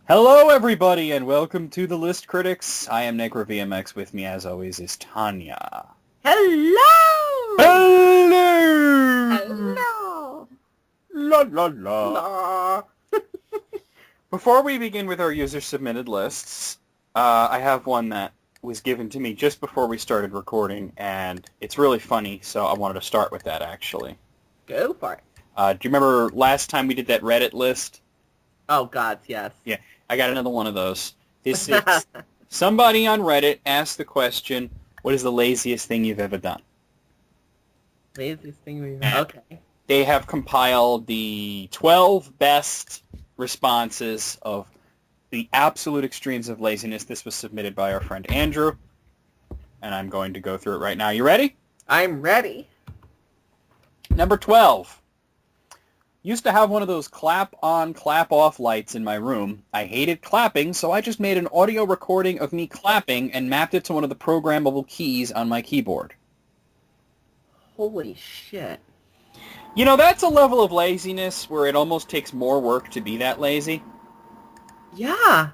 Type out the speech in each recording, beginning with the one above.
Hello, everybody, and welcome to the List Critics. I am NecroVMX. With me, as always, is Tanya. Hello! Hello! Hello! La la la. La. Before we begin with our user-submitted lists, I have one that was given to me just before we started recording, and it's really funny, so I wanted to start with that, actually. Go for it. Do you remember last time we did that Reddit list? Oh, God, yes. Yeah, I got another one of those. This is somebody on Reddit asked the question, what is the laziest thing you've ever done? Laziest thing we've Okay. They have compiled the 12 best responses of the absolute extremes of laziness. This was submitted by our friend Andrew, and I'm going to go through it right now. You ready? I'm ready. Number 12. Used to have one of those clap-on, clap-off lights in my room. I hated clapping, so I just made an audio recording of me clapping and mapped it to one of the programmable keys on my keyboard. Holy shit. You know, that's a level of laziness where it almost takes more work to be that lazy. Yeah.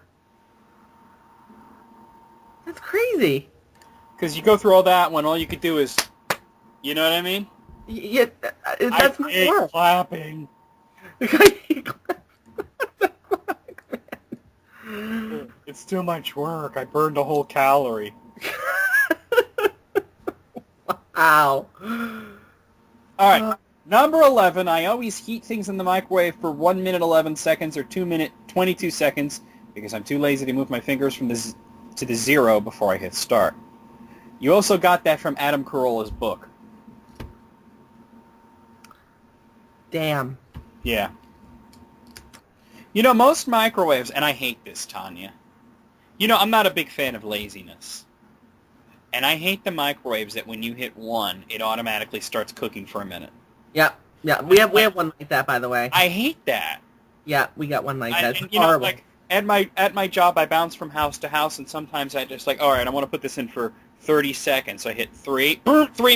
That's crazy. Because you go through all that when all you could do is, you know what I mean? Yeah, that's I hate work. clapping. It's too much work. I burned a whole calorie. Wow. All right. Number 11, I always heat things in the microwave for 1 minute 11 seconds or 2 minute 22 seconds because I'm too lazy to move my fingers from to the zero before I hit start. You also got that from Adam Carolla's book. Damn. Yeah. You know, most microwaves, and I hate this, Tanya. You know, I'm not a big fan of laziness. And I hate the microwaves that when you hit one, it automatically starts cooking for a minute. Yeah. Yeah. We have one like that, by the way. I hate that. Yeah, we got one like that. And, you know, like at my job, I bounce from house to house, and sometimes I just like, all right, I want to put this in for 30 seconds. So I hit 3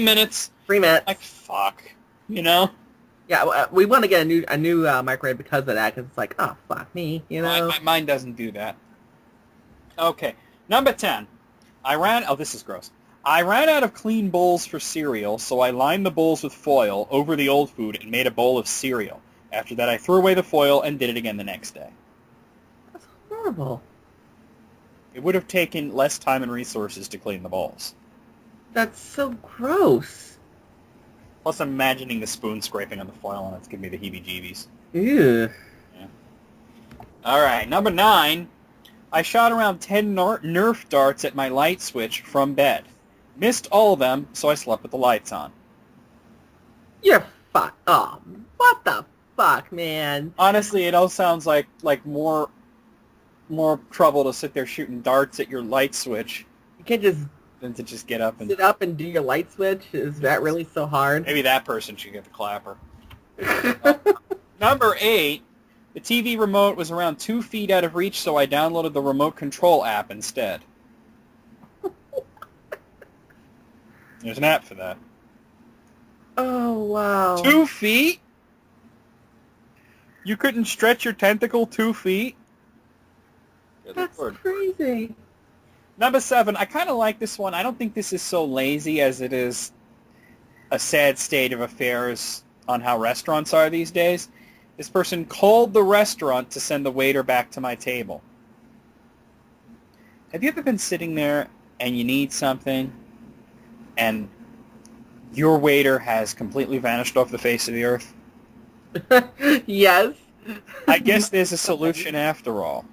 minutes. 3 minutes. Like, fuck, you know. Yeah, we want to get a new microwave because of that. Because it's like, oh fuck me, you know. Mine doesn't do that. Okay, number 10. This is gross. I ran out of clean bowls for cereal, so I lined the bowls with foil over the old food and made a bowl of cereal. After that, I threw away the foil and did it again the next day. That's horrible. It would have taken less time and resources to clean the bowls. That's so gross. Plus, I'm imagining the spoon scraping on the foil, and it's giving me the heebie-jeebies. Ew. Yeah. All right, number 9. I shot around 10 Nerf darts at my light switch from bed. Missed all of them, so I slept with the lights on. You're fuck. Oh, what the fuck, man? Honestly, it all sounds like more trouble to sit there shooting darts at your light switch You can't just than to just get up and... sit up and do your light switch? Is that really so hard? Maybe that person should get the clapper. Number 8. The TV remote was around 2 feet out of reach, so I downloaded the remote control app instead. There's an app for that. Oh, wow. 2 feet? You couldn't stretch your tentacle 2 feet? That's crazy. Number 7, I kind of like this one. I don't think this is so lazy as it is a sad state of affairs on how restaurants are these days. This person called the restaurant to send the waiter back to my table. Have you ever been sitting there and you need something and your waiter has completely vanished off the face of the earth? Yes. I guess there's a solution after all.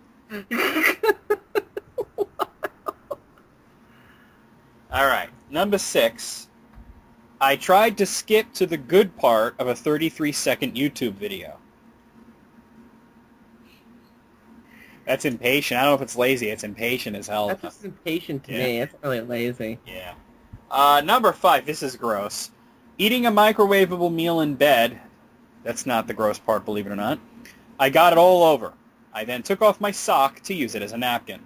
All right, number 6. I tried to skip to the good part of a 33-second YouTube video. That's impatient. I don't know if it's lazy. It's impatient as hell. That's just impatient to me. It's really lazy. Yeah. Number 5. This is gross. Eating a microwavable meal in bed. That's not the gross part, believe it or not. I got it all over. I then took off my sock to use it as a napkin.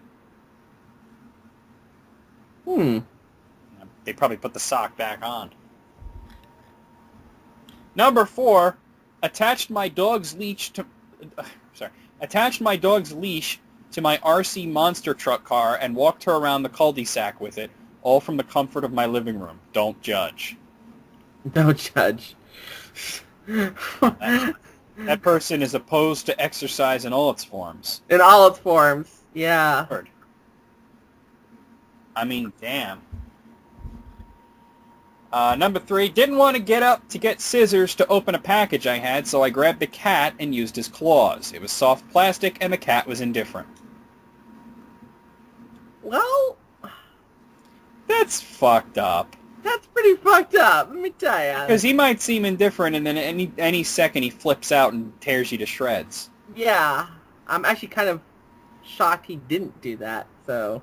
They probably put the sock back on. Number 4, attached my dog's leash to to my RC monster truck car and walked her around the cul-de-sac with it, all from the comfort of my living room. Don't judge. Don't judge. That person is opposed to exercise in all its forms. In all its forms. Yeah. I mean, damn. Number 3, didn't want to get up to get scissors to open a package I had, so I grabbed the cat and used his claws. It was soft plastic, and the cat was indifferent. Well, that's fucked up. That's pretty fucked up, let me tell you. Because he might seem indifferent, and then any second he flips out and tears you to shreds. Yeah. I'm actually kind of shocked he didn't do that, so...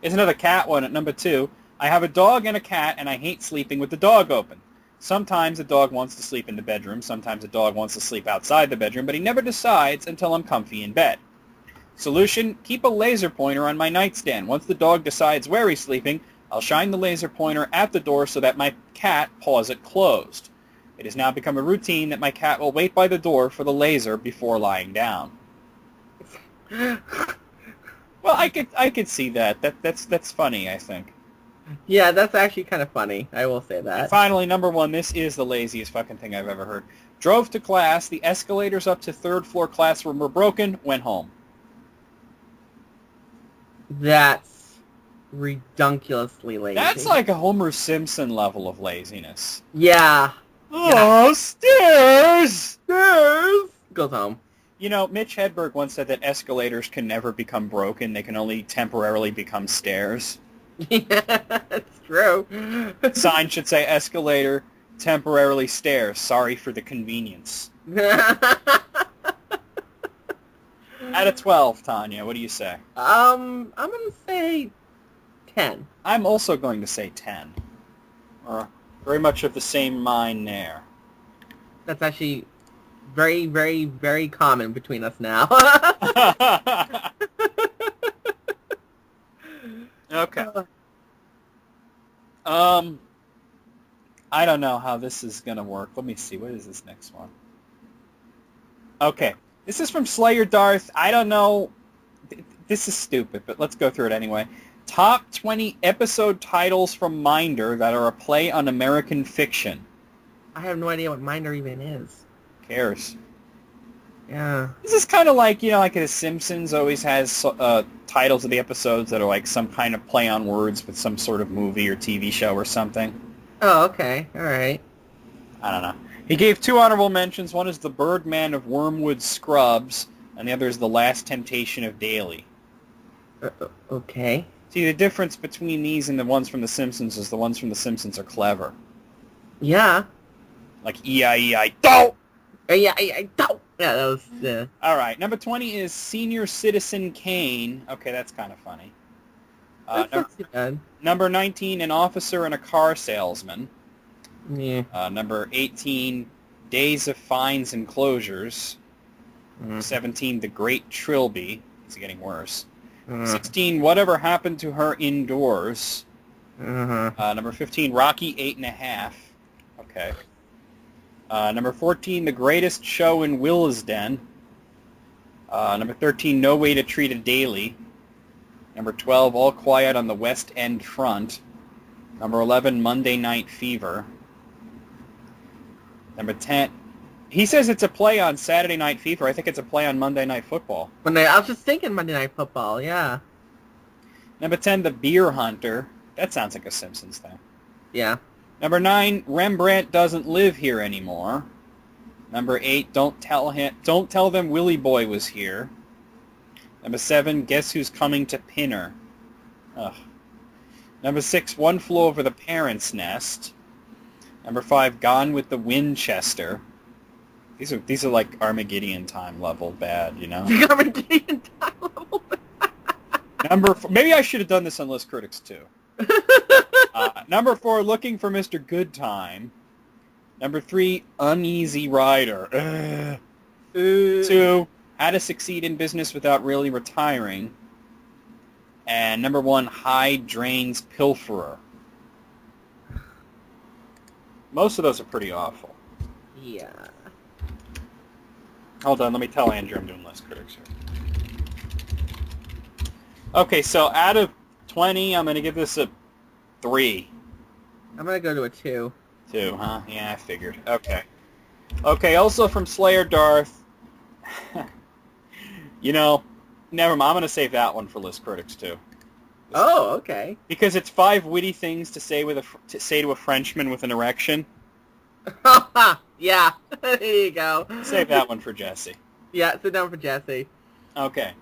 Here's another cat one at number 2. I have a dog and a cat, and I hate sleeping with the dog open. Sometimes the dog wants to sleep in the bedroom, sometimes the dog wants to sleep outside the bedroom, but he never decides until I'm comfy in bed. Solution, keep a laser pointer on my nightstand. Once the dog decides where he's sleeping, I'll shine the laser pointer at the door so that my cat paws it closed. It has now become a routine that my cat will wait by the door for the laser before lying down. Well, I could see that. That's funny, I think. Yeah, that's actually kind of funny. I will say that. And finally, number 1, this is the laziest fucking thing I've ever heard. Drove to class, the escalators up to 3rd floor classroom were broken, went home. That's redunculously lazy. That's like a Homer Simpson level of laziness. Yeah. Oh, stairs! Stairs! Goes home. You know, Mitch Hedberg once said that escalators can never become broken. They can only temporarily become stairs. Yeah, that's true. Sign should say escalator, temporarily stairs. Sorry for the convenience. Out of 12, Tanya, what do you say? I'm going to say 10. I'm also going to say 10. Very much of the same mind there. That's actually very, very, very common between us now. Okay. I don't know how this is going to work. Let me see. What is this next one? Okay. This is from Slayer Darth. I don't know. This is stupid, but let's go through it anyway. Top 20 episode titles from Minder that are a play on American fiction. I have no idea what Minder even is. Who cares? Yeah. This is kind of like, you know, like The Simpsons always has titles of the episodes that are like some kind of play on words with some sort of movie or TV show or something. Oh, okay. All right. I don't know. He gave 2 honorable mentions. One is The Birdman of Wormwood Scrubs, and the other is The Last Temptation of Daly. Okay. See, the difference between these and the ones from The Simpsons is the ones from The Simpsons are clever. Yeah. Like E-I-E-I-DO! Yeah, I don't. Yeah, that was... All right, number 20 is Senior Citizen Kane. Okay, that's kind of funny. That's not too bad. Number 19, An Officer and a Car Salesman. Yeah. Number 18, Days of Fines and Closures. 17, The Great Trilby. It's getting worse. 16, Whatever Happened to Her Indoors. Number 15, Rocky 8.5. Okay. Number 14, The Greatest Show in Willesden. Number 13, No Way to Treat a Daily. Number 12, All Quiet on the West End Front. Number 11, Monday Night Fever. Number 10, he says it's a play on Saturday Night Fever. I think it's a play on Monday Night Football. I was just thinking Monday Night Football, yeah. Number 10, The Beer Hunter. That sounds like a Simpsons thing. Yeah. Number 9, Rembrandt Doesn't Live Here Anymore. Number 8, Don't Tell Them Willy Boy Was Here. Number 7, Guess Who's Coming to Pinner. Ugh. Number 6, One Flew Over the Parents' Nest. Number 5, Gone with the Winchester. These are like Armageddon time level bad, you know? Armageddon time level bad. Maybe I should have done this on List Critics too. Number 4, Looking for Mr. Goodtime. Number 3, Uneasy Rider. 2, How to Succeed in Business Without Really Retiring. And number 1, High Drains Pilferer. Most of those are pretty awful. Yeah. Hold on, let me tell Andrew I'm doing List Critics here. Okay, so out of 20, I'm going to give this a 3. I'm gonna go to a 2. 2, huh? Yeah, I figured. Okay. Okay, also from Slayer Darth. You know, never mind. I'm going to save that one for list critics, too. Oh, okay. Because it's 5 witty things to say to a Frenchman with an erection. Yeah, there you go. Save that one for Jesse. Yeah, sit down for Jesse. Okay.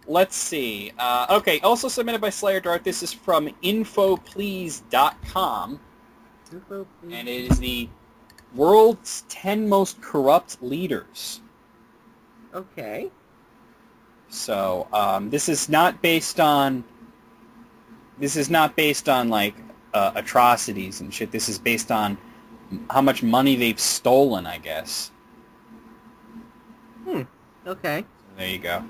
Let's see. Okay, also submitted by Slayer Dart. This is from infoplease.com. And it is the world's 10 most corrupt leaders. Okay. So, this is not based on like atrocities and shit. This is based on how much money they've stolen, I guess. Okay. There you go.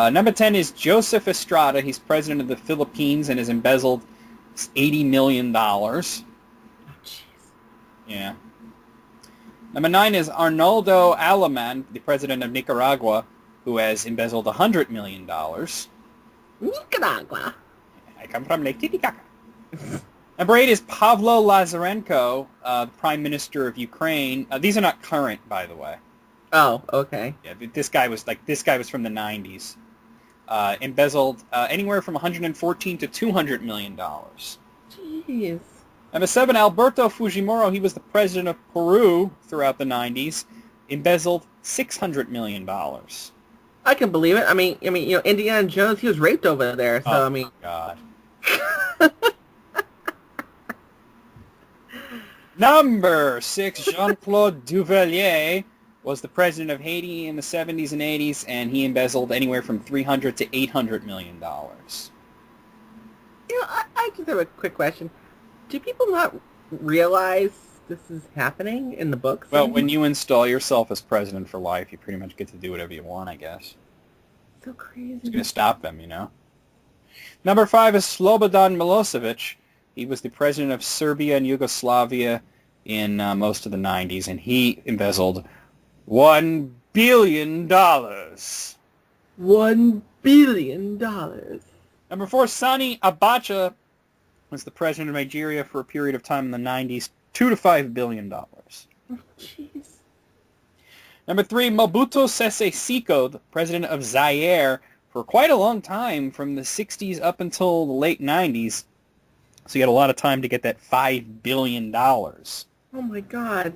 Number 10 is Joseph Estrada. He's president of the Philippines and has embezzled $80 million. Oh, jeez. Yeah. Number 9 is Arnoldo Alaman, the president of Nicaragua, who has embezzled $100 million. Nicaragua. I come from Lake Titicaca. Number 8 is Pavlo Lazarenko, the prime minister of Ukraine. These are not current, by the way. Oh, okay. Yeah, this guy was from the 90s. Embezzled anywhere from 114 to $200 million. Jeez. Number 7, Alberto Fujimori. He was the president of Peru throughout the 90s. Embezzled $600 million. I can believe it. I mean, Indiana Jones, he was raped over there. So Oh, I mean, God. Number 6, Jean-Claude Duvalier was the president of Haiti in the 70s and 80s, and he embezzled anywhere from $300 to $800 million. I just have a quick question. Do people not realize this is happening in the books? Well, when you install yourself as president for life, you pretty much get to do whatever you want, I guess. So crazy. It's going to stop them, you know? Number 5 is Slobodan Milosevic. He was the president of Serbia and Yugoslavia in most of the 90s, and he embezzled $1 billion. $1 billion. Number 4, Sani Abacha was the president of Nigeria for a period of time in the 90s, $2 to $5 billion. Oh, jeez. Number 3, Mobutu Sese Seko, the president of Zaire for quite a long time, from the 60s up until the late 90s. So you had a lot of time to get that $5 billion. Oh, my God.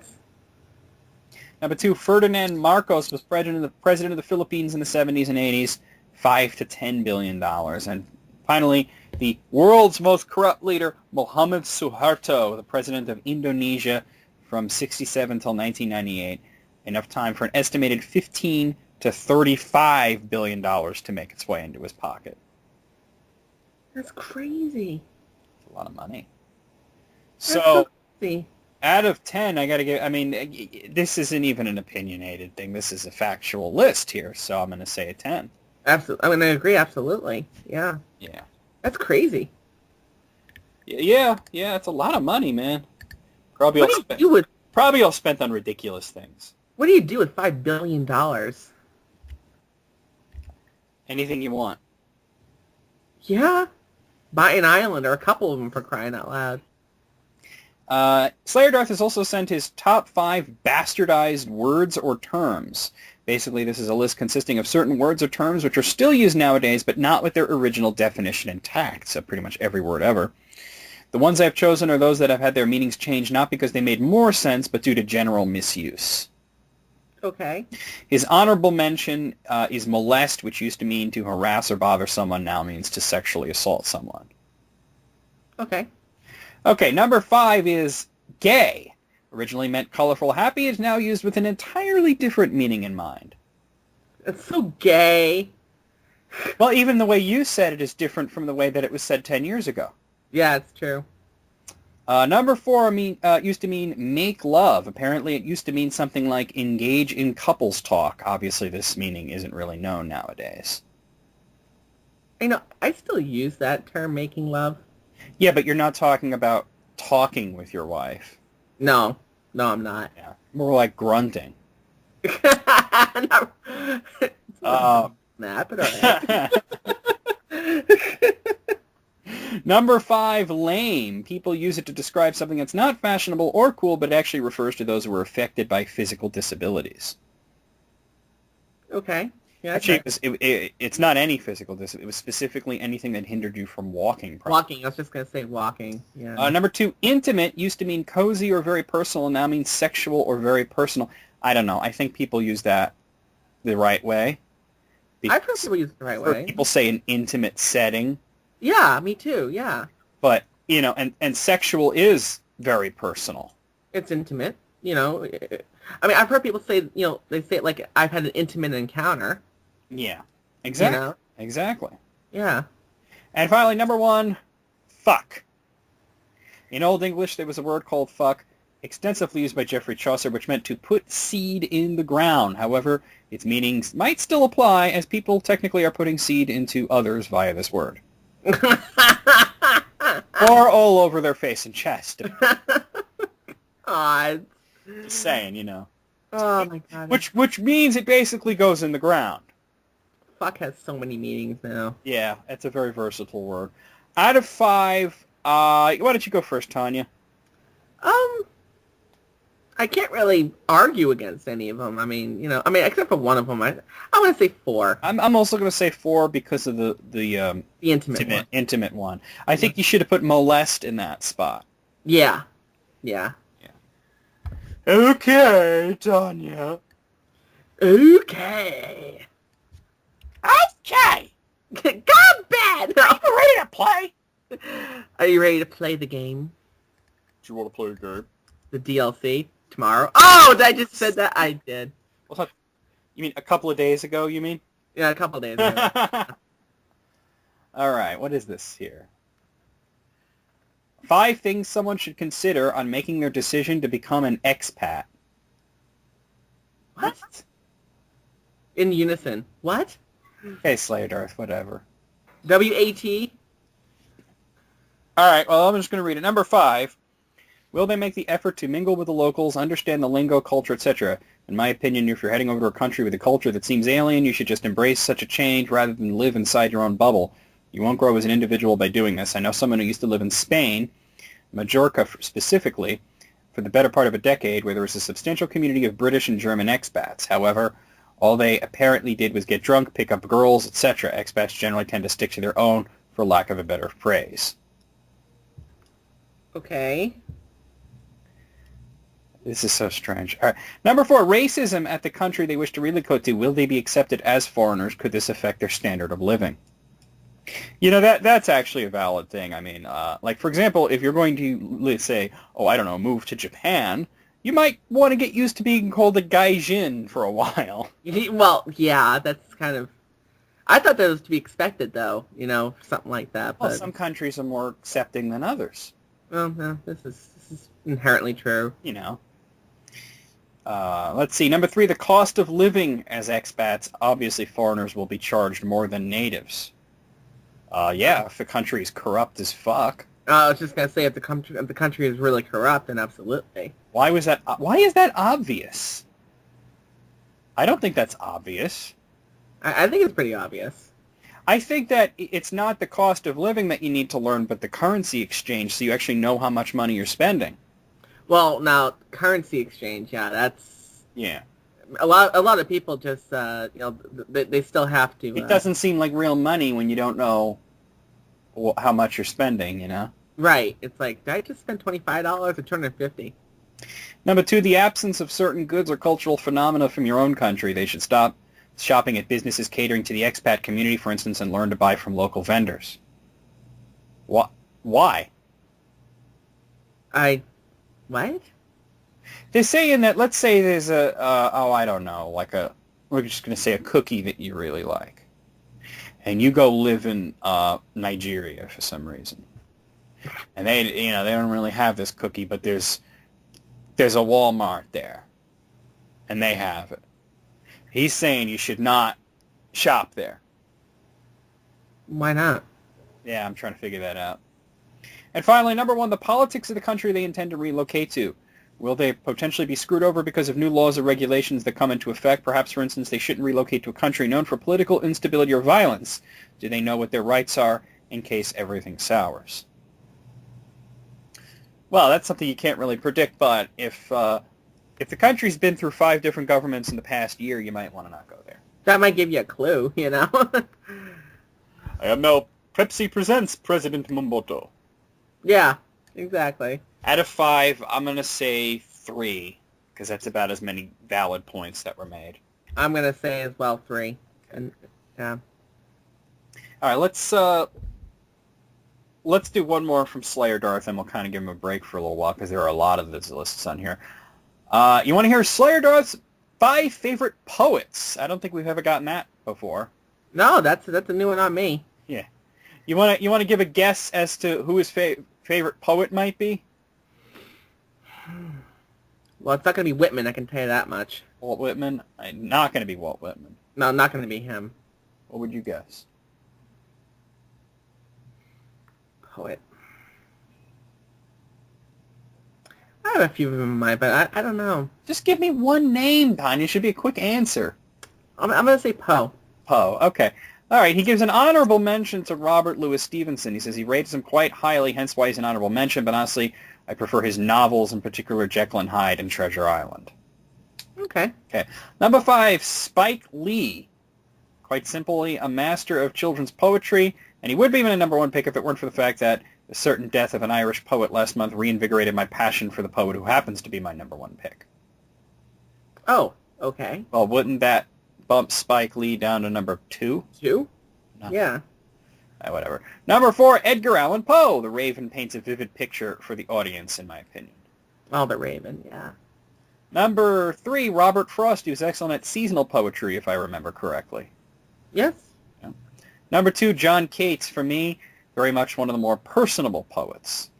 Number 2, Ferdinand Marcos was president of the Philippines in the 70s and 80s, $5 to $10 billion. And finally, the world's most corrupt leader, Mohammed Suharto, the president of Indonesia from 67 till 1998. Enough time for an estimated $15 to $35 billion to make its way into his pocket. That's crazy. That's a lot of money. That's so crazy. Out of 10, I got to give, I mean, this isn't even an opinionated thing. This is a factual list here, so I'm going to say a 10. Absolutely. I mean, I agree, absolutely. Yeah. Yeah. That's crazy. Yeah, it's a lot of money, man. Probably all spent on ridiculous things. What do you do with $5 billion? Anything you want. Yeah. Buy an island or a couple of them, for crying out loud. Slayer Darth has also sent his top 5 bastardized words or terms. Basically, this is a list consisting of certain words or terms which are still used nowadays, but not with their original definition intact, so pretty much every word ever. The ones I've chosen are those that have had their meanings changed not because they made more sense, but due to general misuse. Okay. His honorable mention is molest, which used to mean to harass or bother someone, now means to sexually assault someone. Okay. Okay, number 5 is gay. Originally meant colorful happy, is now used with an entirely different meaning in mind. It's so gay. Well, even the way you said it is different from the way that it was said 10 years ago. Yeah, it's true. Number 4 used to mean make love. Apparently it used to mean something like engage in couples talk. Obviously this meaning isn't really known nowadays. I still use that term, making love. Yeah, but you're not talking about talking with your wife. No, I'm not. Yeah, more like grunting. Snap it alright. Number 5, lame. People use it to describe something that's not fashionable or cool, but it actually refers to those who are affected by physical disabilities. Okay. Yeah. Actually, it's not any physical disability. It was specifically anything that hindered you from walking. Probably. Walking. I was just gonna say walking. Yeah. Number 2, intimate used to mean cozy or very personal, and now means sexual or very personal. I don't know. I think people use that the right way. I've heard people use it the right way. People say an intimate setting. Yeah, me too. Yeah. But, and sexual is very personal. It's intimate. I mean, I've heard people say, they say it like, I've had an intimate encounter. Yeah, exactly. You know? Exactly. Yeah. And finally, number 1, fuck. In Old English, there was a word called fuck, extensively used by Geoffrey Chaucer, which meant to put seed in the ground. However, its meanings might still apply, as people technically are putting seed into others via this word. Or all over their face and chest. God. Just saying, Oh, my God. Which means it basically goes in the ground. Fuck has so many meanings now. Yeah, it's a very versatile word. Out of 5, why don't you go first, Tanya? I can't really argue against any of them. I mean, except for one of them. I want to say 4. I'm also going to say 4 because of the intimate one. I think you should have put molest in that spot. Yeah. Yeah. Okay, Tanya. Okay. Okay. God bad. Are you ready to play? Are you ready to play the game? Do you want to play a game? The DLC tomorrow? Oh, I just said that. I did. You mean a couple of days ago, you mean? Yeah, a couple days ago. All right, what is this here? 5 things someone should consider on making their decision to become an expat. What? In unison. What? Okay, Slayer Darth, whatever. W-A-T? All right, well, I'm just going to read it. Number 5, will they make the effort to mingle with the locals, understand the lingo, culture, etc.? In my opinion, if you're heading over to a country with a culture that seems alien, you should just embrace such a change rather than live inside your own bubble. You won't grow as an individual by doing this. I know someone who used to live in Spain, Majorca specifically, for the better part of a decade, where there was a substantial community of British and German expats. However, all they apparently did was get drunk, pick up girls, etc. Expats generally tend to stick to their own, for lack of a better phrase. Okay. This is so strange. All right. Number 4, racism at the country they wish to relocate to. Will they be accepted as foreigners? Could this affect their standard of living? That's actually a valid thing. I mean, like, for example, if you're going to, let's say, move to Japan, you might want to get used to being called a gaijin for a while. Well, yeah, that's kind of... I thought that was to be expected, though, something like that. But... Well, some countries are more accepting than others. Well, no, this is inherently true. Let's see. Number 3, the cost of living as expats. Obviously, foreigners will be charged more than natives. Yeah, if the country is corrupt as fuck. I was just gonna say if the country is really corrupt, then absolutely. Why is that obvious? I don't think that's obvious. I think it's pretty obvious. I think that it's not the cost of living that you need to learn, but the currency exchange, so you actually know how much money you're spending. Well, now currency exchange, yeah, that's... Yeah. A lot of people just, they still have to... It doesn't seem like real money when you don't know how much you're spending, Right. It's like, did I just spend $25 or $250? Number 2, the absence of certain goods or cultural phenomena from your own country. They should stop shopping at businesses catering to the expat community, for instance, and learn to buy from local vendors. Why? What? They're saying that, let's say there's we're just going to say a cookie that you really like. And you go live in Nigeria for some reason. And they don't really have this cookie, but there's a Walmart there. And they have it. He's saying you should not shop there. Why not? Yeah, I'm trying to figure that out. And finally, number 1, the politics of the country they intend to relocate to. Will they potentially be screwed over because of new laws or regulations that come into effect? Perhaps, for instance, they shouldn't relocate to a country known for political instability or violence. Do they know what their rights are in case everything sours. Well, that's something you can't really predict, but if the country's been through 5 different governments in the past year, you might want to not go there. That might give you a clue, I am now Pepsi presents President Momboto. Yeah, exactly. Out of 5, I'm going to say 3, because that's about as many valid points that were made. I'm going to say as well 3. And yeah. All right, let's do one more from Slayer Darth, and we'll kind of give him a break for a little while, because there are a lot of these lists on here. You want to hear Slayer Darth's 5 favorite poets? I don't think we've ever gotten that before. No, that's a new one on me. Yeah. You want to give a guess as to who his favorite poet might be? Well, it's not going to be Whitman, I can tell you that much. Walt Whitman? Not going to be Walt Whitman. No, not going to be him. What would you guess? Poet. I have a few of them in mind, but I don't know. Just give me one name, Tanya. It should be a quick answer. I'm going to say Poe. Poe. Okay. All right. He gives an honorable mention to Robert Louis Stevenson. He says he rates him quite highly, hence why he's an honorable mention, but honestly, I prefer his novels, in particular Jekyll and Hyde and Treasure Island. Okay. Okay. Number 5, Spike Lee. Quite simply, a master of children's poetry, and he would be even a number 1 pick if it weren't for the fact that the certain death of an Irish poet last month reinvigorated my passion for the poet who happens to be my number 1 pick. Oh, okay. Well, wouldn't that bump Spike Lee down to number 2? 2? No. Yeah. Whatever. Number 4, Edgar Allan Poe. The Raven paints a vivid picture for the audience, in my opinion. Oh, the Raven, yeah. Number 3, Robert Frost, who's excellent at seasonal poetry, if I remember correctly. Yes. Yeah. Number 2, John Cates. For me, very much one of the more personable poets.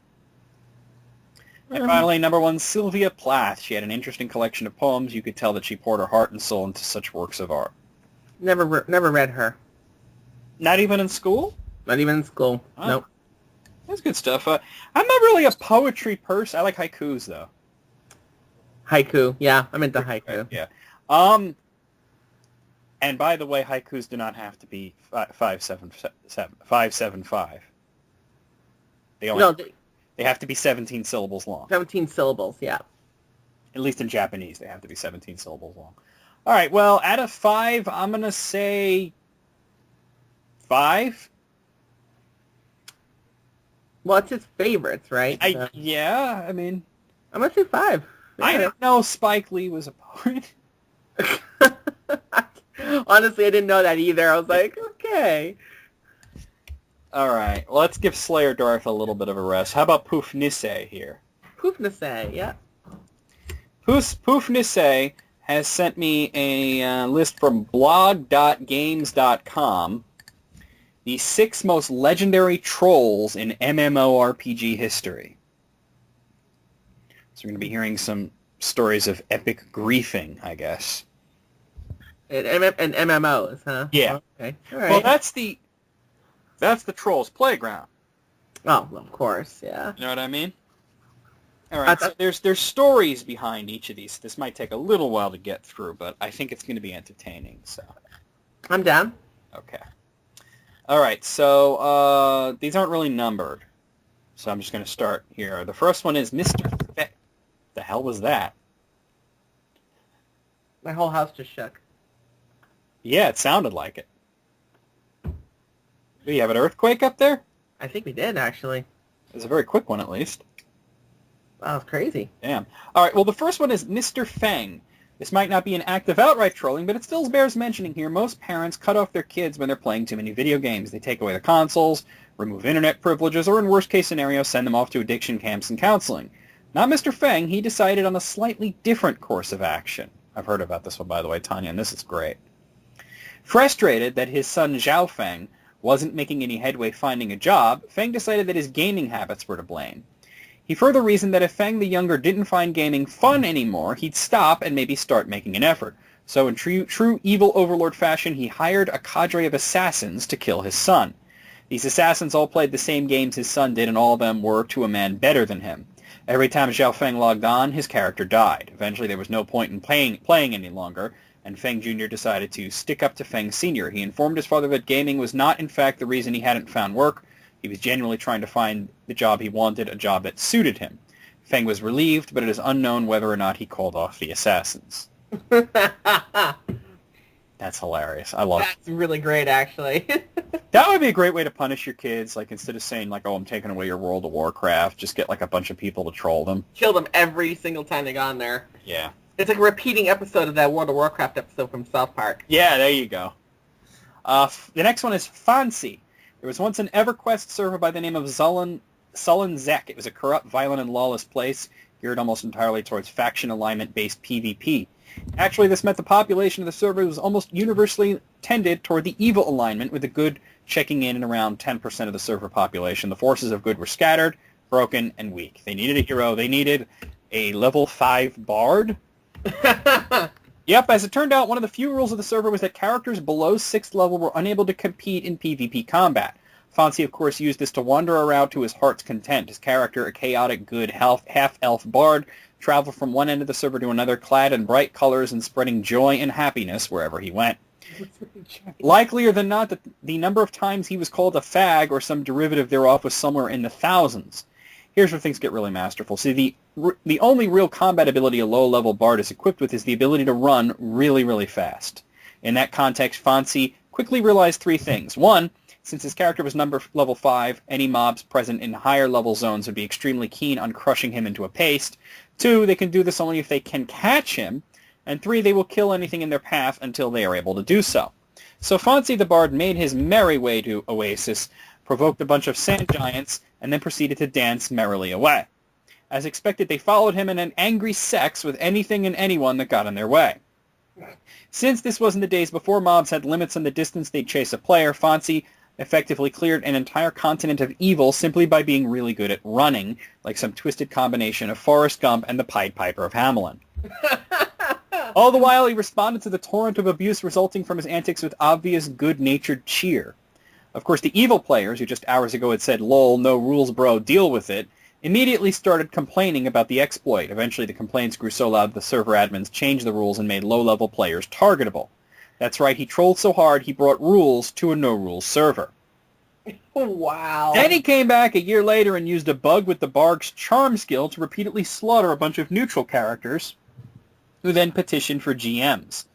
And finally, number 1, Sylvia Plath. She had an interesting collection of poems. You could tell that she poured her heart and soul into such works of art. Never read her. Not even in school? Not even in school. Oh. Nope. That's good stuff. I'm not really a poetry person. I like haikus, though. Haiku. Yeah, I'm into haiku. Yeah. And by the way, haikus do not have to be 575. They have to be 17 syllables long. 17 syllables, yeah. At least in Japanese, they have to be 17 syllables long. All right, well, out of 5, I'm going to say 5. Well, it's his favorites, right? Yeah, I mean... I'm going to say 5. Yeah. I didn't know Spike Lee was a poet. Honestly, I didn't know that either. I was like, okay. All right, well, let's give Slayer Darth a little bit of a rest. How about Poof Nisei here? Poof Nisei, yeah. Poof Nisei has sent me a list from blog.games.com. The 6 most legendary trolls in MMORPG history. So we're going to be hearing some stories of epic griefing, I guess. And MMOs, huh? Yeah. Okay. All right. Well, that's the trolls' playground. Oh, well, of course, yeah. You know what I mean? All right. So there's stories behind each of these. This might take a little while to get through, but I think it's going to be entertaining. So. I'm down. Okay. All right. So these aren't really numbered, so I'm just going to start here. The first one is Mr. Fe- The hell was that? My whole house just shook. Yeah, it sounded like it. Do you have an earthquake up there? I think we did, actually. It was a very quick one, at least. Wow, that's crazy. Damn. All right, well, the first one is Mr. Feng. This might not be an act of outright trolling, but it still bears mentioning here. Most parents cut off their kids when they're playing too many video games. They take away the consoles, remove internet privileges, or in worst-case scenario, send them off to addiction camps and counseling. Not Mr. Feng. He decided on a slightly different course of action. I've heard about this one, by the way, Tanya, and this is great. Frustrated that his son Zhao Feng wasn't making any headway finding a job, Feng decided that his gaming habits were to blame. He further reasoned that if Feng the Younger didn't find gaming fun anymore, he'd stop and maybe start making an effort. So in true evil overlord fashion, he hired a cadre of assassins to kill his son. These assassins all played the same games his son did, and all of them were, to a man, better than him. Every time Zhao Feng logged on, his character died. Eventually there was no point in playing any longer, and Feng Jr. decided to stick up to Feng Sr. He informed his father that gaming was not, in fact, the reason he hadn't found work, He was genuinely trying to find the job he wanted, a job that suited him. Feng was relieved, but it is unknown whether or not he called off the assassins. That's hilarious. I love it. That's really great, actually. That would be a great way to punish your kids. Like, instead of saying, like, oh, I'm taking away your World of Warcraft, just get, like, a bunch of people to troll them. Kill them every single time they got on there. Yeah. It's like a repeating episode of that World of Warcraft episode from South Park. Yeah, there you go. The next one is Fancy. There was once an EverQuest server by the name of Sullen Zek. It was a corrupt, violent, and lawless place geared almost entirely towards faction alignment-based PvP. Actually, this meant the population of the server was almost universally tended toward the evil alignment, with the good checking in around 10% of the server population. The forces of good were scattered, broken, and weak. They needed a hero. They needed a level 5 bard. Yep, as it turned out, one of the few rules of the server was that characters below 6th level were unable to compete in PvP combat. Fancy, of course, used this to wander around to his heart's content. His character, a chaotic, good, half-elf bard, traveled from one end of the server to another, clad in bright colors and spreading joy and happiness wherever he went. Likelier than not, the number of times he was called a fag or some derivative thereof was somewhere in the thousands. Here's where things get really masterful. See, the only real combat ability a low-level bard is equipped with is the ability to run really, really fast. In that context, Fancy quickly realized 3 things. 1, since his character was level 5, any mobs present in higher level zones would be extremely keen on crushing him into a paste. 2, they can do this only if they can catch him. And 3, they will kill anything in their path until they are able to do so. So Fancy the Bard made his merry way to Oasis, provoked a bunch of sand giants, and then proceeded to dance merrily away. As expected, they followed him in an angry sex with anything and anyone that got in their way. Since this was in the days before mobs had limits on the distance they'd chase a player, Fancy effectively cleared an entire continent of evil simply by being really good at running, like some twisted combination of Forrest Gump and the Pied Piper of Hamelin. All the while, he responded to the torrent of abuse resulting from his antics with obvious good-natured cheer. Of course, the evil players, who just hours ago had said, "Lol, no rules, bro, deal with it," immediately started complaining about the exploit. Eventually, the complaints grew so loud the server admins changed the rules and made low-level players targetable. That's right, he trolled so hard he brought rules to a no-rules server. Wow. Then he came back a year later and used a bug with the Bard's charm skill to repeatedly slaughter a bunch of neutral characters, who then petitioned for GMs.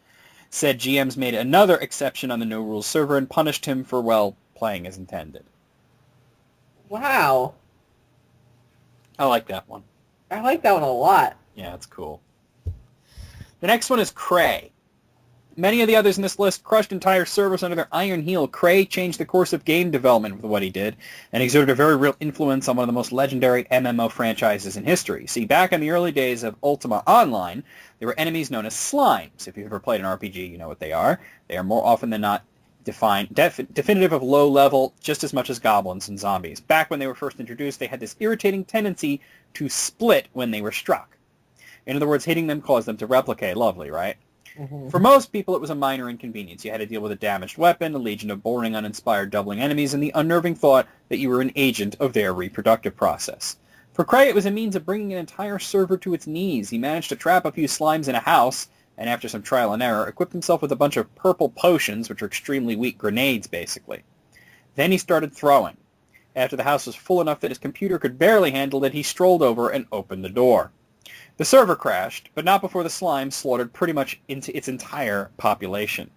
Said GMs made another exception on the no-rules server and punished him for, well, playing as intended. Wow. I like that one. I like that one a lot. Yeah, it's cool. The next one is Cray. Many of the others in this list crushed entire servers under their iron heel. Cray changed the course of game development with what he did, and exerted a very real influence on one of the most legendary MMO franchises in history. See, back in the early days of Ultima Online, there were enemies known as slimes. If you've ever played an RPG, you know what they are. They are more often than not definitive of low level, just as much as goblins and zombies. Back when they were first introduced, they had this irritating tendency to split when they were struck. In other words, hitting them caused them to replicate. Lovely, right? Mm-hmm. For most people, it was a minor inconvenience. You had to deal with a damaged weapon, a legion of boring, uninspired doubling enemies, and the unnerving thought that you were an agent of their reproductive process. For Cray, it was a means of bringing an entire server to its knees. He managed to trap a few slimes in a house, and after some trial and error, equipped himself with a bunch of purple potions, which are extremely weak grenades, basically. Then he started throwing. After the house was full enough that his computer could barely handle it, he strolled over and opened the door. The server crashed, but not before the slime slaughtered pretty much into its entire population.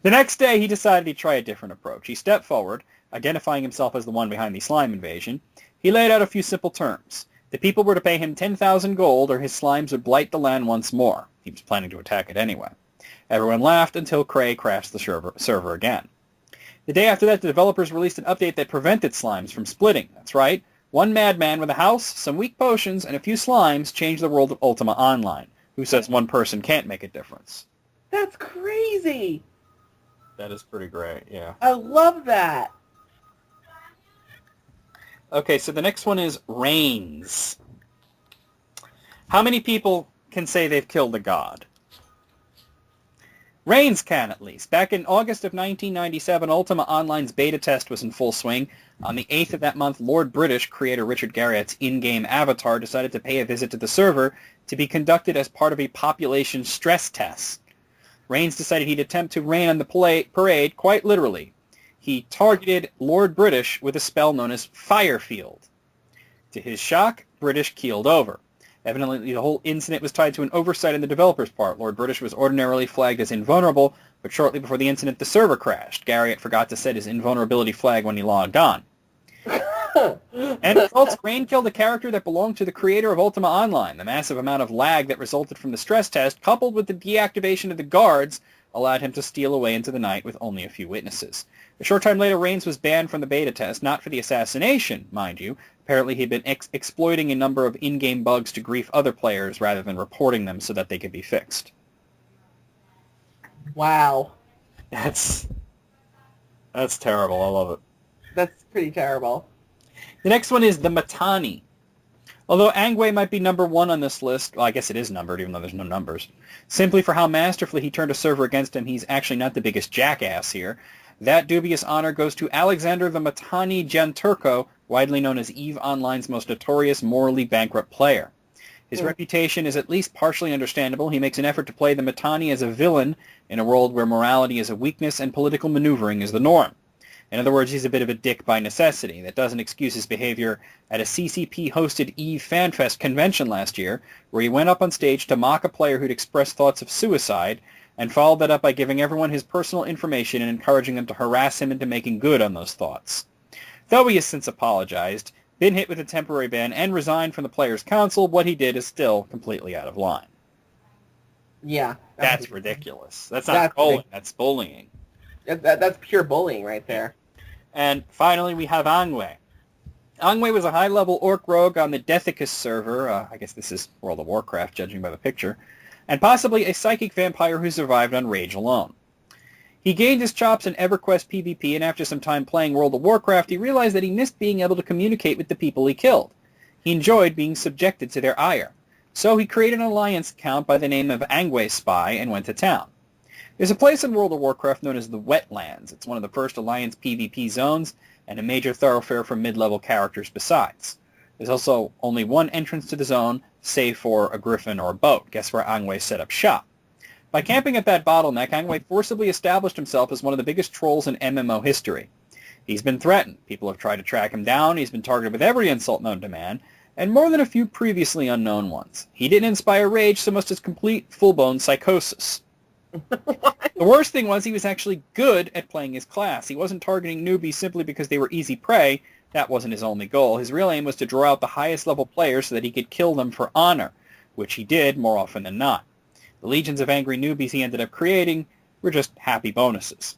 The next day, he decided he'd try a different approach. He stepped forward, identifying himself as the one behind the slime invasion. He laid out a few simple terms. The people were to pay him 10,000 gold, or his slimes would blight the land once more. He was planning to attack it anyway. Everyone laughed until Cray crashed the server again. The day after that, the developers released an update that prevented slimes from splitting. That's right. One madman with a house, some weak potions, and a few slimes changed the world of Ultima Online. Who says one person can't make a difference? That's crazy. That is pretty great, yeah. I love that. Okay, so the next one is Reigns. How many people can say they've killed a god? Reigns can, at least. Back in August of 1997, Ultima Online's beta test was in full swing. On the 8th of that month, Lord British creator Richard Garriott's in-game avatar decided to pay a visit to the server to be conducted as part of a population stress test. Reigns decided he'd attempt to rain on the parade, quite literally. he targeted Lord British with a spell known as Firefield. To his shock, British keeled over. Evidently, the whole incident was tied to an oversight on the developer's part. Lord British was ordinarily flagged as invulnerable, but shortly before the incident, the server crashed. Garriott forgot to set his invulnerability flag when he logged on. End results, Rain killed a character that belonged to the creator of Ultima Online. The massive amount of lag that resulted from the stress test, coupled with the deactivation of the guards, allowed him to steal away into the night with only a few witnesses. A short time later, Rains was banned from the beta test, not for the assassination, mind you. Apparently he'd been exploiting a number of in-game bugs to grief other players rather than reporting them so that they could be fixed. Wow. That's terrible. I love it. That's pretty terrible. The next one is the Matani. Although Angway might be number one on this list, well, I guess it is numbered even though there's no numbers, simply for how masterfully he turned a server against him, he's actually not the biggest jackass here. That dubious honor goes to Alexander the Matani Janturko, widely known as EVE Online's most notorious, morally bankrupt player. His reputation is at least partially understandable. He makes an effort to play the Matani as a villain in a world where morality is a weakness and political maneuvering is the norm. In other words, he's a bit of a dick by necessity. That doesn't excuse his behavior at a CCP-hosted EVE FanFest convention last year, where he went up on stage to mock a player who'd expressed thoughts of suicide, and followed that up by giving everyone his personal information and encouraging them to harass him into making good on those thoughts. Though he has since apologized, been hit with a temporary ban, and resigned from the Players' Council, what he did is still completely out of line. Yeah. That's ridiculous. That's not bullying. That's bullying. That's pure bullying right there. And finally, we have Angway. Angway was a high-level orc rogue on the Dethicus server. I guess this is World of Warcraft, judging by the picture. And possibly a psychic vampire who survived on Rage alone. He gained his chops in EverQuest PvP, and after some time playing World of Warcraft, he realized that he missed being able to communicate with the people he killed. He enjoyed being subjected to their ire. So he created an alliance account by the name of Angway Spy and went to town. There's a place in World of Warcraft known as the Wetlands. It's one of the first Alliance PvP zones, and a major thoroughfare for mid-level characters besides. There's also only one entrance to the zone, save for a griffin or a boat. Guess where Angway set up shop? By camping at that bottleneck, Angway forcibly established himself as one of the biggest trolls in MMO history. He's been threatened. People have tried to track him down. He's been targeted with every insult known to man, and more than a few previously unknown ones. He didn't inspire rage so much as complete, full-blown psychosis. The worst thing was he was actually good at playing his class. He wasn't targeting newbies simply because they were easy prey. That wasn't his only goal. His real aim was to draw out the highest level players so that he could kill them for honor, which he did more often than not. The legions of angry newbies he ended up creating were just happy bonuses.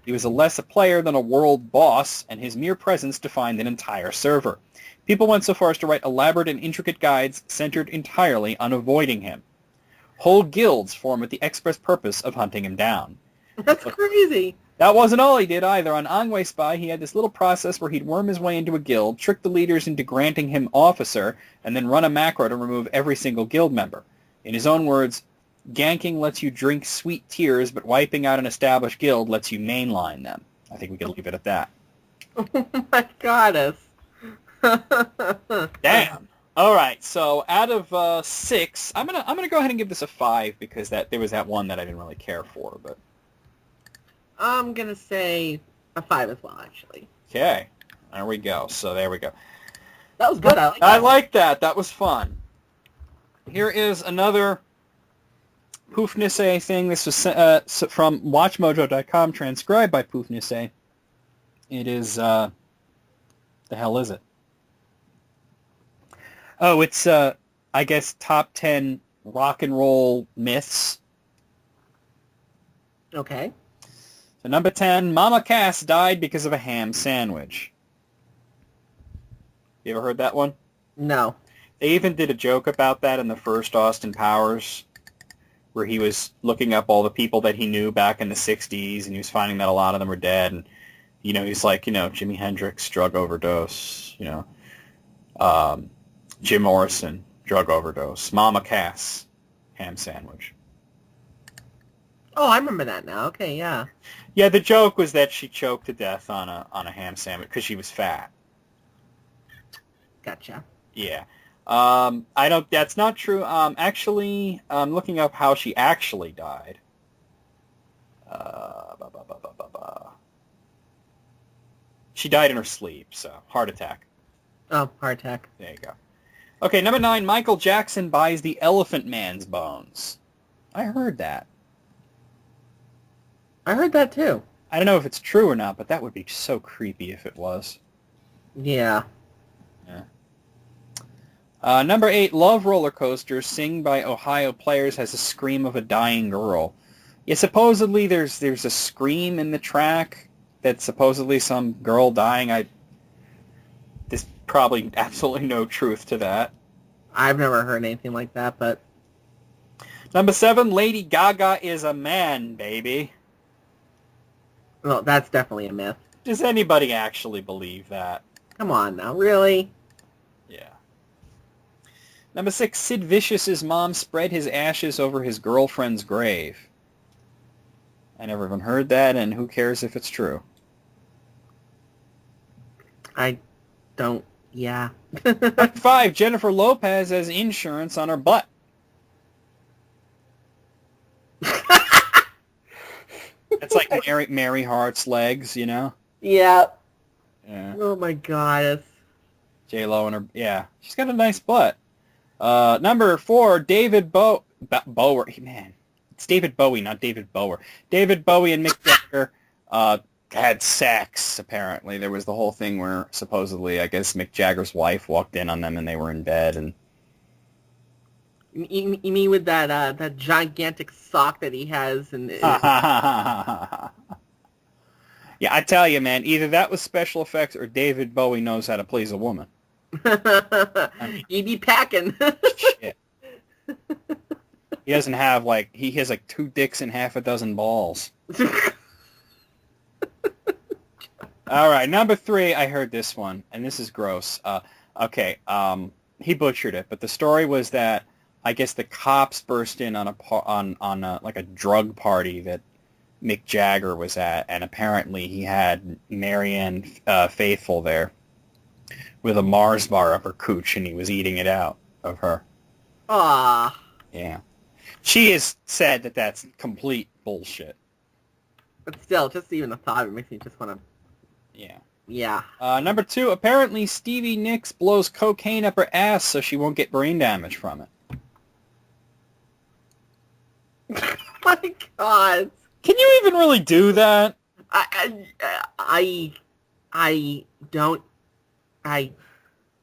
He was less a player than a world boss, and his mere presence defined an entire server. People went so far as to write elaborate and intricate guides centered entirely on avoiding him. Whole guilds formed with the express purpose of hunting him down. That's crazy. That wasn't all he did either. On Angway Spy, he had this little process where he'd worm his way into a guild, trick the leaders into granting him officer, and then run a macro to remove every single guild member. In his own words, ganking lets you drink sweet tears, but wiping out an established guild lets you mainline them. I think we could leave it at that. Oh my goddess. Damn. All right, so out of 6, I'm gonna go ahead and give this a 5 because there was that one that I didn't really care for, but I'm gonna say a 5 as well, actually. okay, there we go. So there we go. That was good. I like that. That was fun. Here is another Poofnisse thing. This was from WatchMojo.com, transcribed by Poofnisse. It is the hell is it? Oh, it's, I guess, top 10 rock and roll myths. Okay. So number 10, Mama Cass died because of a ham sandwich. You ever heard that one? No. They even did a joke about that in the first Austin Powers, where he was looking up all the people that he knew back in the 60s, and he was finding that a lot of them were dead. And, he's like, Jimi Hendrix, drug overdose, Jim Morrison, drug overdose. Mama Cass, ham sandwich. Oh, I remember that now. Okay, yeah. Yeah, the joke was that she choked to death on a ham sandwich because she was fat. Gotcha. Yeah. That's not true. Actually, I'm looking up how she actually died. She died in her sleep, so heart attack. Oh, heart attack. There you go. Okay, number 9, Michael Jackson buys the Elephant Man's bones. I heard that. I heard that too. I don't know if it's true or not, but that would be so creepy if it was. Yeah. Number 8, Love Roller Coaster, sing by Ohio Players, has a scream of a dying girl. Yeah, supposedly there's a scream in the track that's supposedly some girl dying. There's probably absolutely no truth to that. I've never heard anything like that, but... Number 7, Lady Gaga is a man, baby. Well, that's definitely a myth. Does anybody actually believe that? Come on now, really? Yeah. Number 6, Sid Vicious's mom spread his ashes over his girlfriend's grave. I never even heard that, and who cares if it's true? I don't... Yeah. Number 5, Jennifer Lopez has insurance on her butt. It's like Mary Hart's legs, you know? Yeah. Yeah. Oh my god. J-Lo and her... Yeah. She's got a nice butt. Number 4, David Bowie... Man, it's David Bowie, not David Bower. David Bowie and Mick Jagger had sex, apparently. There was the whole thing where, supposedly, I guess Mick Jagger's wife walked in on them and they were in bed, and... You mean with that gigantic sock that he has? And Yeah, I tell you, man, either that was special effects or David Bowie knows how to please a woman. He be packing. Shit. He doesn't have, he has, 2 dicks and half a dozen balls. All right, number 3, I heard this one, and this is gross. Okay, he butchered it, but the story was that I guess the cops burst in on a drug party that Mick Jagger was at, and apparently he had Marianne Faithfull there with a Mars bar up her cooch, and he was eating it out of her. Ah. Yeah. She has said that that's complete bullshit. But still, just even the thought of it makes me just want to... Yeah. Yeah. Number 2, apparently Stevie Nicks blows cocaine up her ass so she won't get brain damage from it. My God. Can you even really do that?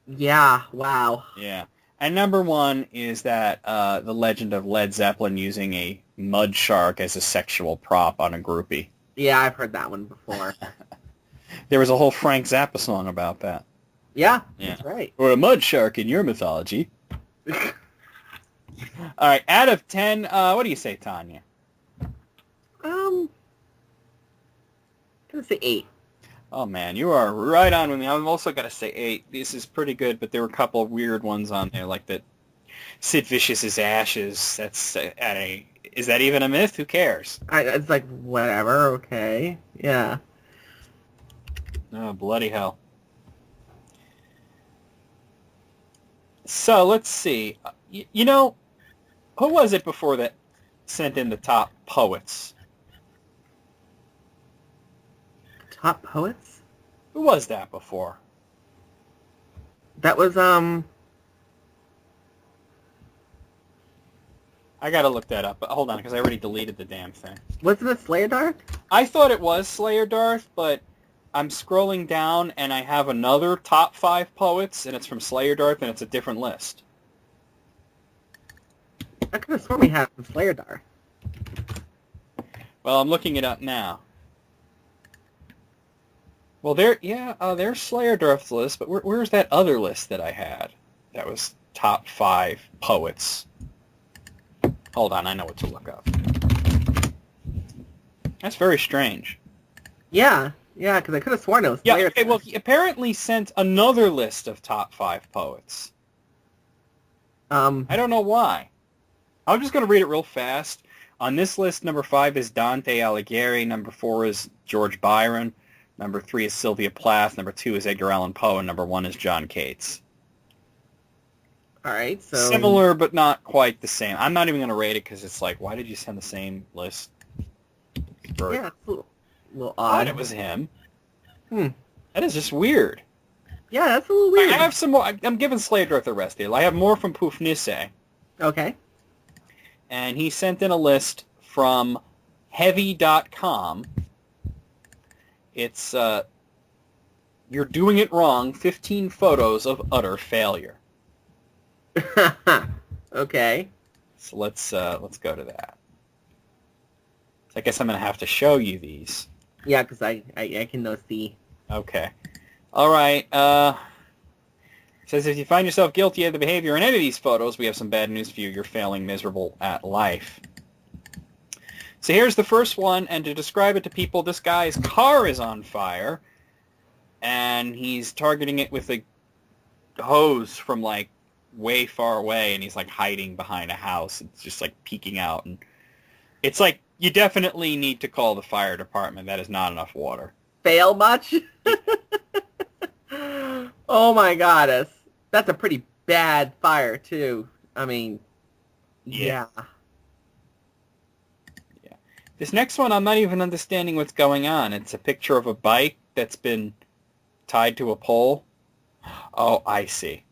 Yeah, wow. Yeah. And number 1 is that the legend of Led Zeppelin using a mud shark as a sexual prop on a groupie. Yeah, I've heard that one before. There was a whole Frank Zappa song about that. Yeah, Yeah. that's right. Or a mud shark in your mythology. All right, out of 10, what do you say, Tanya? I'm gonna say 8. Oh, man, you are right on with me. I'm also going to say 8. This is pretty good, but there were a couple of weird ones on there, like that Sid Vicious's ashes. That's is that even a myth? Who cares? It's like, whatever, okay. Yeah. Oh, bloody hell. So, let's see. You know, who was it before that sent in the top poets? Top poets? Who was that before? That was, I gotta look that up, but hold on, because I already deleted the damn thing. wasn't it Slayer Dark? I thought it was Slayer Darth, but I'm scrolling down and I have another top 5 poets, and it's from Slayer Darth, and it's a different list. I could have sworn we had Slayer Dark. Well, I'm looking it up now. Well, there's Slayer Darth's list, but where's that other list that I had? That was top 5 poets. Hold on, I know what to look up. That's very strange. Yeah, because I could have sworn it was Slayer Yeah, okay, Dark. well, he apparently sent another list of top 5 poets. I don't know why. I'm just going to read it real fast. On this list, number 5 is Dante Alighieri. Number 4 is George Byron. Number 3 is Sylvia Plath. Number 2 is Edgar Allan Poe. And number 1 is John Cates. All right, so... Similar, but not quite the same. I'm not even going to rate it because it's like, why did you send the same list? Yeah, it's a little Thought odd. it was him. That is just weird. Yeah, that's a little weird. I have some more. I'm giving Slade Earth a rest here. I have more from Poofnisse. Okay. And he sent in a list from heavy.com. It's, you're doing it wrong, 15 photos of utter failure. Okay. So let's go to that. So I guess I'm going to have to show you these. Yeah, because I can see. Okay. All right. Says if you find yourself guilty of the behavior in any of these photos, we have some bad news for you. You're failing miserable at life. So here's the first one, and to describe it to people, this guy's car is on fire, and he's targeting it with a hose from, like, way far away, and he's, like, hiding behind a house. It's just, like, peeking out, and it's like, you definitely need to call the fire department. That is not enough water. Fail much? Oh my goddess. That's a pretty bad fire, too. I mean, yeah. This next one, I'm not even understanding what's going on. It's a picture of a bike that's been tied to a pole. Oh, I see.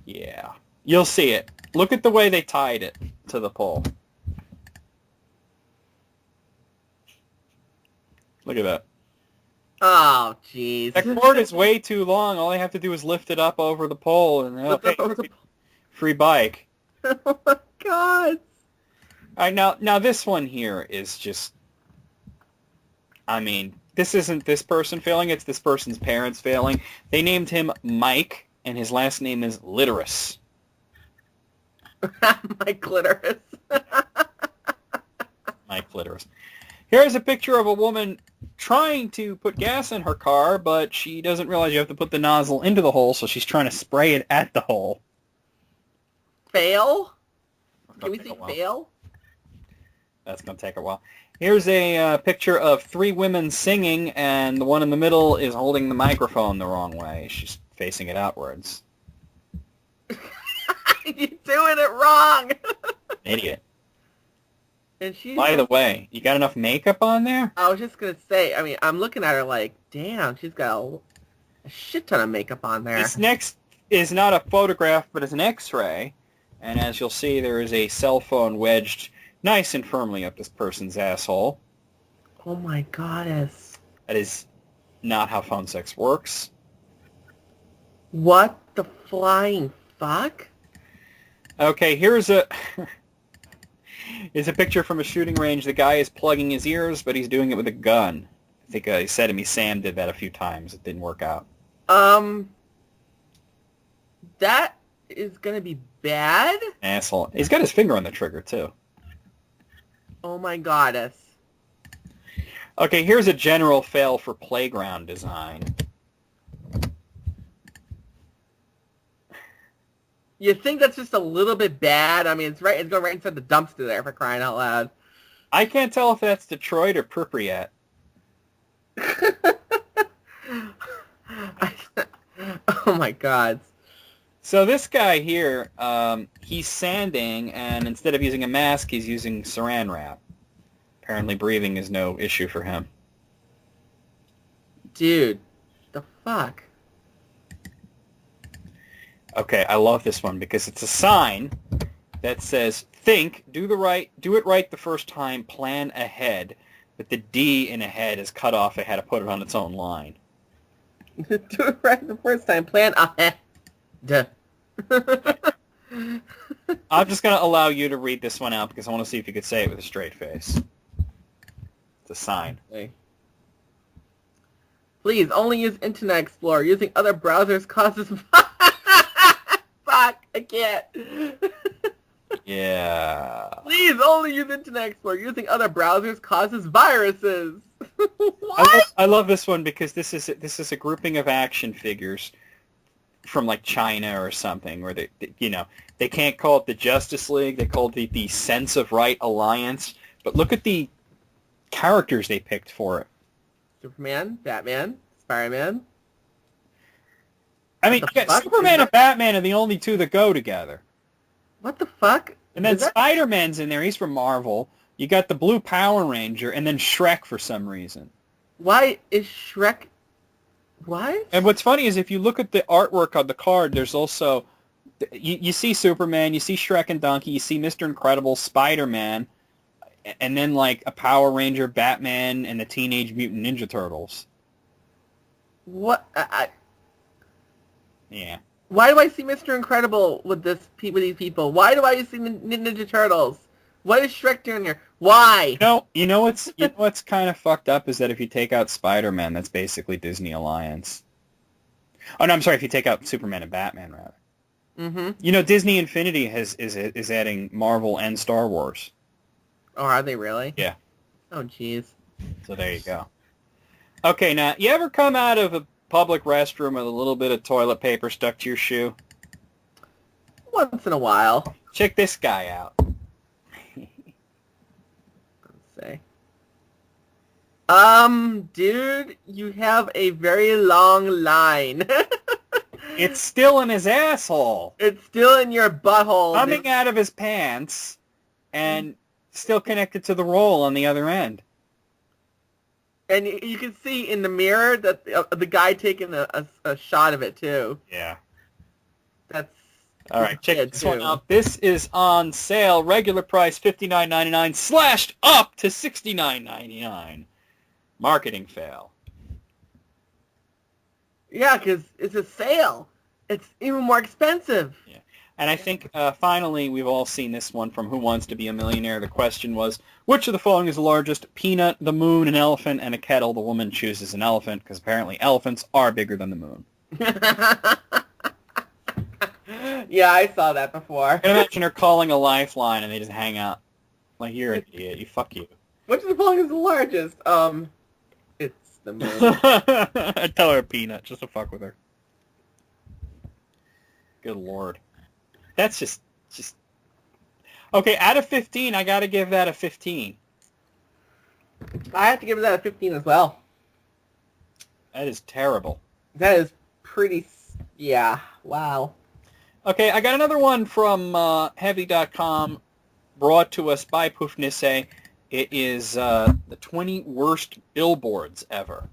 Yeah. You'll see it. Look at the way they tied it to the pole. Look at that. Oh, jeez. That cord is way too long. All I have to do is lift it up over the pole, and okay, free bike. Oh my god. All right, now this one here is just, I mean, this isn't this person failing, it's this person's parents failing. They named him Mike, and his last name is Litterus. Mike Litterus. Mike Litterus. Here's a picture of a woman trying to put gas in her car, but she doesn't realize you have to put the nozzle into the hole, so she's trying to spray it at the hole. Fail? Can we see fail? That's going to take a while. Here's a picture of 3 women singing, and the one in the middle is holding the microphone the wrong way. She's facing it outwards. You're doing it wrong! Idiot. And she's... By the way, you got enough makeup on there? I was just going to say, I mean, I'm looking at her like, damn, she's got a shit ton of makeup on there. This next is not a photograph, but it's an X-ray. And as you'll see, there is a cell phone wedged nice and firmly up this person's asshole. Oh my goddess. That is not how phone sex works. What the flying fuck? Okay, here's a picture from a shooting range. The guy is plugging his ears, but he's doing it with a gun. I think he said to me Sam did that a few times. It didn't work out. That is gonna be bad? Asshole. He's got his finger on the trigger, too. Oh my goddess. Okay, here's a general fail for playground design. You think that's just a little bit bad? I mean, it's going right inside the dumpster there, for crying out loud. I can't tell if that's Detroit or Pripyat. Oh my god. So this guy here, he's sanding, and instead of using a mask, he's using saran wrap. Apparently breathing is no issue for him. Dude, the fuck? Okay, I love this one because it's a sign that says, think, do it right the first time, plan ahead. But the D in ahead is cut off. They had to put it on its own line. Do it right the first time, plan ahead. Duh. I'm just going to allow you to read this one out because I want to see if you could say it with a straight face. It's a sign. Okay. Please, only use Internet Explorer. Using other browsers causes... Fuck, I can't. Yeah. Please, only use Internet Explorer. Using other browsers causes viruses. What? I love this one because this is a grouping of action figures from like China or something, where they can't call it the Justice League, they call it the Sense of Right Alliance. But look at the characters they picked for it. Superman, Batman, Spider-Man. I mean, Superman and Batman are the only two that go together. What the fuck? And then Spider-Man's in there. He's from Marvel. You got the Blue Power Ranger, and then Shrek for some reason. Why is Shrek What? And what's funny is if you look at the artwork on the card, there's also you see Superman, you see Shrek and Donkey, you see Mr. Incredible, Spider-Man, and then like a Power Ranger, Batman, and the Teenage Mutant Ninja Turtles. What? Yeah. Why do I see Mr. Incredible with these people? Why do I see Ninja Turtles? What is Shrek doing here? Why? You know what's kind of fucked up is that if you take out Spider-Man, that's basically Disney Alliance. Oh no, I'm sorry. If you take out Superman and Batman, rather. Mm-hmm. You know, Disney Infinity is adding Marvel and Star Wars. Oh, are they really? Yeah. Oh, jeez. So there you go. Okay, now you ever come out of a public restroom with a little bit of toilet paper stuck to your shoe? Once in a while. Check this guy out. Let's see. Dude, you have a very long line. It's still in his asshole. It's still in your butthole. Coming out of his pants and still connected to the roll on the other end. And you can see in the mirror that the guy taking a shot of it, too. Yeah. That's... All right, check this one too. out. This is on sale. Regular price $59.99, slashed up to $69.99. Marketing fail. Yeah, because it's a sale. It's even more expensive. Yeah. And I think, finally, we've all seen this one from Who Wants to Be a Millionaire. The question was, which of the following is the largest? Peanut, the moon, an elephant, and a kettle. The woman chooses an elephant, because apparently elephants are bigger than the moon. Yeah, I saw that before. I can imagine her calling a lifeline, and they just hang out. Like, you're an idiot. You fuck you. Which of the following is the largest? It's the moon. I'd tell her a peanut, just to fuck with her. Good lord. That's just... Okay, out of 15, I gotta give that a 15. I have to give that a 15 as well. That is terrible. That is pretty... Yeah, wow. Okay, I got another one from Heavy.com, brought to us by Poufnisse. It is the 20 worst billboards ever.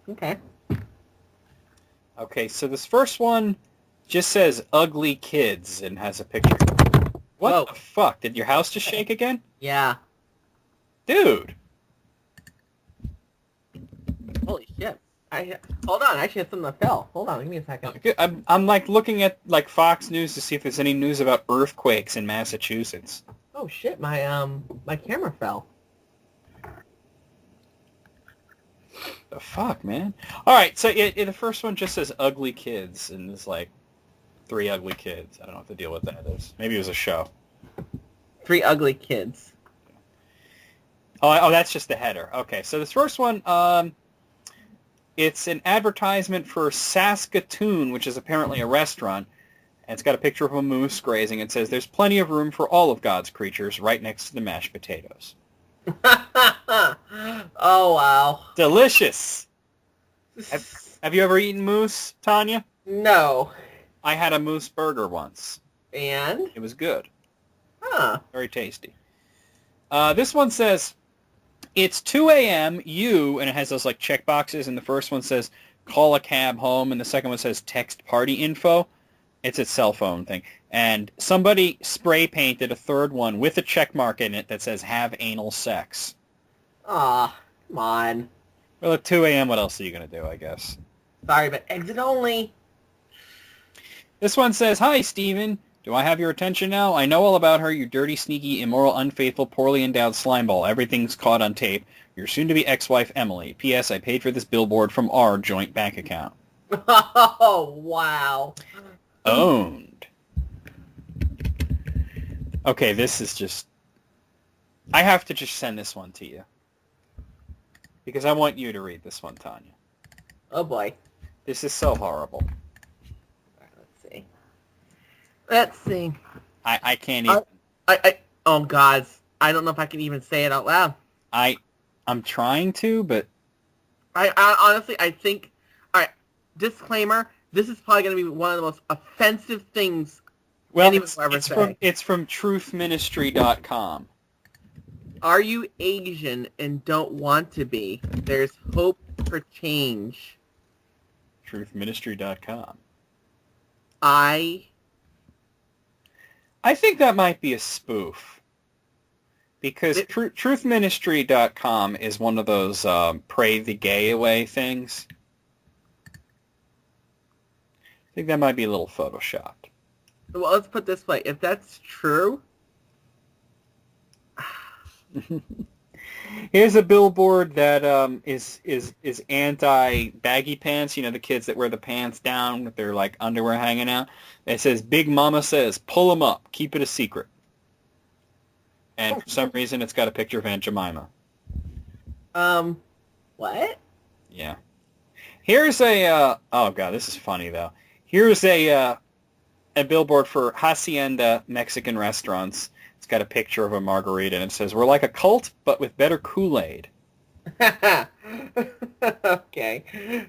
Okay. Okay, so this first one just says ugly kids and has a picture. What Whoa. the fuck? Did your house just shake again? Yeah. Dude. Holy shit. Hold on, I actually have something that fell. Hold on, give me a second. I'm like looking at like Fox News to see if there's any news about earthquakes in Massachusetts. Oh shit, my camera fell. The fuck, man? All right, so the first one just says ugly kids, and there's like 3 ugly kids. I don't know what the deal with that is. Maybe it was a show. 3 ugly kids. Oh, that's just the header. Okay, so this first one, it's an advertisement for Saskatoon, which is apparently a restaurant. And it's got a picture of a moose grazing. It says, "There's plenty of room for all of God's creatures," right next to the mashed potatoes. Oh, wow. Delicious. Have you ever eaten moose, Tanya? No. I had a moose burger once. And? It was good. Huh. Very tasty. This one says, "It's 2 a.m., and it has those like check boxes, and the first one says, "Call a cab home," and the second one says, "Text party info." It's a cell phone thing. And somebody spray painted a third one with a check mark in it that says, "Have anal sex." Aw, come on. Well, at 2 a.m., what else are you going to do, I guess? Sorry, but exit only. This one says, "Hi, Steven. Do I have your attention now? I know all about her, you dirty, sneaky, immoral, unfaithful, poorly endowed slimeball. Everything's caught on tape. Your soon-to-be ex-wife, Emily. P.S. I paid for this billboard from our joint bank account." Oh, wow. Owned. Okay, this is just... I have to just send this one to you. Because I want you to read this one, Tanya. Oh, boy. This is so horrible. All right, let's see. Let's see. I can't even... Oh, God. I don't know if I can even say it out loud. I'm trying to, but... I honestly, I think... All right, disclaimer. This is probably going to be one of the most offensive things anyone will ever say. It's from truthministry.com. Are you Asian and don't want to be? There's hope for change. Truthministry.com. I think that might be a spoof. Because truthministry.com is one of those pray the gay away things. I think that might be a little photoshopped. Well, let's put it this way. If that's true... Here's a billboard that is anti-baggy pants. You know, the kids that wear the pants down with their, like, underwear hanging out. It says, Big Mama says, pull them up. Keep it a secret. And for some reason, it's got a picture of Aunt Jemima. What? Yeah. Here's a, oh God, this is funny, though. Here's a billboard for Hacienda Mexican restaurants. It's got a picture of a margarita, and it says, we're like a cult, but with better Kool-Aid. Okay.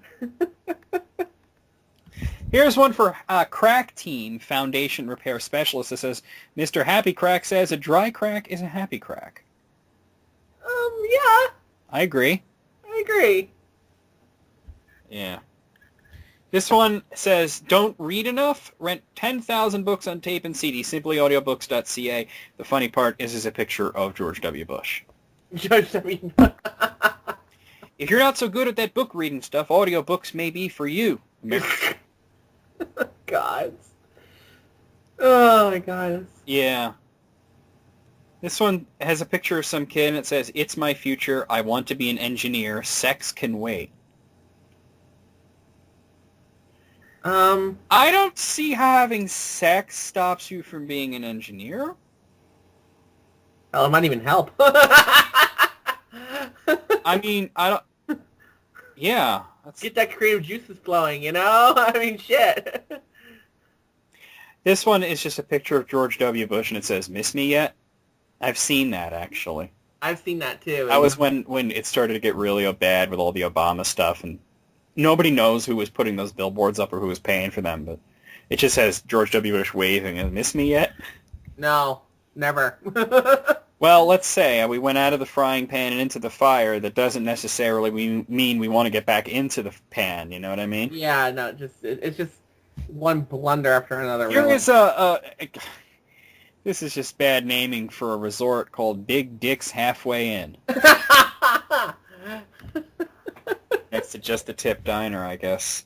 Here's one for Crack Team Foundation Repair Specialist that says, Mr. Happy Crack says a dry crack is a happy crack. Yeah. I agree. I agree. Yeah. This one says, don't read enough? Rent 10,000 books on tape and CD, simplyaudiobooks.ca. The funny part is a picture of George W. Bush. George W. If you're not so good at that book reading stuff, audiobooks may be for you. God. Oh, my God. Yeah. This one has a picture of some kid, and it says, it's my future. I want to be an engineer. Sex can wait. I don't see how having sex stops you from being an engineer. Hell, it might even help. I mean, I don't... Yeah. Get that creative juices flowing, you know? I mean, shit. This one is just a picture of George W. Bush, and it says, miss me yet? I've seen that, actually. I've seen that, too. That was when it started to get really bad with all the Obama stuff, and nobody knows who was putting those billboards up or who was paying for them, but it just says George W. Bush waving, and miss me yet? No, never. Well, let's say we went out of the frying pan and into the fire. That doesn't necessarily mean we want to get back into the pan, you know what I mean? Yeah, no, it's just one blunder after another. Here is this is just bad naming for a resort called Big Dick's Halfway Inn. Next to Just a Tip Diner, I guess.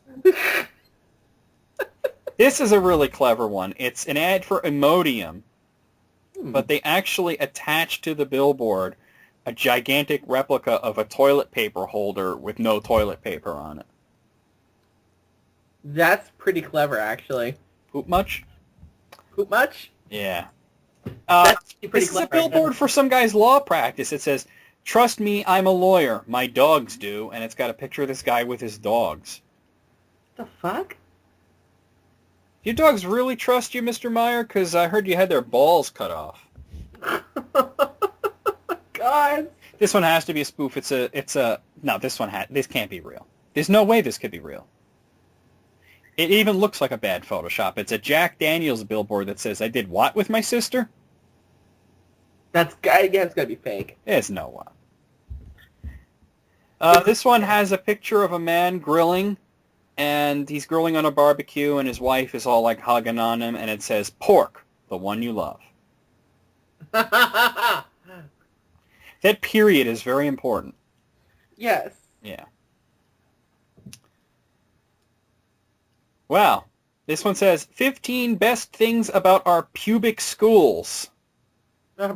This is a really clever one. It's an ad for Imodium, but they actually attach to the billboard a gigantic replica of a toilet paper holder with no toilet paper on it. That's pretty clever, actually. Poop much? Poop much? Yeah. That's pretty this clever. Is a billboard for some guy's law practice. It says, trust me, I'm a lawyer. My dogs do. And it's got a picture of this guy with his dogs. What the fuck? Do your dogs really trust you, Mr. Meyer? Because I heard you had their balls cut off. God. This one has to be a spoof. No, this can't be real. There's no way this could be real. It even looks like a bad Photoshop. It's a Jack Daniels billboard that says, I did what with my sister? It's gotta be fake. There's no one. This one has a picture of a man grilling, and he's grilling on a barbecue, and his wife is all like hugging on him, and it says, pork, the one you love. That period is very important. Yes. Yeah. Wow. This one says, 15 best things about our pubic schools.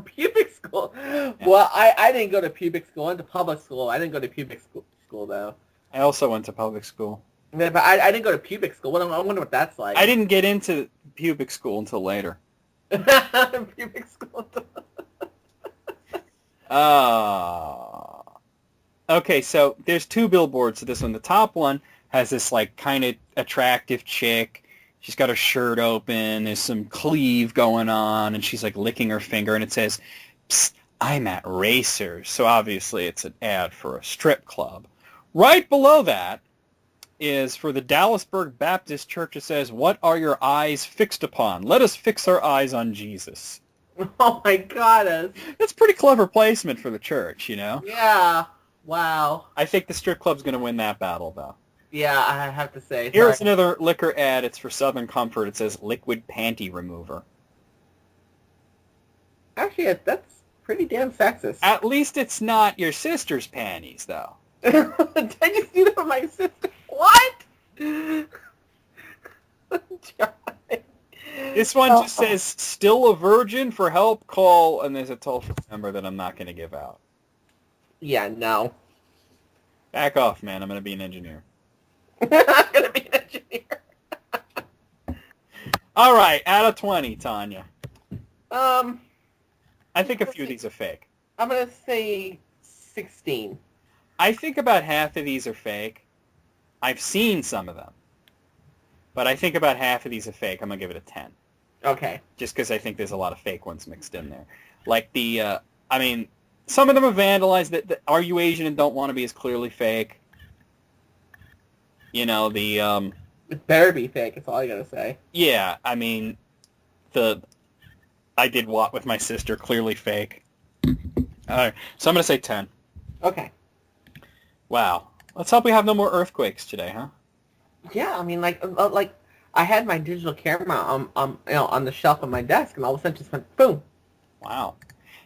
Pubic school? Yeah. Well, I didn't go to pubic school. I went to public school. I didn't go to pubic school, though. I also went to public school. Yeah, but I didn't go to pubic school. I wonder what that's like. I didn't get into pubic school until later. Pubic school. Okay, so there's two billboards to this one. The top one has this like kind of attractive chick. She's got her shirt open. There's some cleave going on, and she's like licking her finger, and it says, Psst, I'm at Racers. So obviously it's an ad for a strip club. Right below that is for the Dallasburg Baptist Church. It says, what are your eyes fixed upon? Let us fix our eyes on Jesus. Oh my God. That's pretty clever placement for the church, you know? Yeah. Wow. I think the strip club's going to win that battle, though. Yeah, I have to say. Here's Sorry. another liquor ad. It's for Southern Comfort. It says liquid panty remover. Actually, that's pretty damn sexist. At least it's not your sister's panties, though. Did I just do that with my sister? What? This one just says, still a virgin, for help, call, and there's a toll-free number that I'm not going to give out. Yeah, no. Back off, man. I'm going to be an engineer. I'm going to be an engineer. All right, out of 20, Tanya. I think a few of these are fake. I'm going to say 16. I think about half of these are fake. I've seen some of them. But I think about half of these are fake. I'm going to give it a 10. Okay. Just because I think there's a lot of fake ones mixed in there. Like some of them are vandalized. That Are You Asian and Don't Want to Be is clearly fake. You know, It better be fake, that's all I gotta say. Yeah, I mean, I did what with my sister, clearly fake. Alright, so I'm going to say 10. Okay. Wow. Let's hope we have no more earthquakes today, huh? Yeah, I mean, like I had my digital camera on the shelf on my desk, and all of a sudden just went boom. Wow.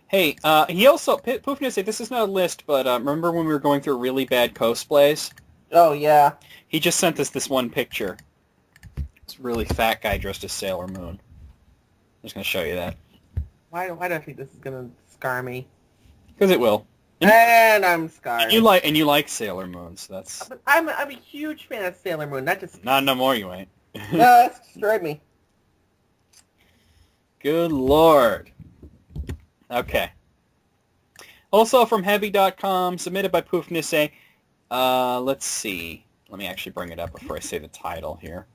Hey, he also, Poofness said, this is not a list, but remember when we were going through really bad cosplays? Oh, yeah. He just sent us this one picture. It's a really fat guy dressed as Sailor Moon. I'm just going to show you that. Why do I think this is going to scar me? Because it will. And I'm scarred. And you like Sailor Moon, so that's... I'm a huge fan of Sailor Moon, not just... Not no more, you ain't. No, that's destroyed me. Good Lord. Okay. Also from Heavy.com, submitted by Poofnisse. Let's see. Let me actually bring it up before I say the title here.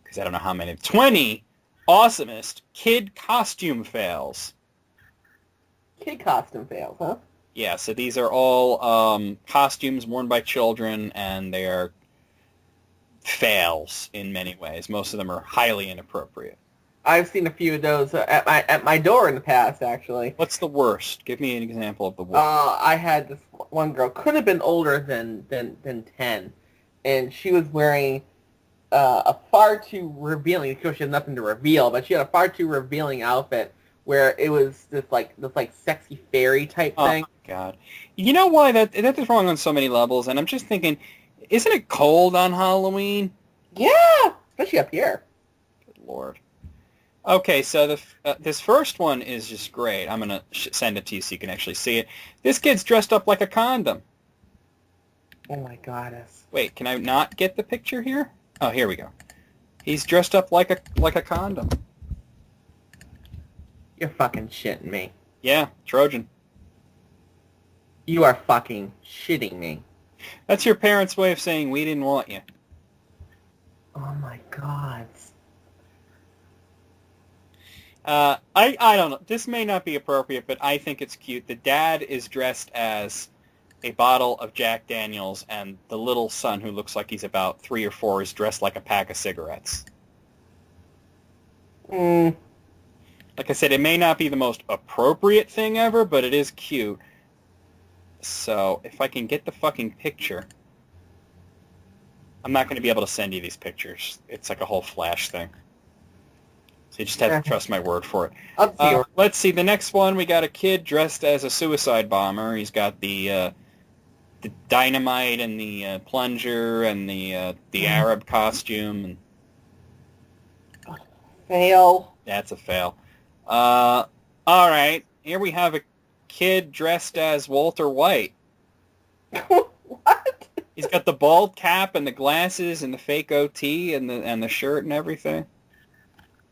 Because I don't know how many. 20 awesomest kid costume fails. Kid costume fails, huh? Yeah, so these are all costumes worn by children, and they are fails in many ways. Most of them are highly inappropriate. I've seen a few of those at my door in the past, actually. What's the worst? Give me an example of the worst. I had this one girl, could have been older than 10, and she was wearing a far too revealing, of course she had nothing to reveal, but she had a far too revealing outfit where it was this sexy fairy type thing. Oh, my God. You know why that is wrong on so many levels, and I'm just thinking, isn't it cold on Halloween? Yeah, especially up here. Good Lord. Okay, so this first one is just great. I'm going to send it to you so you can actually see it. This kid's dressed up like a condom. Oh my goddess. Wait, can I not get the picture here? Oh, here we go. He's dressed up like a condom. You're fucking shitting me. Yeah, Trojan. You are fucking shitting me. That's your parents' way of saying we didn't want you. Oh my god. I don't know. This may not be appropriate, but I think it's cute. The dad is dressed as a bottle of Jack Daniels, and the little son, who looks like he's about 3 or 4, is dressed like a pack of cigarettes. Like I said, it may not be the most appropriate thing ever, but it is cute. So, if I can get the fucking picture... I'm not going to be able to send you these pictures. It's like a whole flash thing. So you just have to trust my word for it. Let's see. The next one, we got a kid dressed as a suicide bomber. He's got the dynamite and the plunger and the Arab costume. And fail. That's a fail. All right. Here we have a kid dressed as Walter White. What? He's got the bald cap and the glasses and the fake OT and the shirt and everything.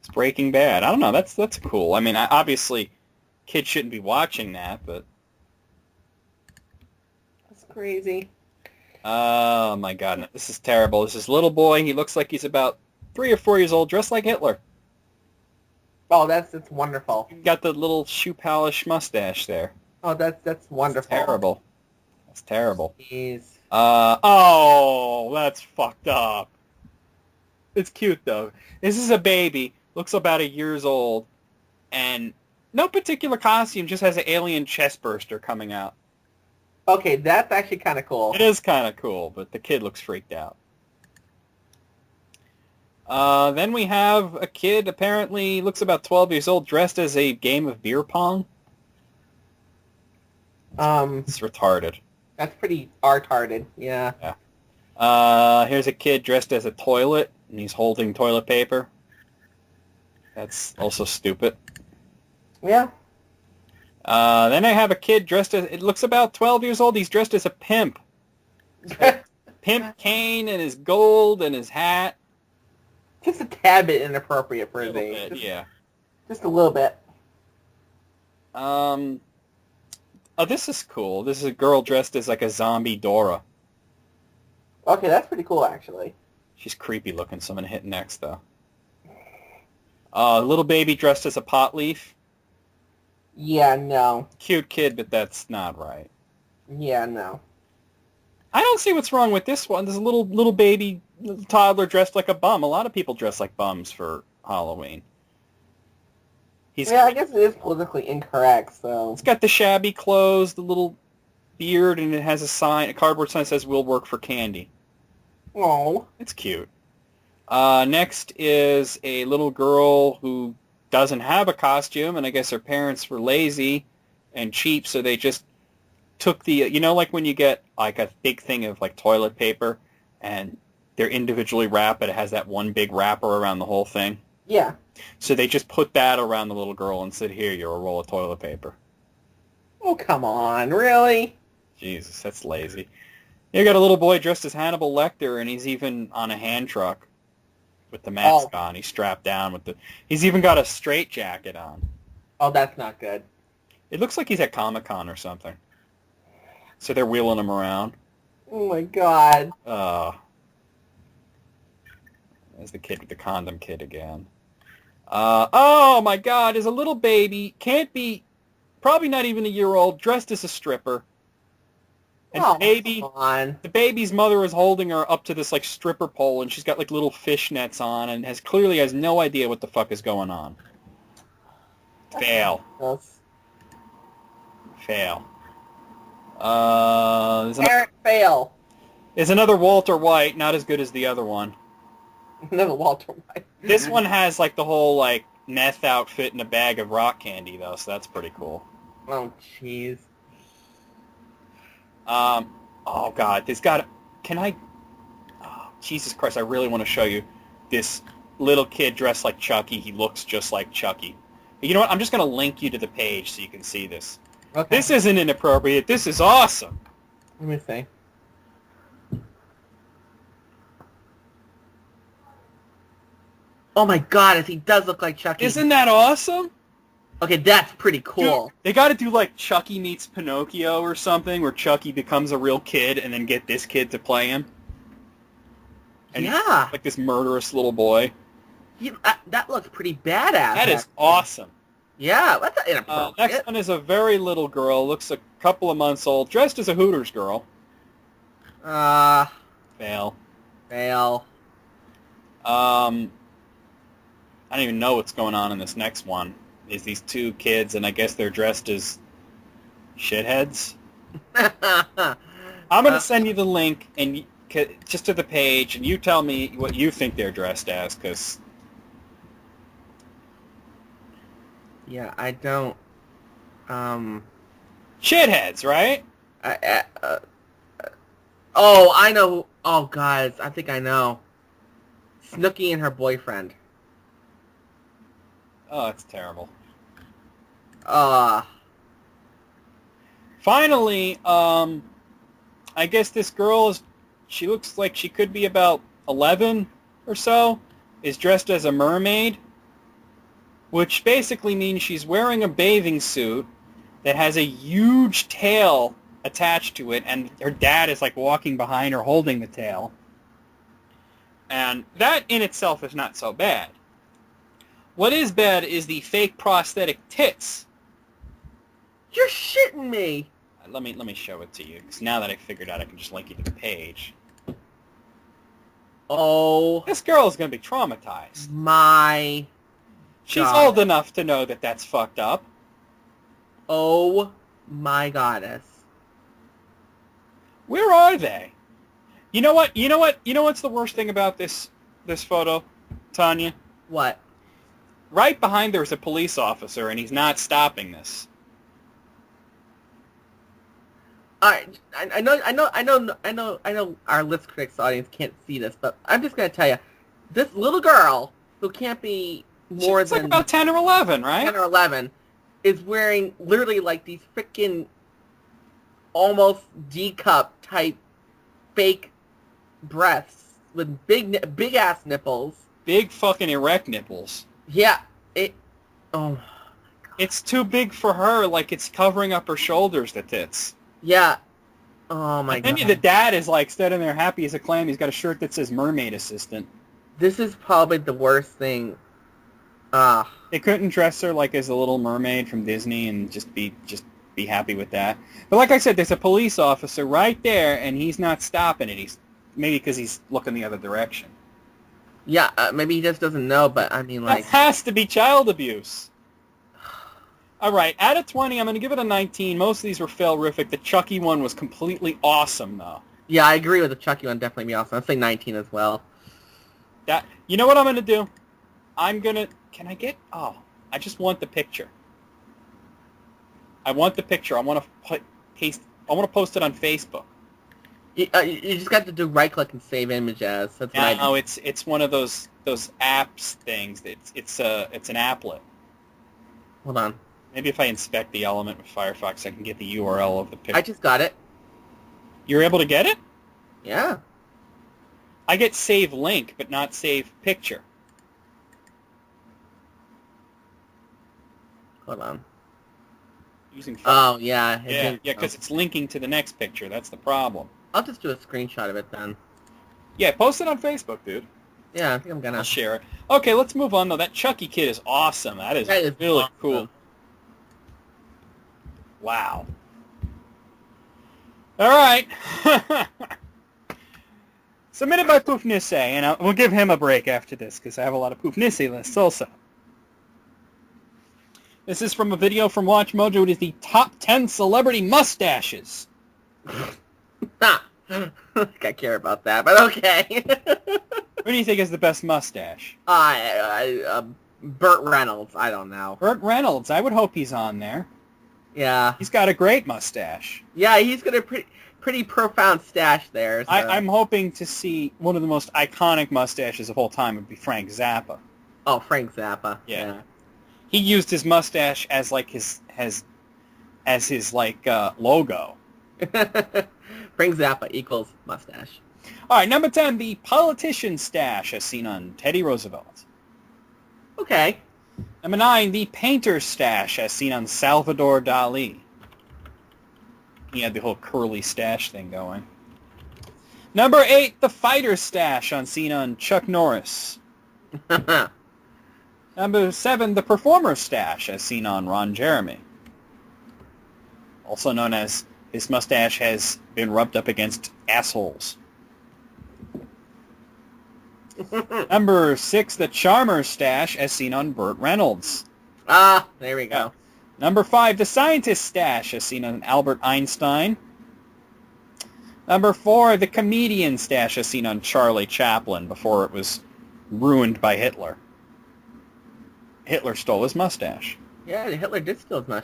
It's Breaking Bad. I don't know. That's cool. I mean, obviously, kids shouldn't be watching that, but that's crazy. Oh my God, this is terrible. This is little boy. He looks like he's about 3 or 4 years old, dressed like Hitler. Oh, that's wonderful. He's got the little shoe polish mustache there. Oh, that's wonderful. That's terrible. That's terrible. Jeez. Oh, that's fucked up. It's cute though. This is a baby, looks about 1 year old, and no particular costume, just has an alien chest burster coming out. Okay, that's actually kind of cool. It is kind of cool, but the kid looks freaked out. Then we have a kid, apparently looks about 12 years old, dressed as a game of beer pong. It's retarded. That's pretty retarded, yeah. Here's a kid dressed as a toilet, and he's holding toilet paper. That's also stupid. Yeah. Then I have a kid dressed as, it looks about 12 years old, he's dressed as a pimp. Pimp cane and his gold and his hat. Just a tad bit inappropriate for his Bit, age. yeah. Just a little bit. Oh, this is cool. This is a girl dressed as like a zombie Dora. Okay, that's pretty cool, actually. She's creepy looking, so I'm going to hit next, though. Little baby dressed as a pot leaf. Yeah, no. Cute kid, but that's not right. Yeah, no. I don't see what's wrong with this one. There's a little baby little toddler dressed like a bum. A lot of people dress like bums for Halloween. Yeah, I guess it is politically incorrect, so... He's got the shabby clothes, the little beard, and it has a cardboard sign that says, "We'll work for candy." Oh. It's cute. Next is a little girl who doesn't have a costume, and I guess her parents were lazy and cheap, so they just took the, you know, like when you get like a big thing of like toilet paper and they're individually wrapped, but it has that one big wrapper around the whole thing? Yeah. So they just put that around the little girl and said, "Here, you're a roll of toilet paper." Oh, come on, really? Jesus, that's lazy. You got a little boy dressed as Hannibal Lecter, and he's even on a hand truck with the mask on. He's strapped down with he's even got a straight jacket on. Oh, that's not good. It looks like he's at Comic-Con or something. So they're wheeling him around. Oh my god. There's the kid with the condom kid again. Oh my god, there's a little baby, can't be, probably not even a year old, dressed as a stripper. And the baby's mother is holding her up to this like stripper pole, and she's got like little fishnets on, and clearly has no idea what the fuck is going on. Fail. Yes. Fail. Fail. There's another Walter White, not as good as the other one. Another Walter White. This one has like the whole like meth outfit and a bag of rock candy though, so that's pretty cool. Oh jeez. Oh god, can I? Oh, Jesus Christ, I really want to show you this little kid dressed like Chucky. He looks just like Chucky. You know what? I'm just going to link you to the page so you can see this. Okay. This isn't inappropriate. This is awesome. Let me see. Oh my god, he does look like Chucky. Isn't that awesome? Okay, that's pretty cool. Dude, they got to do like Chucky meets Pinocchio or something, where Chucky becomes a real kid and then get this kid to play him. And yeah. Like this murderous little boy. That looks pretty badass. That is awesome. Yeah, that's not inappropriate. Next one is a very little girl, looks a couple of months old, dressed as a Hooters girl. Fail. Fail. I don't even know what's going on in this next one. Is these two kids, and I guess they're dressed as shitheads. I'm going to send you the link and just to the page, and you tell me what you think they're dressed as, because... Yeah, I don't... Shitheads, right? Oh, I know. Oh, guys, I think I know. Snooki and her boyfriend. Oh, that's terrible. Finally, I guess this girl she looks like she could be about 11 or so, is dressed as a mermaid, which basically means she's wearing a bathing suit that has a huge tail attached to it, and her dad is like walking behind her holding the tail. And that in itself is not so bad. What is bad is the fake prosthetic tits. You're shitting me. Let me show it to you, because now that I figured out I can just link you to the page. Oh. This girl is going to be traumatized. My She's God. old enough to know that that's fucked up. Oh my goddess. Where are they? You know what? You know what? You know what's the worst thing about this photo, Tanya? What? Right behind there's a police officer, and he's not stopping this. All right, I know. Our list critics audience can't see this, but I'm just gonna tell you, this little girl who can't be more She's than like about 10 or 11, right? 10 or 11 is wearing literally like these freaking almost D-cup type fake breasts with big ass nipples. Big fucking erect nipples. Yeah, oh my God. It's too big for her, like it's covering up her shoulders, the tits. Yeah. Oh my God. And the dad is like standing there happy as a clam. He's got a shirt that says mermaid assistant. This is probably the worst thing. They couldn't dress her like as a little mermaid from Disney and just be happy with that. But like I said, there's a police officer right there, and he's not stopping it. He's maybe because he's looking the other direction. Yeah, maybe he just doesn't know, but I mean, like... That has to be child abuse. All right, out of 20, I'm going to give it a 19. Most of these were fail-rific. The Chucky one was completely awesome, though. Yeah, I agree with the Chucky one. Definitely be awesome. I'd say 19 as well. You know what I'm going to do? I'm going to... Can I get... Oh, I just want the picture. I want the picture. I want to post it on Facebook. You just got to do right-click and save image as. That's what I do. No, it's one of those apps things. It's an applet. Hold on. Maybe if I inspect the element with Firefox, I can get the URL of the picture. I just got it. You're able to get it? Yeah. I get save link, but not save picture. Hold on. Using Firefox. Oh, yeah. Yeah, because it's linking to the next picture. That's the problem. I'll just do a screenshot of it then. Yeah, post it on Facebook, dude. Yeah, I think I'm gonna. I'll share it. Okay, let's move on, though. That Chucky kid is awesome. That is really awesome. cool. Wow. All right. Submitted by Poofnisse, and we'll give him a break after this, because I have a lot of Poofnisse lists also. This is from a video from Watch Mojo. It is the top 10 celebrity mustaches. I care about that, but okay. Who do you think is the best mustache? Burt Reynolds. I don't know. Burt Reynolds. I would hope he's on there. Yeah. He's got a great mustache. Yeah, he's got a pretty profound stash there. So. I'm hoping to see one of the most iconic mustaches of all time would be Frank Zappa. Oh, Frank Zappa. Yeah. He used his mustache as like his logo. Frank Zappa equals mustache. All right, number 10, the politician stash as seen on Teddy Roosevelt. Okay. Number 9, the painter stash as seen on Salvador Dali. He had the whole curly stash thing going. Number 8, the fighter stash seen on Chuck Norris. Number 7, the performer stash as seen on Ron Jeremy. Also known as his mustache has been rubbed up against assholes. Number 6, the charmer stash as seen on Burt Reynolds. Ah, there we go. Number 5, the scientist stash as seen on Albert Einstein. Number 4, the comedian stash as seen on Charlie Chaplin before it was ruined by Hitler. Hitler stole his mustache. Yeah, Hitler did steal his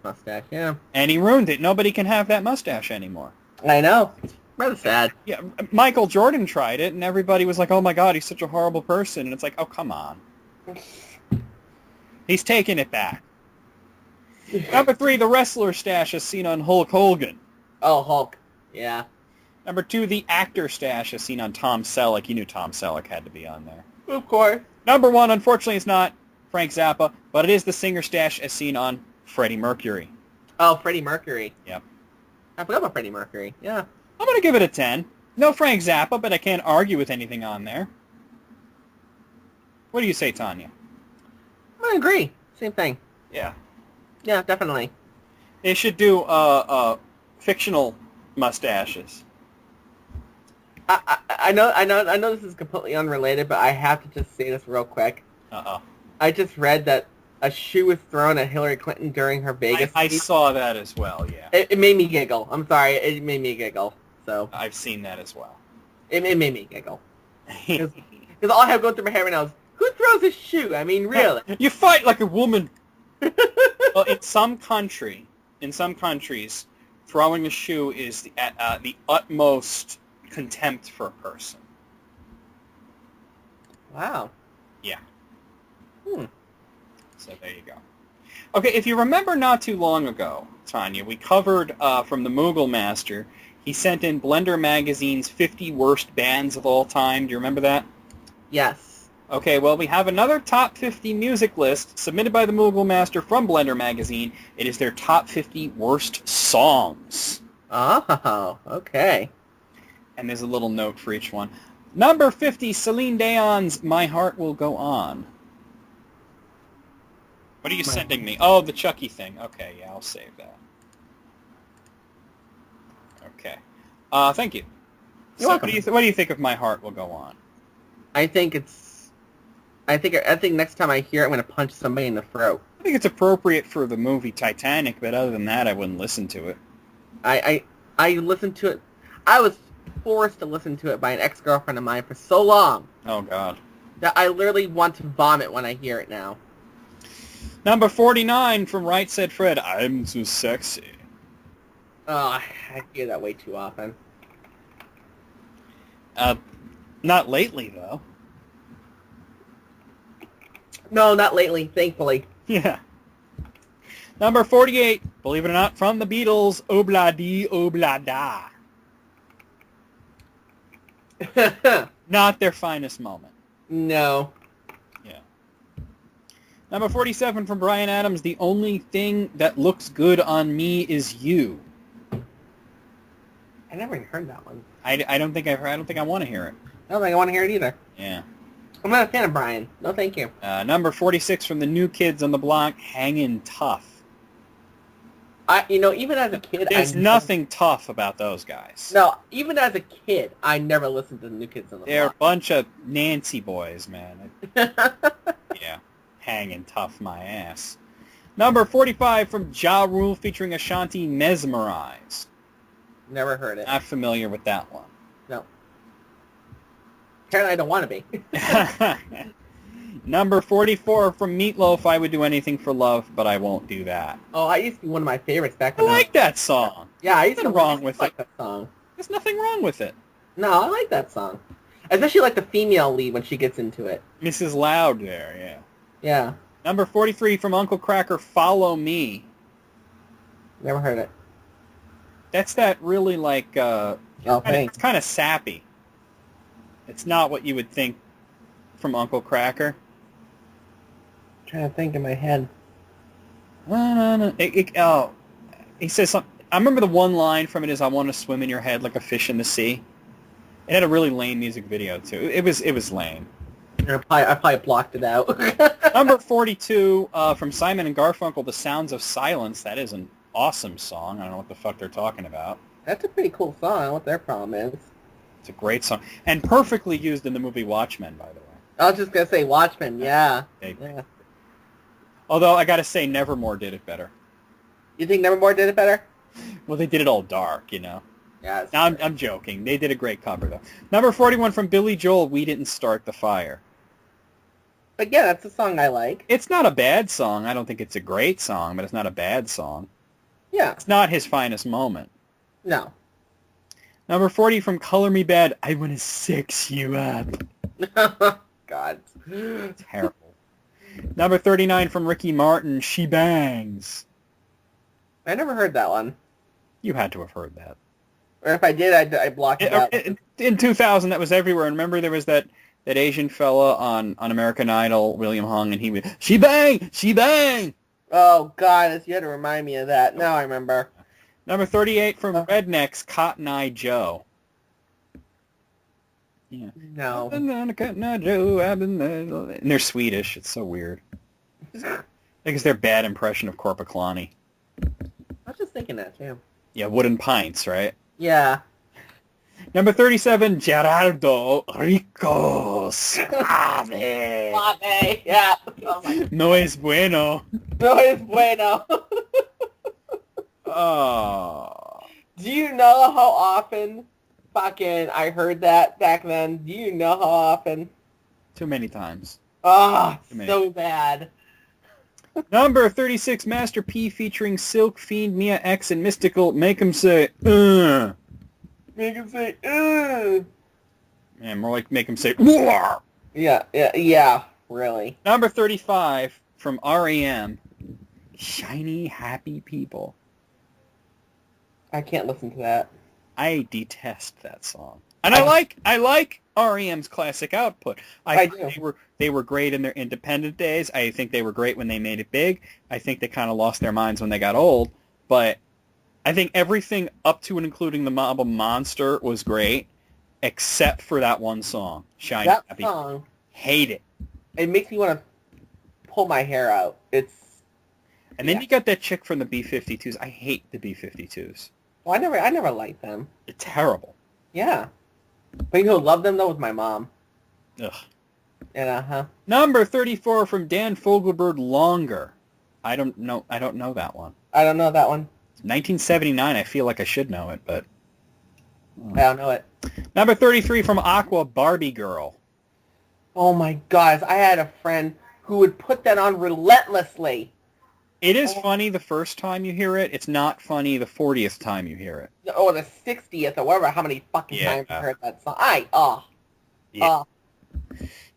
mustache, yeah. And he ruined it. Nobody can have that mustache anymore. I know. Rather sad. Yeah, Michael Jordan tried it, and everybody was like, oh my god, he's such a horrible person. And it's like, oh, come on. He's taking it back. Number 3, the wrestler stash as seen on Hulk Hogan. Oh, Hulk. Yeah. Number 2, the actor stash as seen on Tom Selleck. You knew Tom Selleck had to be on there. Of course. Number 1, unfortunately, it's not Frank Zappa, but it is the singer stash as seen on Freddie Mercury. Oh, Freddie Mercury. Yep. I forgot about Freddie Mercury. Yeah. I'm going to give it a 10. No Frank Zappa, but I can't argue with anything on there. What do you say, Tanya? I agree. Same thing. Yeah. Yeah, definitely. They should do fictional mustaches. I know this is completely unrelated, but I have to just say this real quick. Uh-oh. I just read that a shoe was thrown at Hillary Clinton during her Vegas I speech. saw that as well, yeah. It made me giggle. I'm sorry, it made me giggle. so I've seen that as well. it made me giggle. Because all I have going through my head right now is, who throws a shoe? I mean, really? You fight like a woman. Well, in some countries, throwing a shoe is the utmost contempt for a person. Wow. Yeah. Hmm. So there you go. Okay, if you remember not too long ago, Tanya, we covered from the Moogle Master. He sent in Blender Magazine's 50 worst bands of all time. Do you remember that? Yes. Okay, well, we have another top 50 music list submitted by the Moogle Master from Blender Magazine. It is their top 50 worst songs. Oh, okay. And there's a little note for each one. Number 50, Celine Dion's My Heart Will Go On. What are you sending me? Oh, the Chucky thing. Okay, yeah, I'll save that. Okay. Thank you. You're welcome. What do you think of My Heart Will Go On? I think next time I hear it, I'm going to punch somebody in the throat. I think it's appropriate for the movie Titanic, but other than that, I wouldn't listen to it. I listened to it. I was forced to listen to it by an ex-girlfriend of mine for so long Oh, God. that I literally want to vomit when I hear it now. Number 49 from Right Said Fred, I'm Too Sexy. Oh, I hear that way too often. Not lately, though. No, not lately, thankfully. Yeah. Number 48, believe it or not, from the Beatles, Obla Di Obla Da. Not their finest moment. No. Yeah. Number 47 from Bryan Adams, the only thing that looks good on me is you. I never even heard that one. I don't think I want to hear it. I don't think I want to hear it either. Yeah. I'm not a fan of Brian. No, thank you. Number 46 from the New Kids on the Block, Hangin' Tough. Even as a kid, There's nothing tough about those guys. No, even as a kid, I never listened to the New Kids on the They're a Block. bunch of Nancy boys, man. Yeah. Hanging tough my ass. Number 45 from Ja Rule featuring Ashanti, Mesmerized. Never heard it. Not familiar with that one. No. Apparently I don't want to be. Number 44 from Meatloaf, I would do anything for love, but I won't do that. Oh, I used to be one of my favorites back I when like that song. Yeah, I used to Nothing wrong with like it. that song. There's nothing wrong with it. No, I like that song. Especially like the female lead when she gets into it. Mrs. Loud there, yeah. Yeah. Number 43 from Uncle Cracker, Follow Me. Never heard it. That's that really like, Thanks. it's kind of sappy. It's not what you would think from Uncle Cracker. I'm trying to think in my head. He says something. I remember the one line from it is, I want to swim in your head like a fish in the sea. It had a really lame music video, too. It was lame. I probably blocked it out. Number 42 from Simon and Garfunkel, The Sounds of Silence. That is an awesome song. I don't know what the fuck they're talking about. That's a pretty cool song. I don't know what their problem is. It's a great song. And perfectly used in the movie Watchmen, by the way. I was just going to say Watchmen, yeah. Yeah. Although, I gotta say, Nevermore did it better. You think Nevermore did it better? Well, they did it all dark, you know. Yeah. Now, I'm joking. They did a great cover, though. Number 41 from Billy Joel, We Didn't Start the Fire. But yeah, that's a song I like. It's not a bad song. I don't think it's a great song, but it's not a bad song. Yeah. It's not his finest moment. No. Number 40 from Color Me Bad, I Want to Sex You Up. God. Terrible. Number 39 from Ricky Martin, She Bangs. I never heard that one. You had to have heard that. Or if I did, I blocked it out. In 2000, that was everywhere. And remember, there was that Asian fella on American Idol, William Hung, and he would, She Bang! She Bang! Oh, God, you had to remind me of that. Now I remember. Number 38 from Rednecks, Cotton Eye Joe. Yeah. No. Cotton Eye Joe, and they're Swedish. It's so weird. I think it's their bad impression of Korpiklani. I was just thinking that, too. Yeah, Wooden Pints, right? Yeah. Number 37, Gerardo Rico Suave. Suave, yeah. Oh my. No es bueno. No es bueno. Oh. Do you know how often I heard that back then. Do you know how often? Too many times. Oh, so bad. Number 36, Master P featuring Silk, Fiend, Mia X, and Mystical. Make 'em say, Ugh. Make him say, ugh. Man, more like make 'em say, Roar. Yeah, really. Number 35, from REM, Shiny Happy People. I can't listen to that. I detest that song. And I like REM's classic output. I think they were great in their independent days. I think they were great when they made it big. I think they kind of lost their minds when they got old. But I think everything up to and including the album Monster was great, except for that one song, Shiny That Happy. song, Hate it. it makes me want to pull my hair out. And then you got that chick from the B-52s. I hate the B-52s. Well, I never liked them. They're terrible. Yeah. But you know who loved them, though, was my mom. Ugh. And, Number 34 from Dan Fogelberg, Longer. I don't know that one. I don't know that one. 1979, I feel like I should know it, but... I don't know it. Number 33 from Aqua, Barbie Girl. Oh, my gosh. I had a friend who would put that on relentlessly. It is funny the first time you hear it. It's not funny the 40th time you hear it. Or the 60th, or whatever, how many fucking times I heard that song.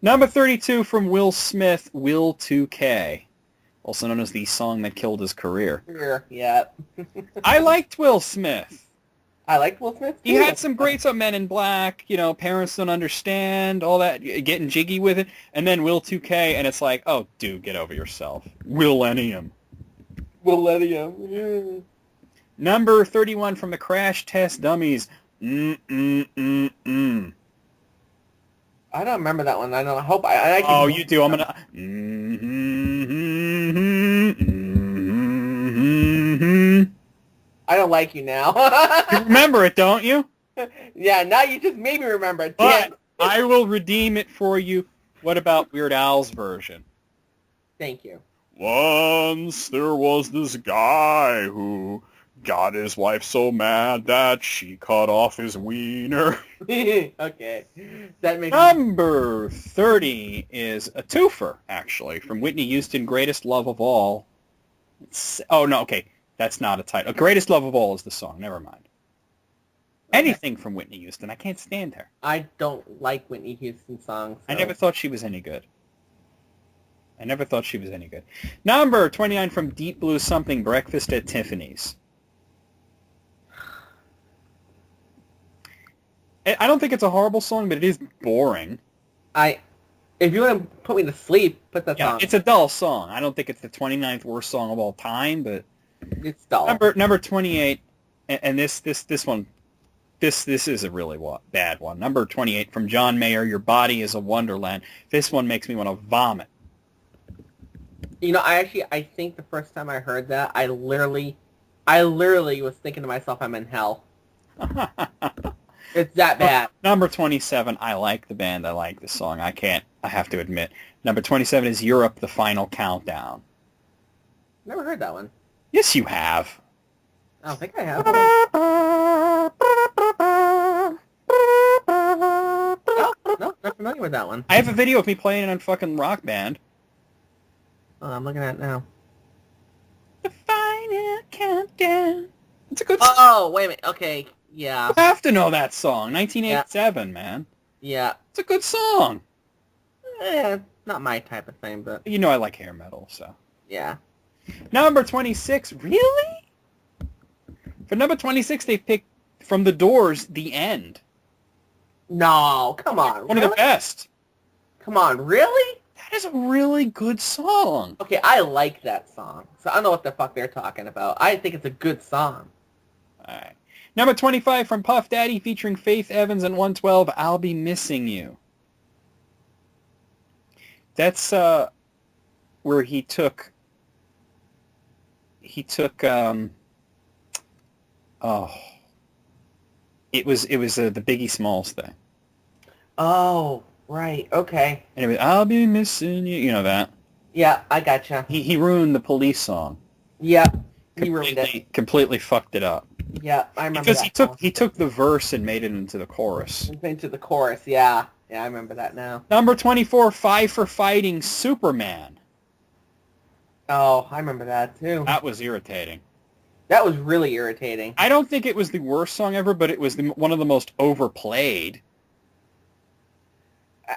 Number 32 from Will Smith, Will 2K. Also known as the song that killed his career. Yeah. I liked Will Smith. I liked Will Smith, too. He had some great stuff, Men in Black, Parents Don't Understand, all that, getting jiggy with it. And then Will 2K, and it's like, oh, dude, get over yourself. Millennium. Millennium. Number 31 from the Crash Test Dummies. I don't remember that one. I hope I Oh, you do. I'm gonna. I don't like you now. You remember it, don't you? Yeah, now you just made me remember it. But I will redeem it for you. What about Weird Al's version? Thank you. Once there was this guy who got his wife so mad that she cut off his wiener. Okay. That makes Number 30 is a twofer, actually, from Whitney Houston, Greatest Love of All. Oh, no, okay. That's not a title. Greatest Love of All is the song. Never mind. Anything from Whitney Houston. I can't stand her. I don't like Whitney Houston songs. So. I never thought she was any good. Number 29 from Deep Blue Something, Breakfast at Tiffany's. I don't think it's a horrible song, but it is boring. If you want to put me to sleep, put that song. It's a dull song. I don't think it's the 29th worst song of all time, but it's dull. Number 28, and this one, this is a really bad one. Number 28 from John Mayer, Your Body is a Wonderland. This one makes me want to vomit. I think the first time I heard that, I literally was thinking to myself, I'm in hell. It's that bad. Number 27, I like the band. I like the song. I have to admit. Number 27 is Europe, The Final Countdown. Never heard that one. Yes, you have. I don't think I have. No, not familiar with that one. I have a video of me playing it on fucking Rock Band. Oh, I'm looking at it now. The Final Countdown. It's a good song. Oh, wait a minute. Okay, yeah. You have to know that song. 1987, man. Yeah. It's a good song. Not my type of thing, but... You know I like hair metal, so... Yeah. Number 26, really? For number 26, they picked from The Doors, The End. No, come on. One of the best. Come on, really? That is a really good song. Okay, I like that song. So I don't know what the fuck they're talking about. I think it's a good song. All right. Number 25 from Puff Daddy featuring Faith Evans and 112, I'll Be Missing You. That's where he took it was the Biggie Smalls thing. Oh, right, okay. And it was, I'll be missing you. You know that. Yeah, I gotcha. He ruined the Police song. Yeah, he ruined it. Completely fucked it up. Yeah, I remember Because that song. he took the verse and made it into the chorus. Into the chorus, yeah. Yeah, I remember that now. Number 24, Five for Fighting, Superman. Oh, I remember that too. That was irritating. That was really irritating. I don't think it was the worst song ever, but it was one of the most overplayed.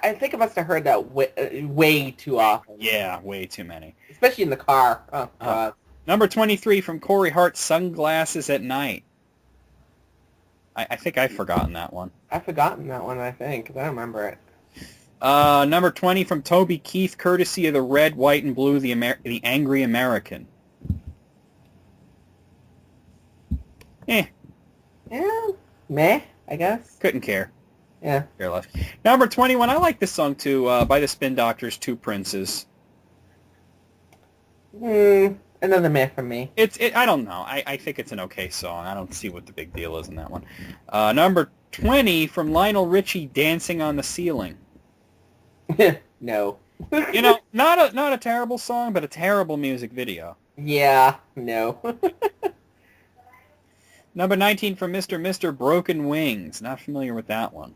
I think I must have heard that way too often. Yeah, way too many. Especially in the car. Oh, God. Number 23 from Corey Hart, Sunglasses at Night. I think I've forgotten that one. I've forgotten that one, I think, because I don't remember it. Number 20 from Toby Keith, courtesy of the Red, White, and Blue, the Angry American. Yeah, meh, I guess. Couldn't care. Yeah. Care less. Number 21, I like this song too, by the Spin Doctors, Two Princes. Another meh from me. I don't know. I think it's an okay song. I don't see what the big deal is in that one. Number 20 from Lionel Richie, Dancing on the Ceiling. No. You know, not a terrible song, but a terrible music video. Yeah, no. Number 19 from Mr. Broken Wings. Not familiar with that one.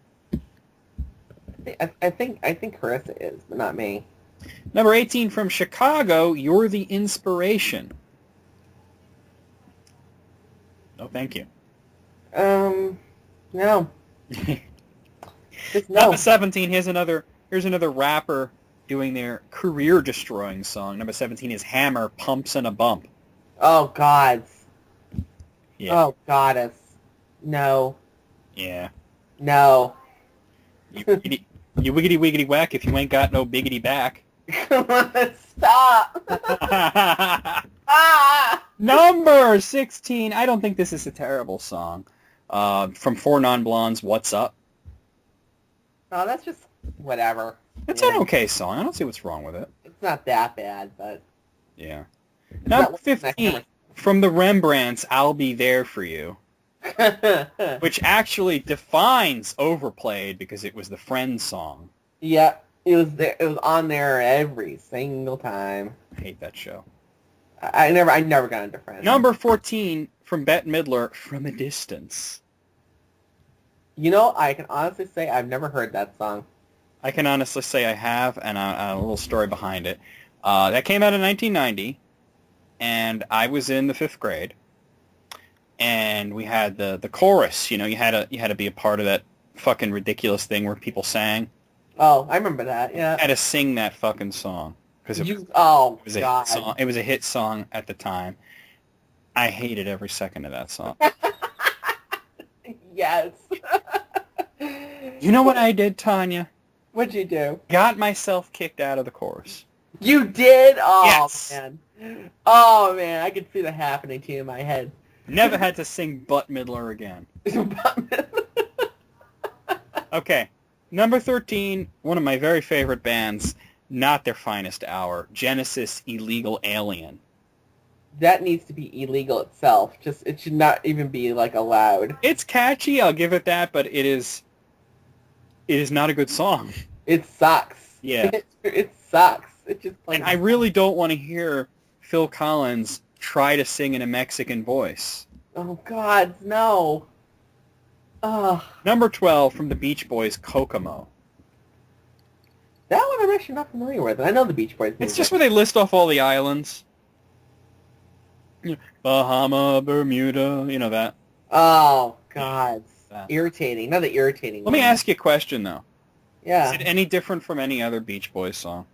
I think Carissa is, but not me. Number 18 from Chicago, You're the Inspiration. No, thank you. No. Just no. Number 17, here's another rapper doing their career-destroying song. Number 17 is Hammer, Pumps and a Bump. Oh, God. Yeah. Oh, goddess. No. Yeah. No. You wiggity wiggity whack if you ain't got no biggity back. Stop. Number 16. I don't think this is a terrible song. From Four Non-Blondes, What's Up? Oh, that's just whatever. It's an okay song. I don't see what's wrong with it. It's not that bad, but... Yeah. Number 15. From the Rembrandts, I'll Be There For You. Which actually defines overplayed because it was the Friends song. Yeah, it was there. It was on there every single time. I hate that show. I never got into Friends. Number 14 from Bette Midler, From a Distance. You know, I can honestly say I've never heard that song. I can honestly say I have, and a little story behind it. That came out in 1990, and I was in the 5th grade. And we had the chorus. You know, you had to be a part of that fucking ridiculous thing where people sang. Oh, I remember that. Yeah. I had to sing that fucking song because it was God. a hit song. It was a hit song at the time. I hated every second of that song. Yes. You know what I did, Tanya? What'd you do? Got myself kicked out of the chorus. You did? Oh, yes. Man. Oh, man. I could see that happening to you in my head. Never had to sing Butt Midler again. Okay. Number 13, one of my very favorite bands, not their finest hour, Genesis, Illegal Alien. That needs to be illegal itself. It should not even be, like, allowed. It's catchy, I'll give it that, but it is not a good song. It sucks. Yeah. It sucks. It just plain. And I really don't want to hear Phil Collins try to sing in a Mexican voice. Oh, God, no. Ugh. Number 12 from the Beach Boys, Kokomo. That one I'm actually not familiar with. I know the Beach Boys. It's just where they list off all the islands. Bahama, Bermuda, you know that. Oh, God. That. Irritating. Another irritating Let me ask you a question, though. Yeah. Is it any different from any other Beach Boys song?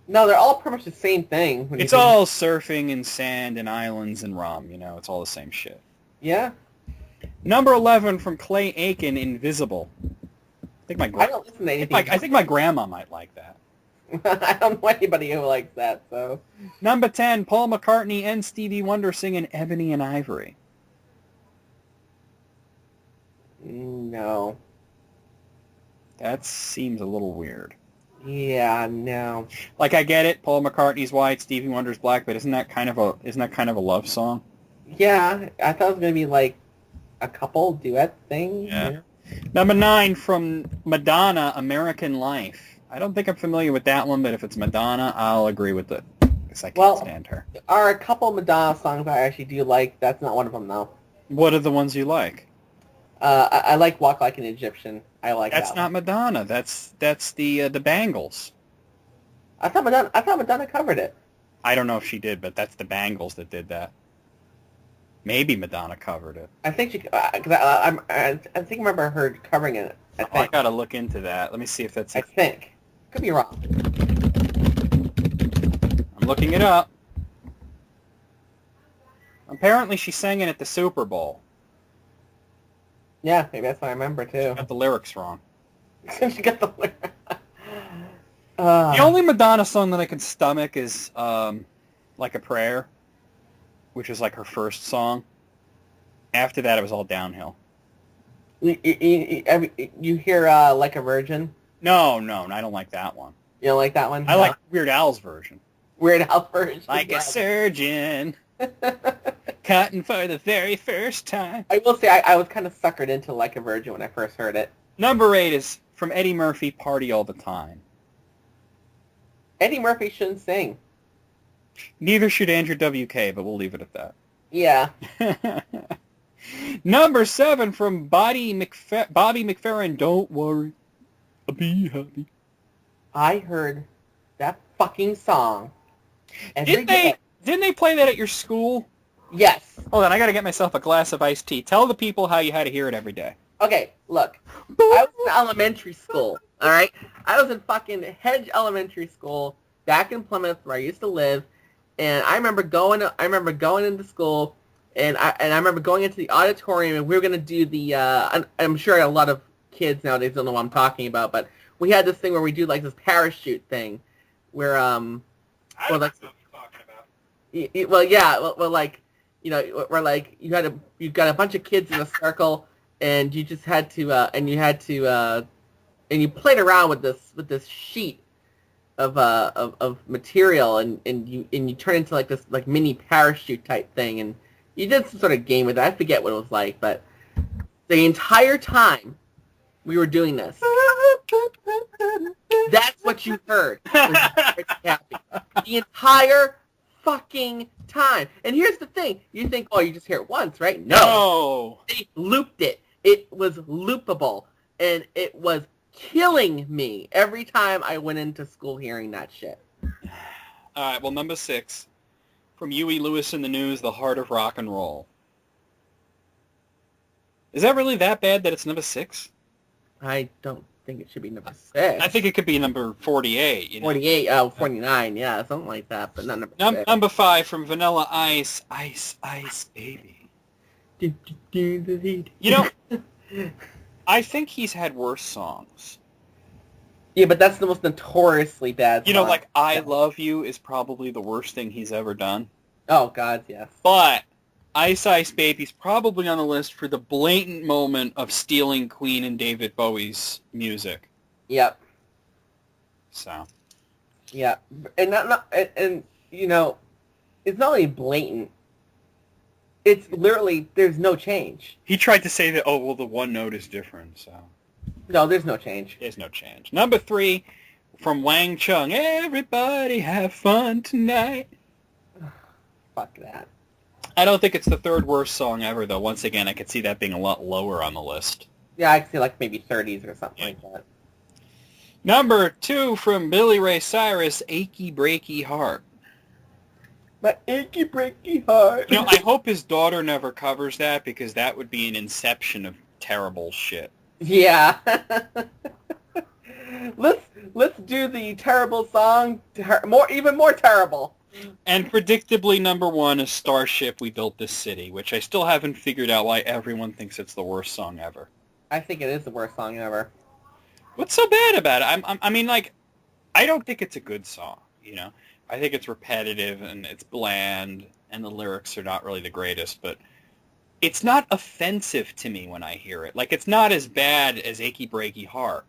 No, they're all pretty much the same thing. It's all surfing and sand and islands and rum, you know. It's all the same shit. Yeah. Number 11 from Clay Aiken, Invisible. I don't listen to anything. I think my grandma might like that. I don't know anybody who likes that, so. Number 10, Paul McCartney and Stevie Wonder singing Ebony and Ivory. No. That seems a little weird. Yeah, no. Like, I get it, Paul McCartney's white, Stevie Wonder's black, but isn't that kind of a love song? Yeah, I thought it was going to be like a couple duet thing. Yeah. Number 9 from Madonna, American Life. I don't think I'm familiar with that one, but if it's Madonna, I'll agree with it. Because I can't stand her. There are a couple Madonna songs I actually do like. That's not one of them, though. What are the ones you like? I like Walk Like an Egyptian. I like That's that not one. Madonna. That's the Bangles. I thought Madonna covered it. I don't know if she did, but that's the Bangles that did that. Maybe Madonna covered it. I think she. I think I remember her covering it. I Oh, I think. gotta look into that. Let me see if that's. I think. Could be wrong. I'm looking it up. Apparently, she sang it at the Super Bowl. Yeah, maybe that's what I remember too. Got the lyrics wrong. She got the. The only Madonna song that I can stomach is Like a Prayer, which is like her first song. After that, it was all downhill. You hear Like a Virgin? No, I don't like that one. You don't like that one? I like Weird Al's version. Weird Al version. Like a surgeon, cutting for the very first time. I will say I was kind of suckered into Like a Virgin when I first heard it. Number 8 is from Eddie Murphy, Party All the Time. Eddie Murphy shouldn't sing. Neither should Andrew WK, but we'll leave it at that. Yeah. Number 7 from Bobby McFerrin, Don't Worry, I'll Be Happy. I heard that fucking song every day. Didn't they play that at your school? Yes. Hold on, I gotta get myself a glass of iced tea. Tell the people how you had to hear it every day. Okay, look. I was in elementary school, alright? I was in fucking Hedge Elementary School back in Plymouth where I used to live, and I remember going into school, and I remember going into the auditorium, and we were going to do the, I'm sure a lot of kids nowadays don't know what I'm talking about, but we had this thing where we do like this parachute thing, where, I don't know what you're talking about. well, yeah, well, like, you know, where like you've got a bunch of kids in a circle, and you just had to, and you played around with this sheet of material, and you turn into like this like mini parachute type thing, and you did some sort of game with it. I forget what it was like, but the entire time we were doing this, that's what you heard. The entire fucking time. And here's the thing. You think, oh, you just hear it once, right? No. They looped it. It was loopable. And it was killing me every time I went into school hearing that shit. All right, well, number 6 from Huey Lewis in the News, The Heart of Rock and Roll. Is that really that bad that it's number 6? I don't think it should be number 6. I think it could be number 48. You know? 48, 49, yeah, something like that, but not number 6. Number 5 from Vanilla Ice, Ice, Ice Baby. You know, I think he's had worse songs. Yeah, but that's the most notoriously bad song. You know, like I Love You is probably the worst thing he's ever done. Oh, God, yes. But Ice Ice Baby's probably on the list for the blatant moment of stealing Queen and David Bowie's music. Yep. So. Yeah, and you know, it's not only blatant. It's literally there's no change. He tried to say that, oh, well, the one note is different, so. No, there's no change. There's no change. Number 3 from Wang Chung, Everybody Have Fun Tonight. Fuck that. I don't think it's the third worst song ever, though. Once again, I could see that being a lot lower on the list. Yeah, I could see like maybe 30s or something like that. Number 2 from Billy Ray Cyrus, Achy Breaky Heart. My achy breaky heart. You know, I hope his daughter never covers that, because that would be an inception of terrible shit. Yeah. let's do the terrible song. Even more terrible. And predictably, number 1 is Starship, We Built This City, which I still haven't figured out why everyone thinks it's the worst song ever. I think it is the worst song ever. What's so bad about it? I mean, like, I don't think it's a good song, you know? I think it's repetitive, and it's bland, and the lyrics are not really the greatest, but it's not offensive to me when I hear it. Like, it's not as bad as Achy Breaky Heart.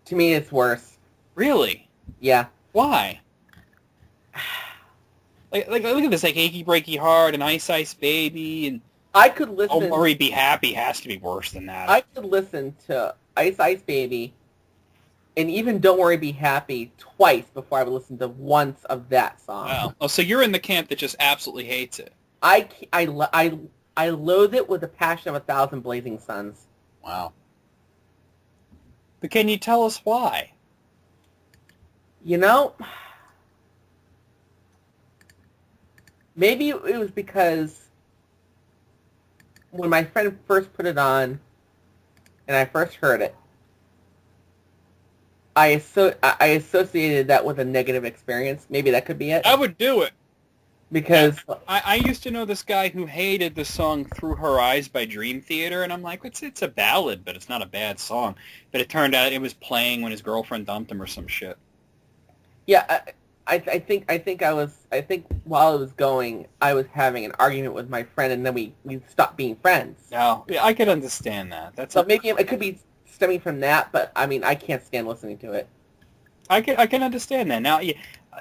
To me, it's worse. Really? Yeah. Why? Like look at this, like Achy Breaky Heart and Ice Ice Baby, and I could listen. Don't Worry, Be Happy has to be worse than that. I could listen to Ice Ice Baby and even Don't Worry, Be Happy twice before I would listen to once of that song. Wow. Oh, so you're in the camp that just absolutely hates it. I I loathe it with the passion of 1,000 blazing suns. Wow. But can you tell us why? You know, maybe it was because when my friend first put it on and I first heard it, I associated that with a negative experience. Maybe that could be it. I would do it. Because I used to know this guy who hated the song "Through Her Eyes" by Dream Theater, and I'm like, it's a ballad, but it's not a bad song. But it turned out it was playing when his girlfriend dumped him or some shit. yeah, I think while it was going, I was having an argument with my friend, and then we stopped being friends. No, yeah, I could understand that. So maybe it could be stemming from that, but I mean, I can't stand listening to it. I can understand that. Now,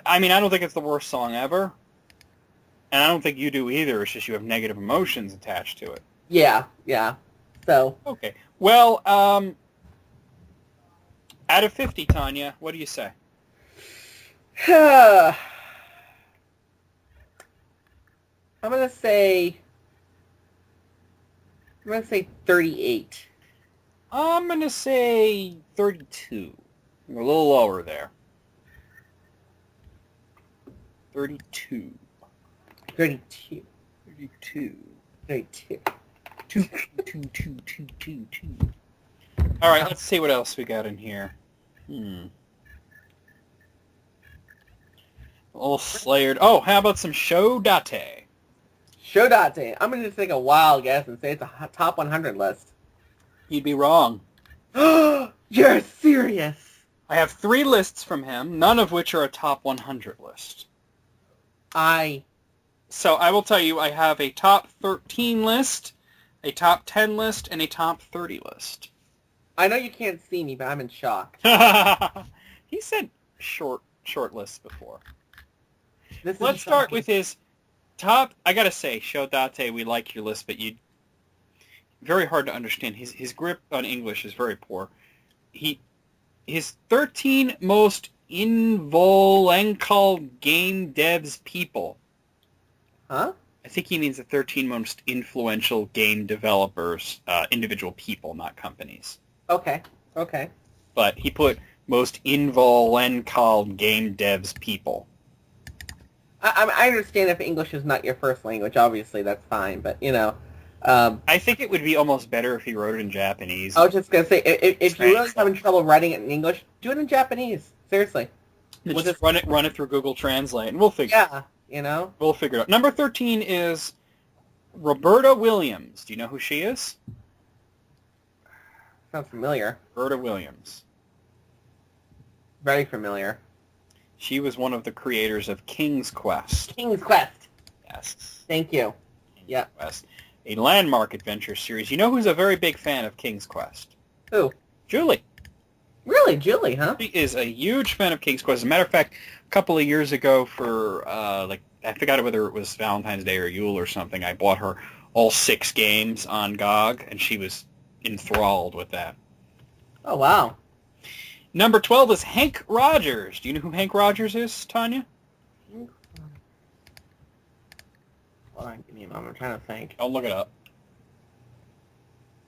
I mean, I don't think it's the worst song ever. And I don't think you do either. It's just you have negative emotions attached to it. Yeah. So. Okay. Well, out of 50, Tanya, what do you say? I'm gonna say 38. I'm gonna say 32. A little lower there. 32. 32. 32. 32. Two. All right, let's see what else we got in here. A little Slayered. Oh, how about some Shodate? Shodate. I'm going to take a wild guess and say it's a top 100 list. You'd be wrong. You're serious. I have 3 lists from him, none of which are a top 100 list. So I will tell you, I have a top 13 list, a top 10 list, and a top 30 list. I know you can't see me, but I'm in shock. He said short lists before. Let's start with his top. I gotta say, Shodate, we like your list, but very hard to understand. His grip on English is very poor. His 13 most influential game devs people. Huh? I think he means the 13 most influential game developers, individual people, not companies. Okay. But he put most influential game devs people. I understand if English is not your first language, obviously that's fine, but I think it would be almost better if he wrote it in Japanese. I was just gonna say, if you're really having trouble writing it in English, do it in Japanese. Seriously. Just run it through Google Translate, and we'll figure it out. We'll figure it out. Number 13 is Roberta Williams. Do you know who she is? Sounds familiar. Roberta Williams. Very familiar. She was one of the creators of King's Quest. King's Quest. Yes. Thank you. Yeah. Quest, a landmark adventure series. You know who's a very big fan of King's Quest? Who? Julie. Really, Julie, huh? She is a huge fan of King's Quest. As a matter of fact, a couple of years ago for, I forgot whether it was Valentine's Day or Yule or something, I bought her all 6 games on GOG, and she was enthralled with that. Oh, wow. Number 12 is Hank Rogers. Do you know who Hank Rogers is, Tanya? Hold on, give me a moment. I'm trying to think. I'll look it up.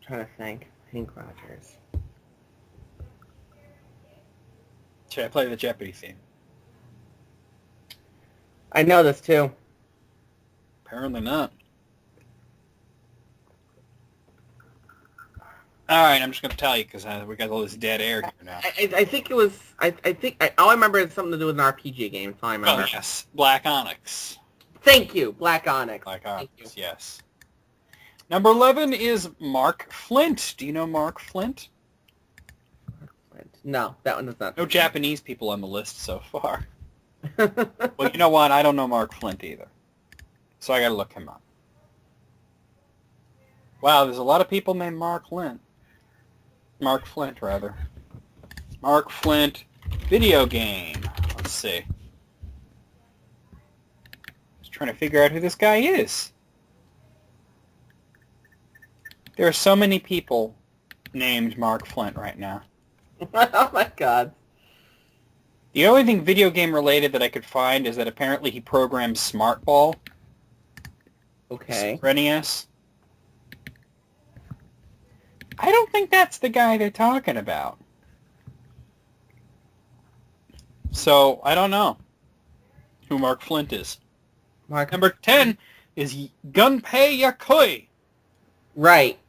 Hank Rogers. Should I play the Jeopardy theme? I know this, too. Apparently not. All right, I'm just going to tell you because we got all this dead air here now. I think it was... all I remember is something to do with an RPG game. That's all I remember. Oh, yes. Black Onyx. Thank you, Black Onyx. Black Onyx, yes. Number 11 is Mark Flint. Do you know Mark Flint? No, that one does not. No Japanese people on the list so far. Well, you know what? I don't know Mark Flint either. So I got to look him up. Wow, there's a lot of people named Mark Flint. Mark Flint, rather. Mark Flint, video game. Let's see. Just trying to figure out who this guy is. There are so many people named Mark Flint right now. Oh my god. The only thing video game related that I could find is that apparently he programmed Smart Ball. Okay. For NES. I don't think that's the guy they're talking about. So, I don't know who Mark Flint is. Number 10 is Gunpei Yokoi. Right.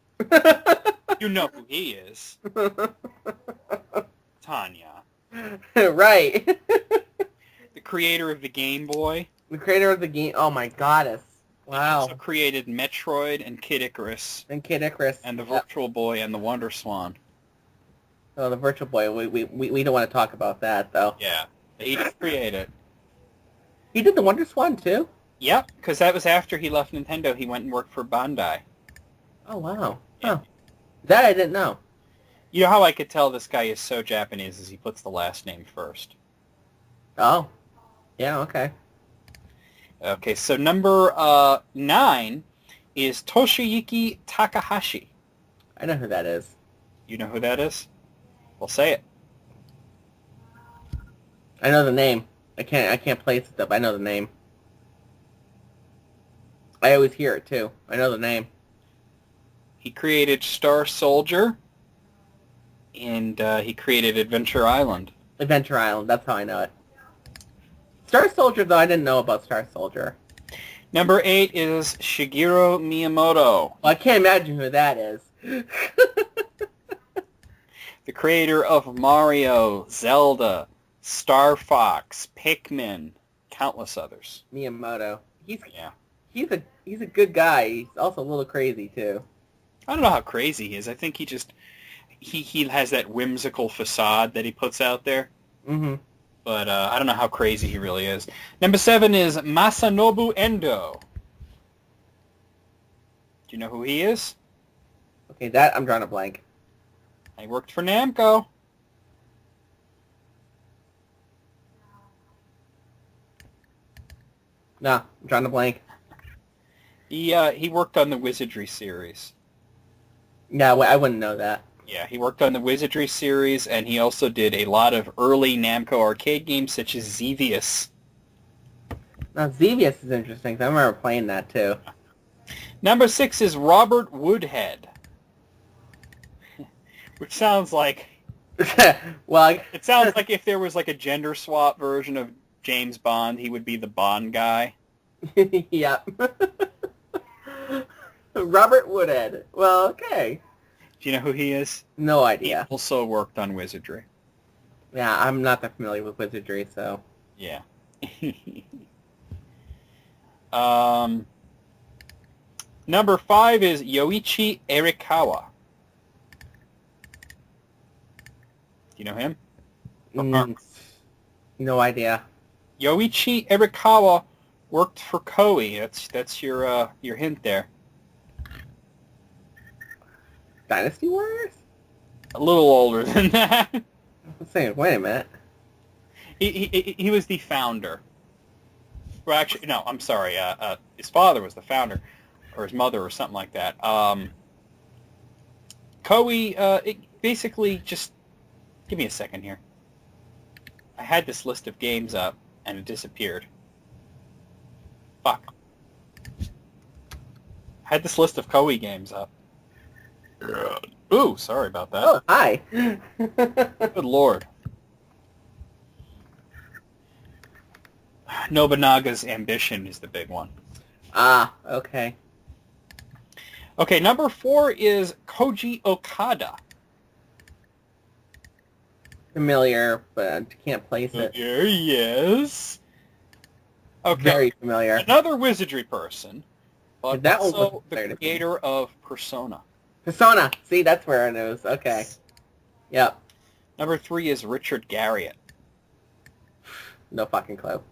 You know who he is. Tanya. Right. The creator of the Game Boy. The creator of the game. Oh my goddess. He Wow. also created Metroid and Kid Icarus. And Kid Icarus. And the Virtual Boy and the Wonder Swan. Oh, the Virtual Boy. We don't want to talk about that, though. Yeah. He did create it. He did the Wonder Swan, too? Yep, because that was after he left Nintendo. He went and worked for Bandai. Oh, wow. Yeah. Huh. That I didn't know. You know how I could tell this guy is so Japanese is he puts the last name first. Oh. Yeah, okay. Okay, so number 9 is Toshiyuki Takahashi. I know who that is. You know who that is? Well, say it. I know the name. I can't place it, though, but I know the name. I always hear it, too. I know the name. He created Star Soldier, and he created Adventure Island. Adventure Island, that's how I know it. Star Soldier, though, I didn't know about Star Soldier. Number 8 is Shigeru Miyamoto. Well, I can't imagine who that is. The creator of Mario, Zelda, Star Fox, Pikmin, countless others. Miyamoto. He's Yeah. a good guy. He's also a little crazy, too. I don't know how crazy he is. I think he has that whimsical facade that he puts out there. Mm-hmm. But I don't know how crazy he really is. Number 7 is Masanobu Endo. Do you know who he is? Okay, that I'm drawing a blank. He worked for Namco. No, I'm drawing a blank. He worked on the Wizardry series. No, I wouldn't know that. Yeah, he worked on the Wizardry series, and he also did a lot of early Namco arcade games, such as Xevious. Now, Xevious is interesting, 'cause I remember playing that, too. Number 6 is Robert Woodhead. Which sounds like... Well, It sounds like if there was like a gender swap version of James Bond, he would be the Bond guy. yeah. Robert Woodhead. Well, okay. Do you know who he is? No He idea. also worked on Wizardry. Yeah, I'm not that familiar with Wizardry, so... Yeah. Number 5 is Yoichi Arikawa. Do you know him? No idea. Yoichi Arikawa worked for Koei. That's your hint there. Dynasty Warriors? A little older than that. I'm saying, wait a minute. He was the founder. Well, actually, no, I'm sorry. His father was the founder, or his mother, or something like that. Koei, it basically just... Give me a second here. I had this list of games up, and it disappeared. Fuck. I had this list of Koei games up. Ooh, sorry about that. Oh, hi. Good lord. Nobunaga's Ambition is the big one. Ah, okay. Okay, number 4 is Koji Okada. Familiar, but I can't place it. There he is. Okay, Very familiar. another Wizardry person, but That one also wasn't the fair to me. creator of Persona. Persona. See, that's where it is. Okay. Yep. Number 3 is Richard Garriott. No fucking clue.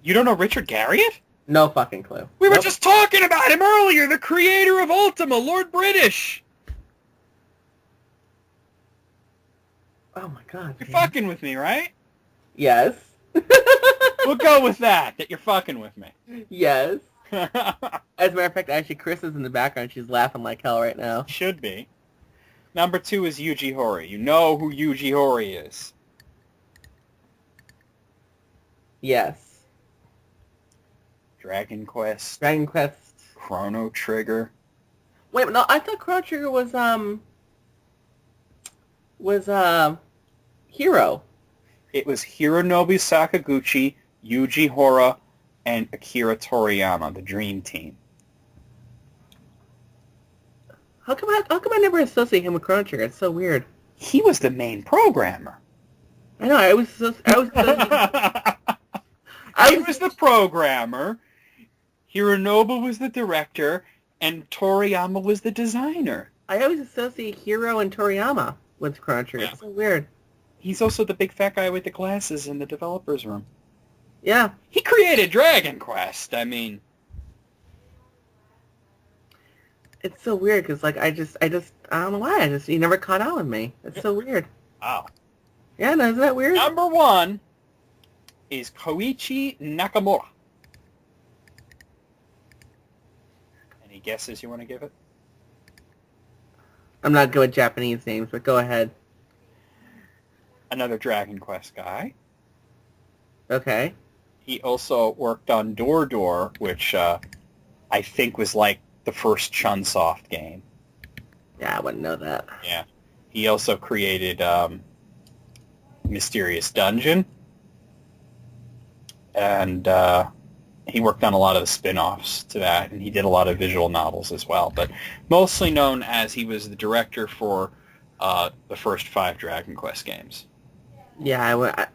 You don't know Richard Garriott? No fucking clue. We were Nope. just talking about him earlier, the creator of Ultima, Lord British. Oh my god. You're man. fucking with me, right? Yes. We'll go with that you're fucking with me. Yes. As a matter of fact, actually, Chris is in the background. She's laughing like hell right now. Should be. Number 2 is Yuji Horii. You know who Yuji Horii is. Yes. Dragon Quest, Dragon Quest. Chrono Trigger. Wait, no, I thought Chrono Trigger was was Hiro. It was Hironobu Sakaguchi, Yuji Horii, and Akira Toriyama, the Dream Team. How come I never associate him with Chrono Trigger? It's so weird. He was the main programmer. I know. He was the programmer. Hironobu was the director, and Toriyama was the designer. I always associate Hiro and Toriyama with Chrono Trigger. Yeah. It's so weird. He's also the big fat guy with the glasses in the developer's room. Yeah. He created Dragon Quest. I mean, it's so weird because like I don't know why he never caught on with me. It's so weird. wow. Yeah, no, isn't that weird? Number 1 is Koichi Nakamura. Any guesses you want to give it? I'm not good with Japanese names, but go ahead. Another Dragon Quest guy. Okay. He also worked on Door, which I think was like the first Chunsoft game. Yeah, I wouldn't know that. Yeah. He also created Mysterious Dungeon. And he worked on a lot of the spin-offs to that, and he did a lot of visual novels as well. But mostly known as he was the director for the first 5 Dragon Quest games. Yeah,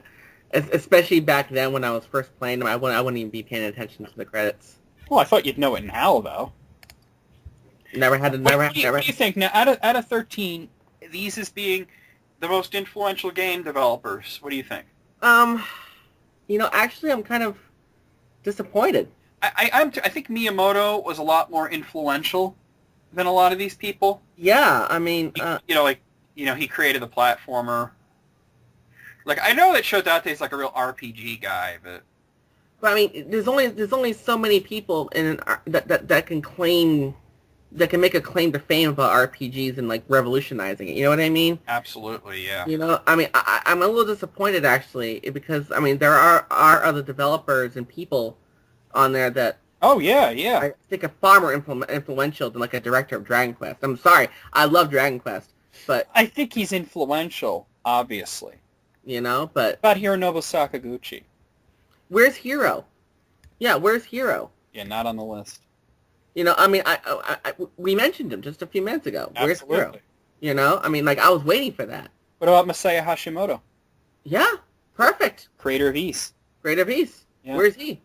especially back then when I was first playing them, I wouldn't even be paying attention to the credits. Well, I thought you'd know it now, though. What do you think now? Out of 13, these as being the most influential game developers, what do you think? Actually, I'm kind of disappointed. I think Miyamoto was a lot more influential than a lot of these people. Yeah, I mean, he created the platformer. Like, I know that Shodate's like a real RPG guy, but I mean, there's only so many people that can make a claim to fame about RPGs and like revolutionizing it. You know what I mean? absolutely, yeah. I mean, I'm a little disappointed actually because I mean there are other developers and people on there that Oh yeah. I think are far more influential than like a director of Dragon Quest. I'm sorry, I love Dragon Quest, but I think he's influential, obviously. but What about Hironobu Sakaguchi? where's Hiro? Yeah, where's Hiro? Yeah, not on the list. I mean, we mentioned him just a few minutes ago. Where's Absolutely. Hiro? I mean, like, I was waiting for that. What about Masaya Hashimoto, Yeah, perfect. creator of Ys? Great of East. Yeah. Where's he?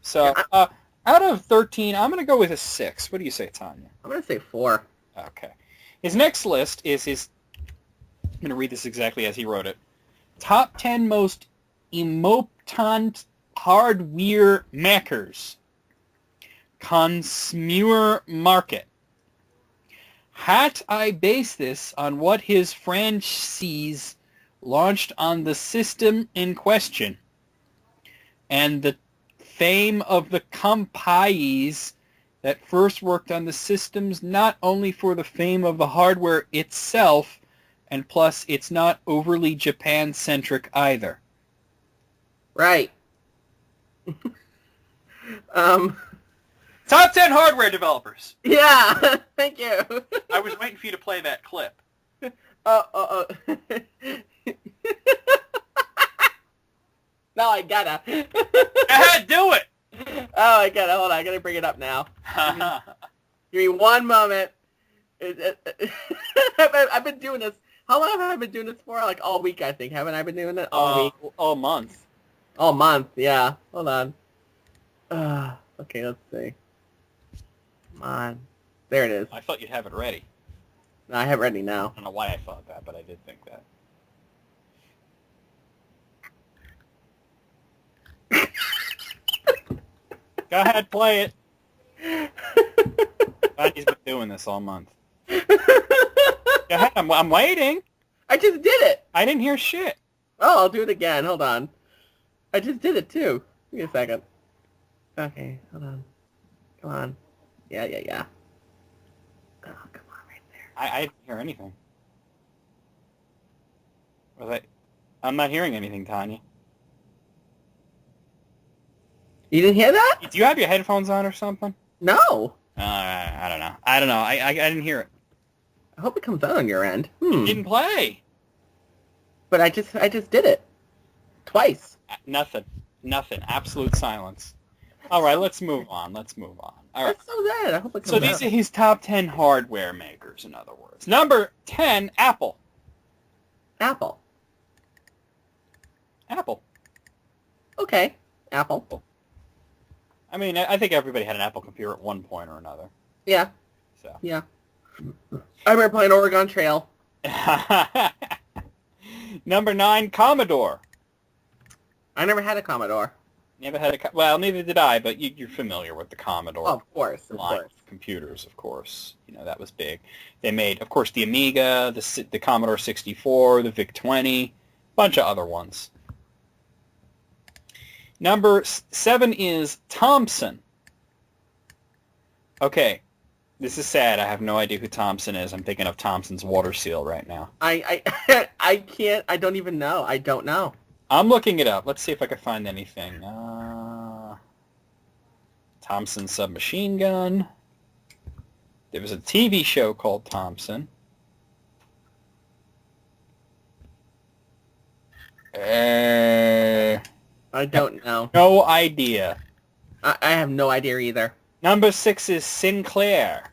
So, out of 13, I'm going to go with a 6. What do you say, Tanya? I'm going to say 4. Okay. His next list is I'm going to read this exactly as he wrote it. Top 10 most emotant hardware makers. Consumer market. Had I base this on what his franchise launched on the system in question, and the fame of the companies that first worked on the systems, not only for the fame of the hardware itself, and plus it's not overly Japan-centric either. Right. Top 10 hardware developers. Yeah, thank you. I was waiting for you to play that clip. Oh. No, I gotta. Go ahead, do it. Oh, I gotta. Hold on, I gotta bring it up now. Give me one moment. I've been doing this. How long have I been doing this for? Like all week, I think. Haven't I been doing it all week? All month. All month, yeah. Hold on. Okay, let's see. Come on. There it is. I thought you'd have it ready. No, I have it ready now. I don't know why I thought that, but I did think that. Go ahead, play it. He's been doing this all month. Go ahead, I'm waiting. I just did it. I didn't hear shit. Oh, I'll do it again. Hold on. I just did it too. Give me a second. Okay, hold on. Come on. Yeah. Oh, come on, right there. I didn't hear anything. I'm not hearing anything, Tanya. You didn't hear that? Do you have your headphones on or something? No. I don't know. I didn't hear it. I hope it comes out on your end. Didn't play. But I just did it. Twice. Nothing. Absolute silence. All right, let's move on. All right. That's so sad. I hope it comes So out. these are his top 10 hardware makers, in other words. Number 10, Apple. Apple. Okay. Apple. I mean, I think everybody had an Apple computer at one point or another. Yeah. So. Yeah. I remember playing Oregon Trail. Number 9, Commodore. I never had a Commodore. Never had a... Well, neither did I, but you're familiar with the Commodore. Oh, of course. Line of computers, of course. You know, that was big. They made, of course, the Amiga, the Commodore 64, the VIC-20, a bunch of other ones. Number 7 is Thomson. Okay, this is sad. I have no idea who Thomson is. I'm thinking of Thomson's water seal right now. I can't. I don't even know. I don't know. I'm looking it up. Let's see if I can find anything. Thompson submachine gun. There was a TV show called Thompson. I don't know. No idea. I have no idea either. Number 6 is Sinclair.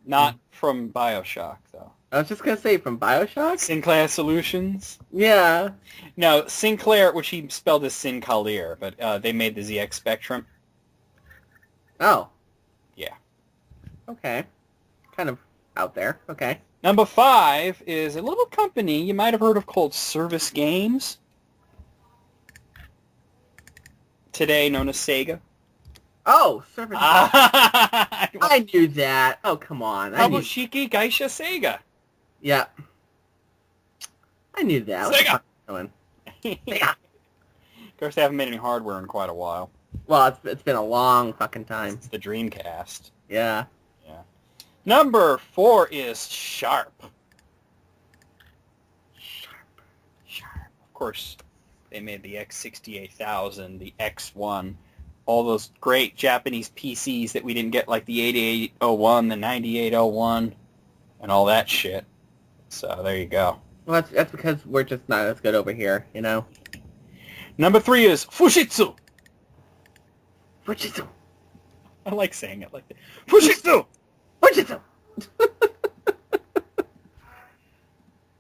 Not from BioShock, though. I was just going to say, from BioShock? Sinclair Solutions? Yeah. No, Sinclair, which he spelled as Sinclair, but they made the ZX Spectrum. Oh. Yeah. Okay. Kind of out there. Okay. Number 5 is a little company you might have heard of called Service Games. Today known as Sega. Oh, Service. I knew that. Oh, come on. Kabushiki Gaisha Sega. Yeah. I knew that. Sega. Sega. Of course, they haven't made any hardware in quite a while. Well, it's been a long fucking time. It's the Dreamcast. Yeah. Yeah. Number 4 is Sharp. Sharp. Of course, they made the X68000, the X1, all those great Japanese PCs that we didn't get, like the 8801, the 9801, and all that shit. So there you go. Well, that's because we're just not as good over here, you know? Number 3 is Fujitsu. Fujitsu. I like saying it like that. Fujitsu! Fujitsu!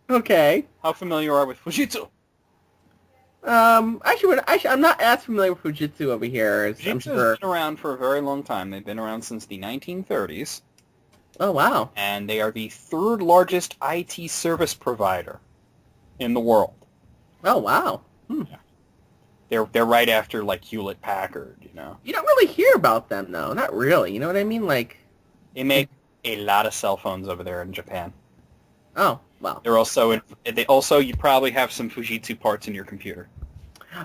Okay. How familiar are you with Fujitsu? Actually, I'm not as familiar with Fujitsu over here as I'm sure. Fujitsu's been around for a very long time. They've been around since the 1930s. Oh, wow. And they are the 3rd largest IT service provider in the world. Oh, wow. Yeah. They're right after, like, Hewlett-Packard, you know. You don't really hear about them, though. Not really. You know what I mean? Like... They make a lot of cell phones over there in Japan. Oh, wow. They're also you probably have some Fujitsu parts in your computer.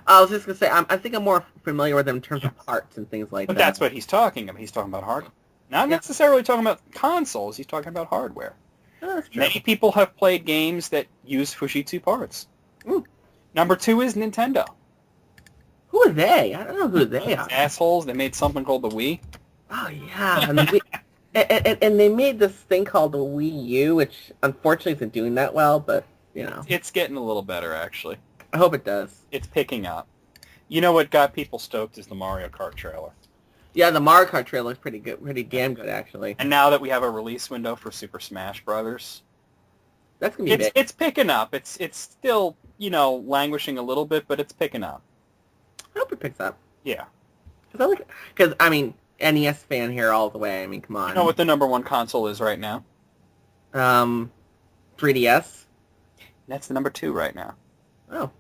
I was just going to say, I think I'm more familiar with them in terms of parts and things like But that. that's what he's talking about. He's talking about hardware. Not necessarily talking about consoles. He's talking about hardware. Oh, that's true. Many people have played games that use Fujitsu parts. Ooh. Number 2 is Nintendo. Who are they? I don't know who they are. Assholes. They made something called the Wii. Oh, yeah. And they made this thing called the Wii U, which unfortunately isn't doing that well, but, you know. It's getting a little better, actually. I hope it does. It's picking up. You know what got people stoked is the Mario Kart trailer. Yeah, the Mario Kart trailer looks pretty good, pretty damn good, actually. And now that we have a release window for Super Smash Brothers, that's gonna be big. It's picking up. It's still, you know, languishing a little bit, but it's picking up. I hope it picks up. Yeah. Because I mean, NES fan here all the way. I mean, come on. You know what the number 1 console is right now? 3DS. That's the number 2 right now. Oh,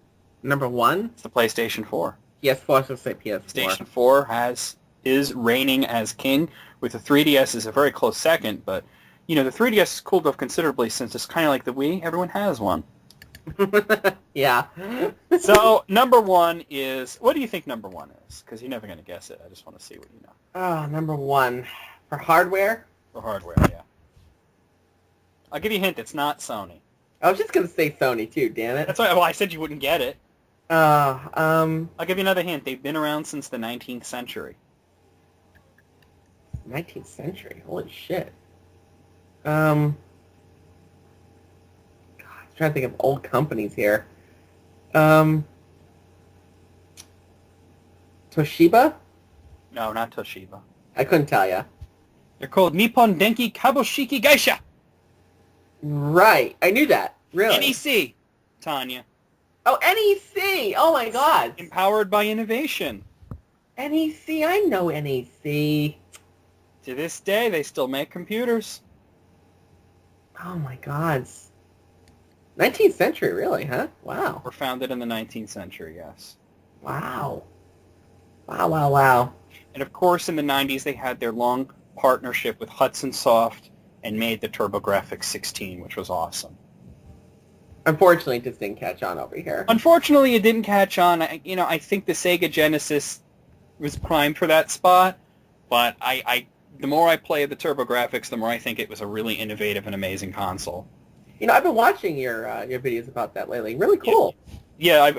number 1. It's the PlayStation 4. PS4, so say PS4. PlayStation 4 is reigning as king, with the 3DS is a very close second, but, you know, the 3DS has cooled off considerably since it's kind of like the Wii. Everyone has one. Yeah. So, number 1 is... What do you think number 1 is? Because you're never going to guess it. I just want to see what you know. Oh, number 1. For hardware? For hardware, yeah. I'll give you a hint. It's not Sony. I was just going to say Sony, too, damn it. That's why I said you wouldn't get it. I'll give you another hint. They've been around since the 19th century. 19th century? Holy shit. God, I'm trying to think of old companies here. Toshiba? No, not Toshiba. I couldn't tell you. They're called Nippon Denki Kabushiki Gaisha. Right. I knew that. Really? NEC, Tanya. Oh, NEC! Oh my God! Empowered by innovation. NEC, I know NEC. To this day, they still make computers. Oh my God. 19th century, really, huh? Wow. Were founded in the 19th century, yes. Wow. Wow, wow, wow. And of course, in the 90s, they had their long partnership with Hudson Soft and made the TurboGrafx 16, which was awesome. Unfortunately, it just didn't catch on over here. Unfortunately, it didn't catch on. I think the Sega Genesis was primed for that spot, but the more I play the TurboGrafx, the more I think it was a really innovative and amazing console. I've been watching your videos about that lately. Really cool. Yeah,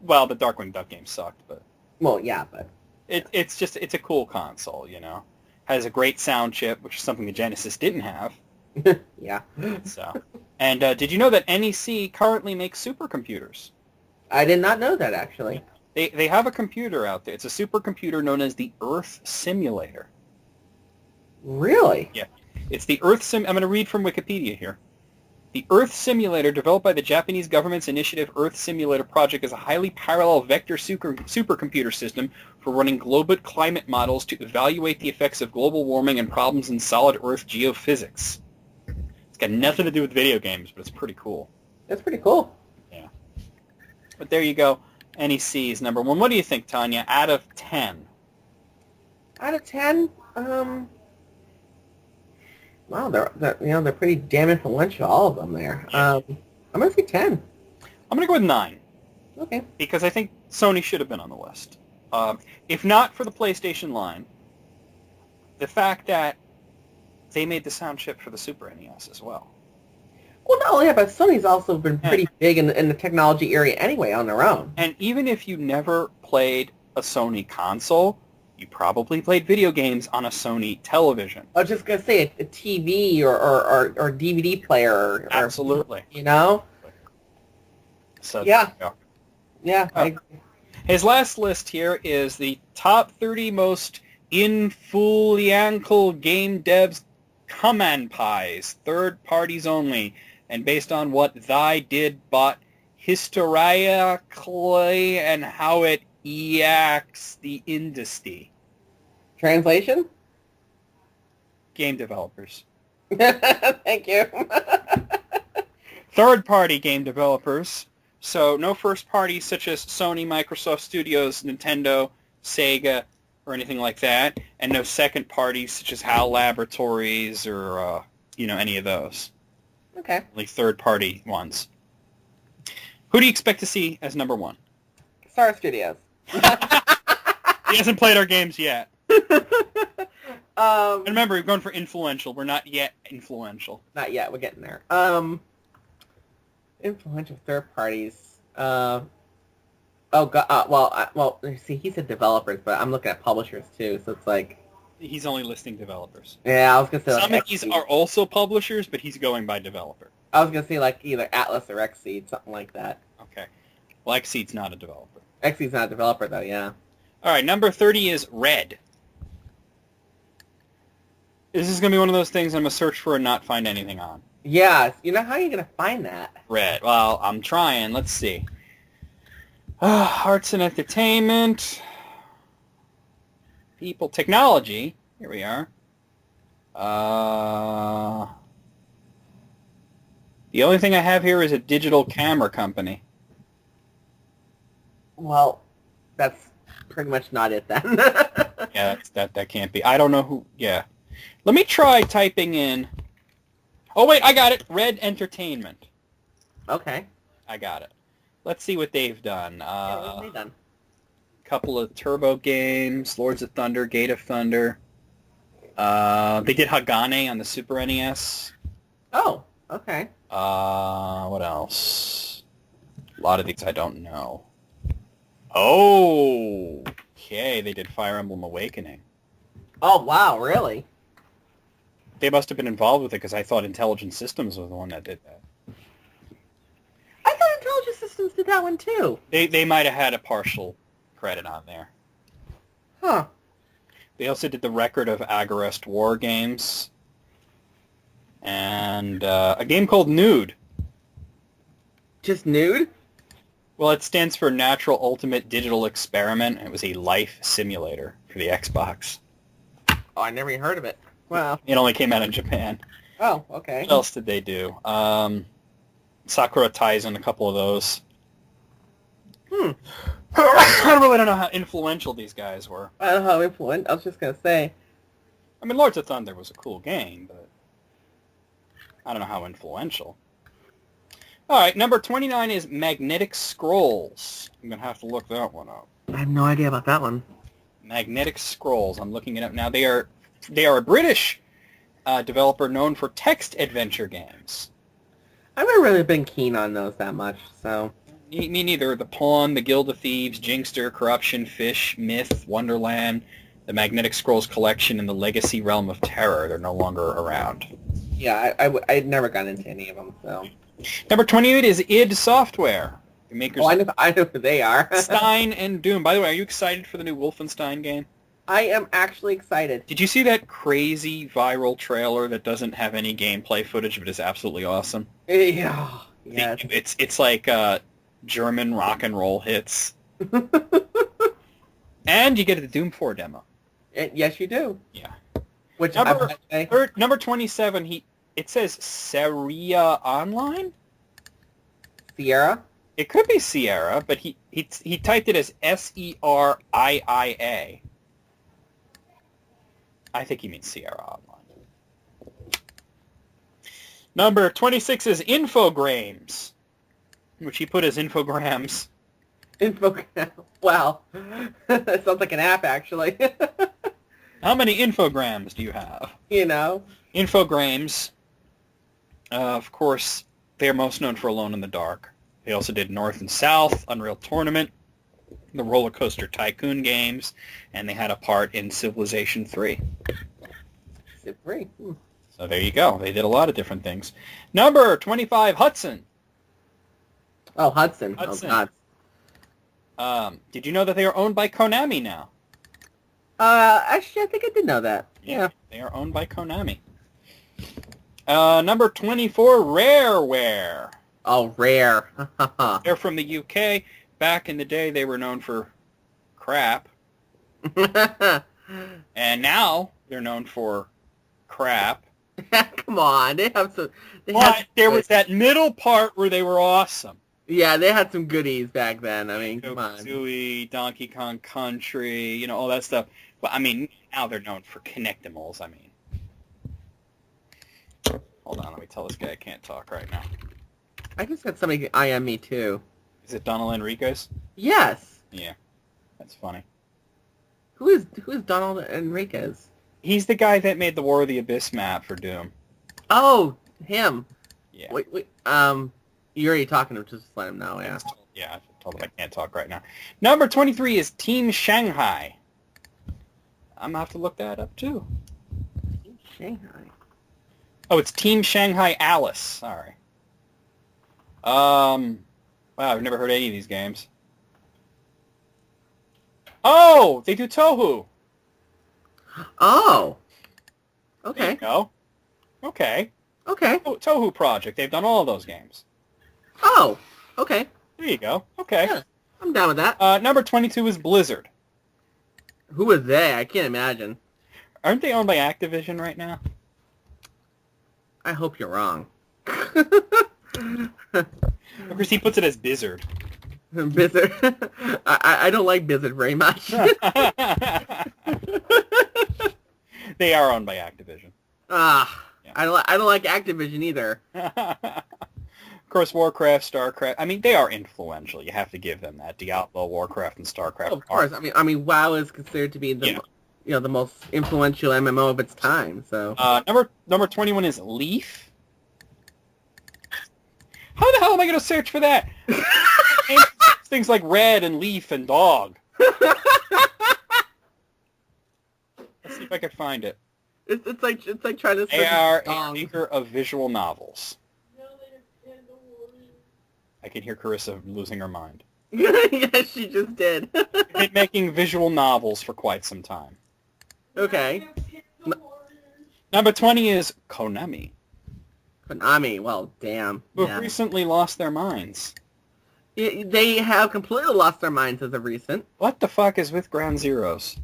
well, the Darkwing Duck game sucked, but Well, yeah, but it's a cool console, Has a great sound chip, which is something the Genesis didn't have. yeah. So, and did you know that NEC currently makes supercomputers? I did not know that, actually. They have a computer out there. It's a supercomputer known as the Earth Simulator. Really? Yeah. It's the Earth I'm going to read from Wikipedia here. The Earth Simulator, developed by the Japanese government's initiative Earth Simulator Project, is a highly parallel vector supercomputer system for running global climate models to evaluate the effects of global warming and problems in solid Earth geophysics. It's got nothing to do with video games, but it's pretty cool. That's pretty cool. Yeah. But there you go. NEC is number one. What do you think, Tanya, out of 10? Out of 10, wow, they're pretty damn influential, all of them there. I'm gonna say 10. I'm going to go with 9. Okay. Because I think Sony should have been on the list. If not for the PlayStation line, the fact that they made the sound chip for the Super NES as well. Well, not only that, but Sony's also been pretty big in the technology area anyway on their own. And even if you never played a Sony console, you probably played video games on a Sony television. I was just gonna say a TV or DVD player. Absolutely. So yeah. Yeah. I agree. His last list here is the top 30 most influential game devs command pies, third parties only, and based on what thy did bought historically and how it eacts the industry. Translation? Game developers. Thank you. Third-party game developers. So no first parties such as Sony, Microsoft Studios, Nintendo, Sega, or anything like that, and no second parties such as HAL Laboratories or any of those. Okay. Only third-party ones. Who do you expect to see as number one? Star Studios. He hasn't played our games yet. And remember, we're going for influential. We're not yet influential. Not yet. We're getting there. Influential third parties. Oh God. Well. See, he said developers, but I'm looking at publishers too. So it's like He's only listing developers. Yeah, I was gonna say like Some of these are also publishers, but he's going by developer. I was gonna say like either Atlas or Xseed, something like that. Okay. Well, Xseed's not a developer. Xseed's not a developer though. Yeah. All right, number 30 is Red. This is going to be one of those things I'm going to search for and not find anything on. Yeah. How are you gonna find that? Red. Well, I'm trying. Let's see. Arts and entertainment. People. Technology. Here we are. The only thing I have here is a digital camera company. Well, that's pretty much not it then. Yeah, that can't be. I don't know who. Yeah. Let me try typing in. Oh, wait, I got it. Red Entertainment. Okay. I got it. Let's see what they've done. Yeah, what have they done? Couple of Turbo games, Lords of Thunder, Gate of Thunder. They did Hagane on the Super NES. Oh, okay. What else? A lot of these I don't know. Oh, okay. They did Fire Emblem Awakening. Oh, wow, really? They must have been involved with it because I thought Intelligent Systems was the one that did that. I thought Intelligent Systems did that one too. They might have had a partial credit on there. Huh. They also did the Record of Agarest War games. And a game called Nude. Just Nude? Well, it stands for Natural Ultimate Digital Experiment. It was a life simulator for the Xbox. Oh, I never even heard of it. Wow. It only came out in Japan. Oh, okay. What else did they do? Sakura Taisen, a couple of those. I really don't know how influential these guys were. I don't know how influential. I was just going to say. I mean, Lords of Thunder was a cool game, but I don't know how influential. All right, number 29 is Magnetic Scrolls. I'm going to have to look that one up. I have no idea about that one. Magnetic Scrolls. I'm looking it up now. They are a British developer known for text adventure games. I've never really been keen on those that much, so... Me neither. The Pawn, The Guild of Thieves, Jinxter, Corruption, Fish, Myth, Wonderland, the Magnetic Scrolls Collection, and the Legacy Realm of Terror. They're no longer around. Yeah, I'd never gotten into any of them, so... Number 28 is id Software. The makers I know who they are. Stein and Doom. By the way, are you excited for the new Wolfenstein game? I am actually excited. Did you see that crazy viral trailer that doesn't have any gameplay footage but is absolutely awesome? Yeah. Yes. It's like German rock and roll hits. And you get the Doom 4 demo. Yes, you do. Yeah. Which Number 27, it says Seria Online? Sierra? It could be Sierra, but he typed it as Seria. I think he means Sierra Online. Number 26 is Infogrames, which he put as Infograms. Wow. That sounds like an app, actually. How many Infograms do you have? You know. Infogrames, of course, they're most known for Alone in the Dark. They also did North and South, Unreal Tournament, the Roller Coaster Tycoon games, and they had a part in Civilization 3. Civ 3. So there you go. They did a lot of different things. Number 25, Hudson. Oh, Hudson. Hudson. Oh, God. Did you know that they are owned by Konami now? Actually, I think I did know that. Yeah. They are owned by Konami. Number 24, Rareware. Oh, Rare. They're from the UK. Back in the day, they were known for crap. And now they're known for crap. Come on. They have some... But there was that middle part where they were awesome. Yeah, they had some goodies back then. I mean, come on. Kazooie, Donkey Kong Country, all that stuff. But, I mean, now they're known for Connectimals, I mean. Hold on, let me tell this guy I can't talk right now. I just got somebody IM me, too. Is it Donald Enriquez? Yes. Yeah, that's funny. Who is Donald Enriquez? He's the guy that made the War of the Abyss map for Doom. Oh, him. Yeah. Wait. You're already talking to him, just let him know, yeah. Yeah, I told him I can't talk right now. Number 23 is Team Shanghai. I'm going to have to look that up, too. Team Shanghai. Oh, it's Team Shanghai Alice. Sorry. Wow, I've never heard any of these games. Oh, they do Tohu. Oh. There Okay. you go. Okay. Okay. Oh, Tohu Project. They've done all of those games. Oh. Okay. There you go. Okay. Yeah, I'm down with that. Number 22 is Blizzard. Who are they? I can't imagine. Aren't they owned by Activision right now? I hope you're wrong. Of course, he puts it as Blizzard. Blizzard. I don't like Blizzard very much. They are owned by Activision. Yeah. I don't like Activision either. Of course, Warcraft, StarCraft. I mean, they are influential. You have to give them that. Diablo, Warcraft, and StarCraft. Of course. I mean, WoW is considered to be the the most influential MMO of its time. So number 21 is Leaf. How the hell am I going to search for that? Things like Red and Leaf and Dog. Let's see if I can find it. It's like trying to. They are a maker of visual novels. I can hear Carissa losing her mind. Yes, she just did. They've been making visual novels for quite some time. Okay. Number 20 is Konami. Konami, well, damn. Who have recently lost their minds. They have completely lost their minds as of recent. What the fuck is with Ground Zeroes?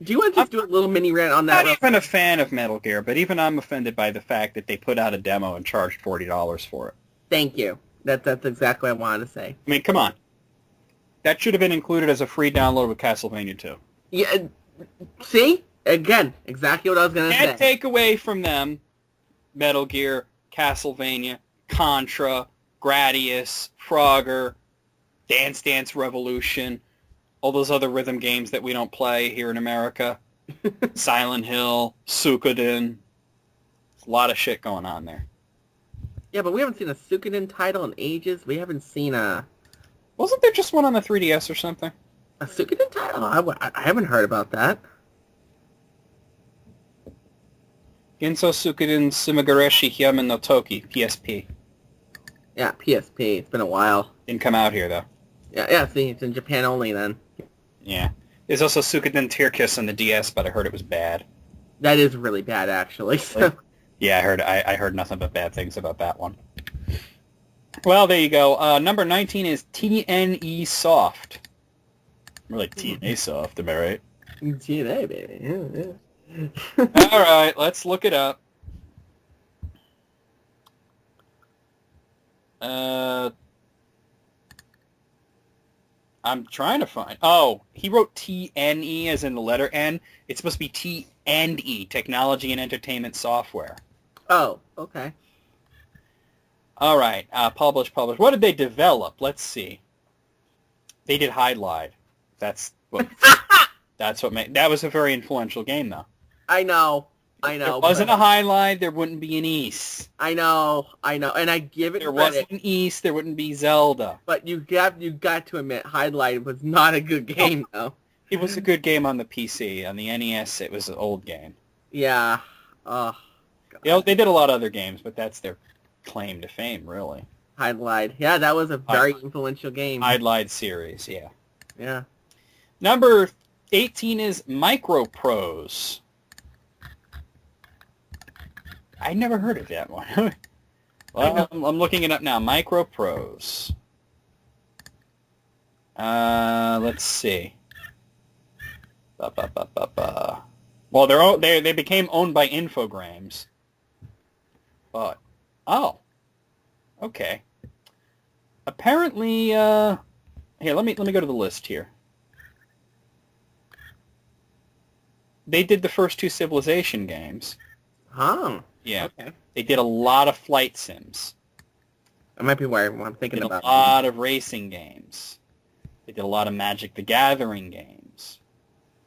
Do you want to just do a little mini rant on that? I'm not even a fan of Metal Gear, but even I'm offended by the fact that they put out a demo and charged $40 for it. Thank you. That's exactly what I wanted to say. I mean, come on. That should have been included as a free download with Castlevania 2. Yeah, see? Again, exactly what I was going to say. Can't take away from them Metal Gear, Castlevania, Contra, Gradius, Frogger, Dance Dance Revolution, all those other rhythm games that we don't play here in America. Silent Hill, Suikoden. There's a lot of shit going on there. Yeah, but we haven't seen a Suikoden title in ages. We haven't seen a... Wasn't there just one on the 3DS or something? A Suikoden title? I haven't heard about that. Genso Suikoden Sumigareshi Hyamen no Toki, PSP. Yeah, PSP. It's been a while. Didn't come out here, though. Yeah, see, it's in Japan only then. Yeah. There's also Suikoden Tearkiss on the DS, but I heard it was bad. That is really bad, actually. So. Yeah, I heard nothing but bad things about that one. Well, there you go. Number 19 is TNE Soft. More like TNA Soft, am I right? TNA, baby. Yeah. All right, let's look it up. I'm trying to find... Oh, he wrote TNE as in the letter N. It's supposed to be T&E, Technology and Entertainment Software. Oh, okay. All right, publish. What did they develop? Let's see. They did Hide. That's what made... That was a very influential game, though. I know. If there wasn't a highlight, there wouldn't be an East. I know, and I give it There credit. wasn't an East, there wouldn't be Zelda. But you got to admit, Highlight was not a good game, though. It was a good game on the PC. On the NES, it was an old game. Yeah. Oh, God. You know, they did a lot of other games, but that's their claim to fame, really. Highlight. Yeah, that was a very influential game. Hide series, yeah. Yeah. Number 18 is Microprose. I never heard of that one. Well, I'm looking it up now. Microprose. Let's see. Well, they became owned by Infogrames. But okay. Apparently, here, let me go to the list here. They did the first two Civilization games. Oh. Yeah. Okay. They did a lot of flight sims. That might be where I'm thinking about. A lot of racing games. They did a lot of Magic the Gathering games.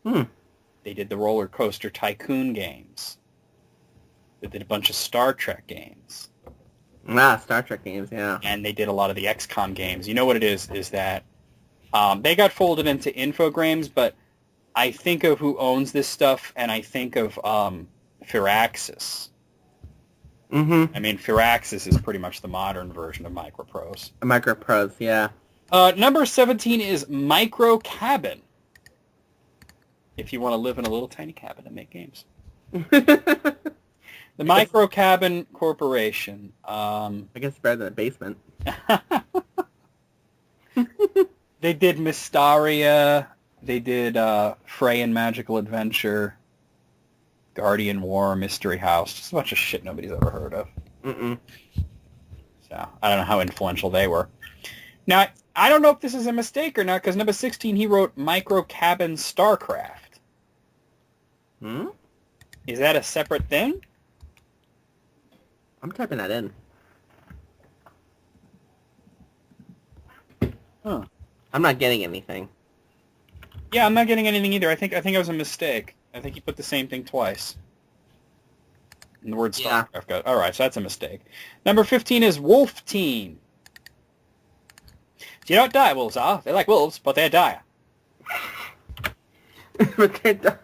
They did the Roller Coaster Tycoon games. They did a bunch of Star Trek games. Star Trek games, yeah. And they did a lot of the XCOM games. You know what it is that they got folded into Infogrames, but I think of who owns this stuff, and I think of Firaxis. Mm-hmm. I mean, Firaxis is pretty much the modern version of Microprose. Microprose, yeah. Number 17 is Micro Cabin. If you want to live in a little tiny cabin and make games. The Micro Cabin Corporation. I guess it's better than a basement. They did Mystaria. They did Frey and Magical Adventure. Guardian War, Mystery House, just a bunch of shit nobody's ever heard of. So, I don't know how influential they were. Now, I don't know if this is a mistake or not, because number 16, he wrote Micro Cabin StarCraft. Is that a separate thing? I'm typing that in. Huh. I'm not getting anything. Yeah, I'm not getting anything either. I think it was a mistake. I think he put the same thing twice. And the word StarCraft got... All right, so that's a mistake. Number 15 is Wolf Team. You don't die, wolves are. They're like wolves, but they're dire. But they're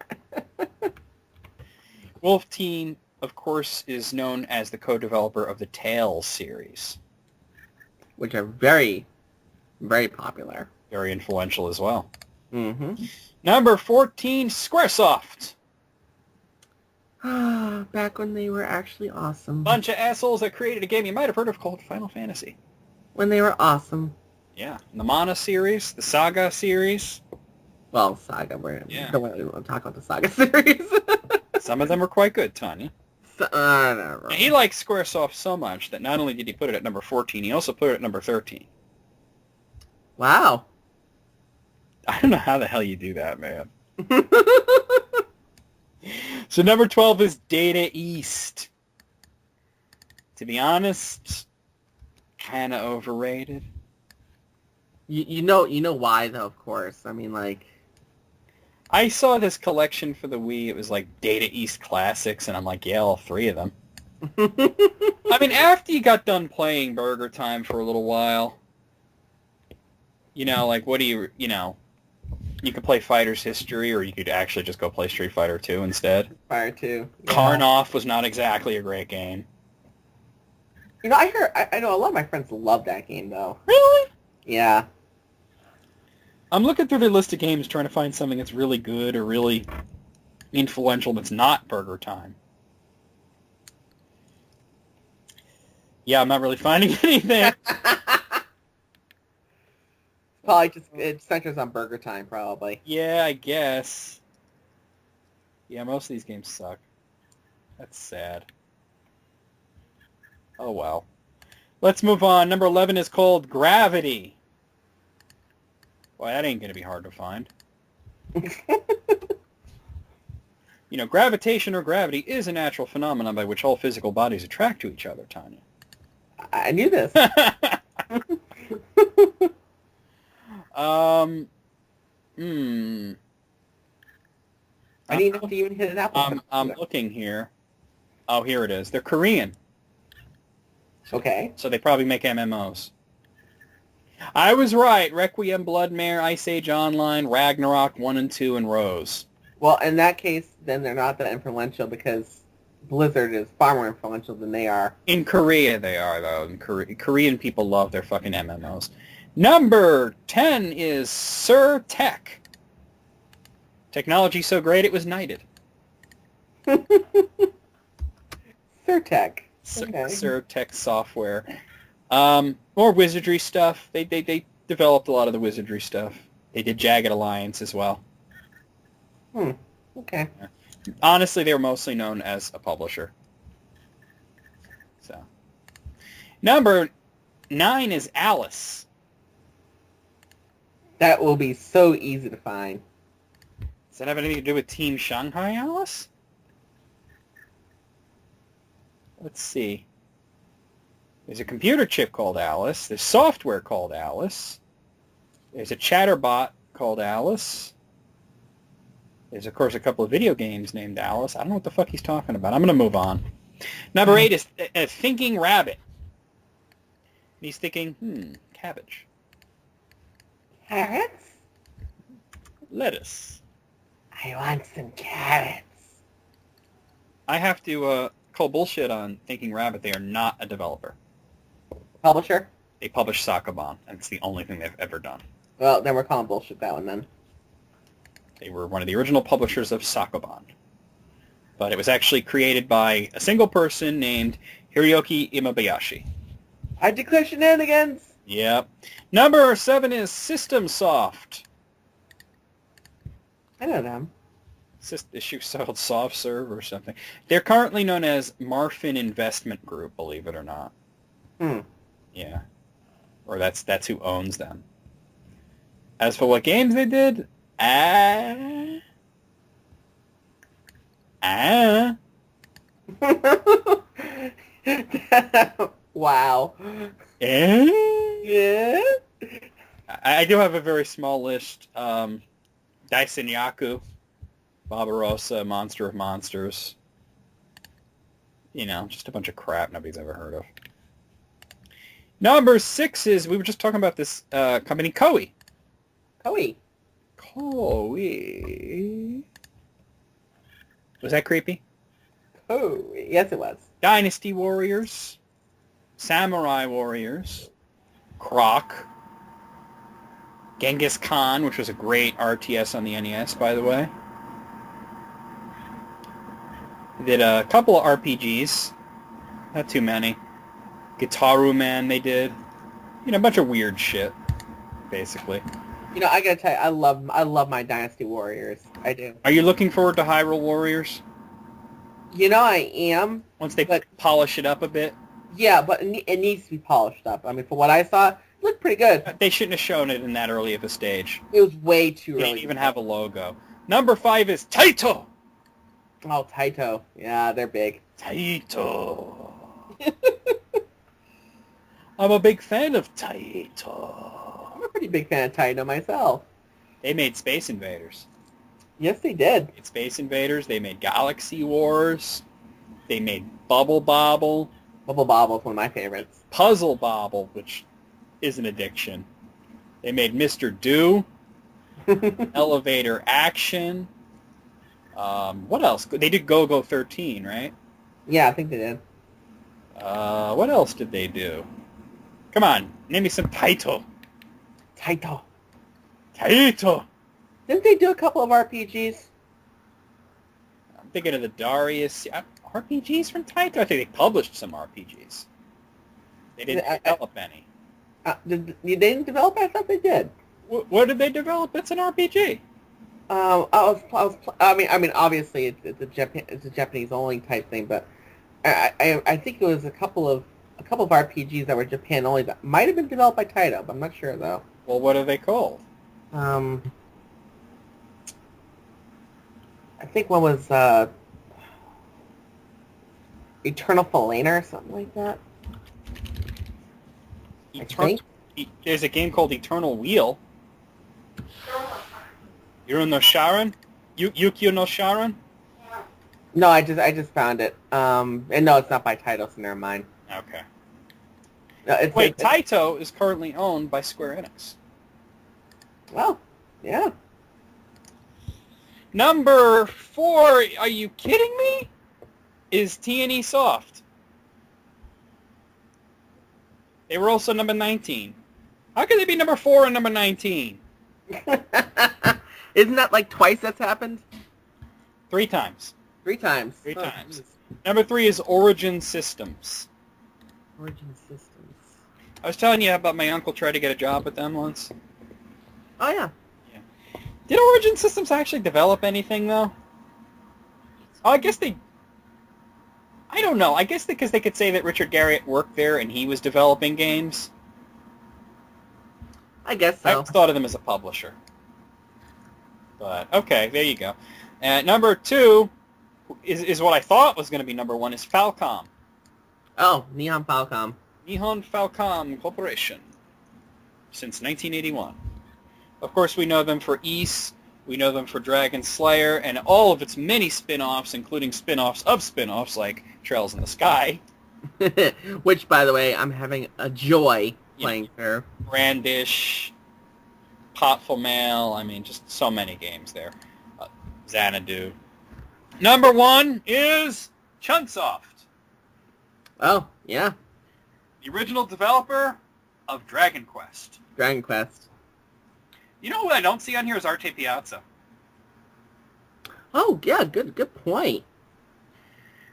Wolf Team, of course, is known as the co-developer of the Tales series. Which are very, very popular. Very influential as well. Mm-hmm. Number 14, Squaresoft. Back when they were actually awesome. Bunch of assholes that created a game you might have heard of called Final Fantasy. When they were awesome. Yeah. The Mana series, the Saga series. Well, Saga, don't want to talk about the Saga series. Some of them were quite good, Tanya. No. He liked Squaresoft so much that not only did he put it at number 14, he also put it at number 13. Wow. I don't know how the hell you do that, man. So number 12 is Data East. To be honest, kind of overrated. You know why, though, of course. I mean, like... I saw this collection for the Wii. It was like Data East Classics, and I'm like, yeah, all three of them. I mean, after you got done playing Burger Time for a little while, like, what do you could play Fighter's History, or you could actually just go play Street Fighter 2 instead. Fire 2. Yeah. Karnoff was not exactly a great game. I know a lot of my friends love that game, though. Really? Yeah. I'm looking through their list of games trying to find something that's really good or really influential that's not Burger Time. Yeah, I'm not really finding anything. Probably just, it centers on Burger Time, probably. Yeah, I guess. Yeah, most of these games suck. That's sad. Oh, well. Let's move on. Number 11 is called Gravity. Boy, that ain't going to be hard to find. Gravitation or gravity is a natural phenomenon by which all physical bodies attract to each other, Tanya. I knew this. I didn't have to even hit it out. I'm looking here. Oh, here it is. They're Korean. Okay. So they probably make MMOs. I was right. Requiem, Bloodmare, Ice Age Online, Ragnarok 1 and 2, and Rose. Well, in that case, then they're not that influential because Blizzard is far more influential than they are. In Korea they are, though. Korean people love their fucking MMOs. Number 10 is Sir Tech. Technology so great it was knighted. Sir Tech. Sir Tech Software. More wizardry stuff. They developed a lot of the wizardry stuff. They did Jagged Alliance as well. Okay. Honestly, they were mostly known as a publisher. So, number 9 is Alice. That will be so easy to find. Does that have anything to do with Team Shanghai, Alice? Let's see. There's a computer chip called Alice. There's software called Alice. There's a chatterbot called Alice. There's, of course, a couple of video games named Alice. I don't know what the fuck he's talking about. I'm going to move on. Number 8 is Thinking Rabbit. He's thinking, cabbage. Carrots? Lettuce. I want some carrots. I have to call bullshit on Thinking Rabbit. They are not a developer. Publisher? They publish Sakabon, and it's the only thing they've ever done. Well, then we're calling bullshit that one, then. They were one of the original publishers of Sakabon. But it was actually created by a single person named Hiroyuki Imabayashi. I declare shenanigans! Yep. Number 7 is System Soft. I know them. Issue sold Soft Serve or something. They're currently known as Marfin Investment Group, believe it or not. Yeah. Or that's who owns them. As for what games they did, Wow. Yeah? I do have a very small list. Daisen Yaku, Barbarossa, Monster of Monsters. Just a bunch of crap nobody's ever heard of. Number 6 is, we were just talking about this company, Koei. Koei. Koei. Was that creepy? Oh, yes, it was. Dynasty Warriors, Samurai Warriors, Croc, Genghis Khan, which was a great RTS on the NES, by the way. They did a couple of RPGs, not too many. Guitaru Man they did. You know, a bunch of weird shit, basically. You know, I gotta tell you, I love my Dynasty Warriors. I do. Are you looking forward to Hyrule Warriors? You know, I am. Once they but, polish it up a bit? Yeah, but it needs to be polished up. I mean, for what I saw, it looked pretty good. They shouldn't have shown it in that early of a stage. It was way too They early. didn't even have a logo. Number 5 is Taito! Oh, Taito. Yeah, they're big. Taito. I'm a big fan of Taito. I'm a pretty big fan of Taito myself. They made Space Invaders. Yes, they did. They made Space Invaders. They made Galaxy Wars. They made Bubble Bobble. Bubble Bobble is one of my favorites. Puzzle Bobble, which is an addiction. They made Mr. Do. Elevator Action. What else? They did Go-Go 13, right? Yeah, I think they did. What else did they do? Come on, name me some Taito. Taito. Taito! Didn't they do a couple of RPGs? I'm thinking of the Darius... RPGs from Taito? I think they published some RPGs. They didn't develop any. They didn't develop? I thought they did. What did they develop? It's an RPG. I mean, obviously it's a Japanese only type thing, but I think it was a couple of RPGs that were Japan only that might have been developed by Taito, but I'm not sure though. Well, what are they called? I think one was Eternal Falaner or something like that. I think. There's a game called Eternal Wheel. Yukio no Sharon? Yukio no Sharon? No, I just found it. And no, it's not by Taito, so never mind. Okay. No, Taito is currently owned by Square Enix. Well, yeah. Number 4, are you kidding me? Is T&E Soft. They were also number 19. How could they be number 4 and number 19? Isn't that like twice that's happened? 3 times. 3 times. 3 Oh, times. geez. Number 3 is Origin Systems. Origin Systems. I was telling you about my uncle tried to get a job with them once. Oh, yeah. Did Origin Systems actually develop anything, though? Oh, I guess they... I don't know. I guess because they could say that Richard Garriott worked there and he was developing games. I guess I so. always thought of them as a publisher. But, okay, there you go. And number 2 is what I thought was going to be number 1, is Falcom. Oh, Neon Falcom. Nihon Falcom Corporation. Since 1981. Of course, we know them for Ys, we know them for Dragon Slayer, and all of its many spin-offs, including spin-offs of spin-offs like Trails in the Sky. Which, by the way, I'm having a joy playing her. Brandish, Potful Mail, I mean, just so many games there. Xanadu. Number 1 is Chunsoft. Oh, yeah. The original developer of Dragon Quest. Dragon Quest. You know what I don't see on here is Arte Piazza. Oh, yeah, good point.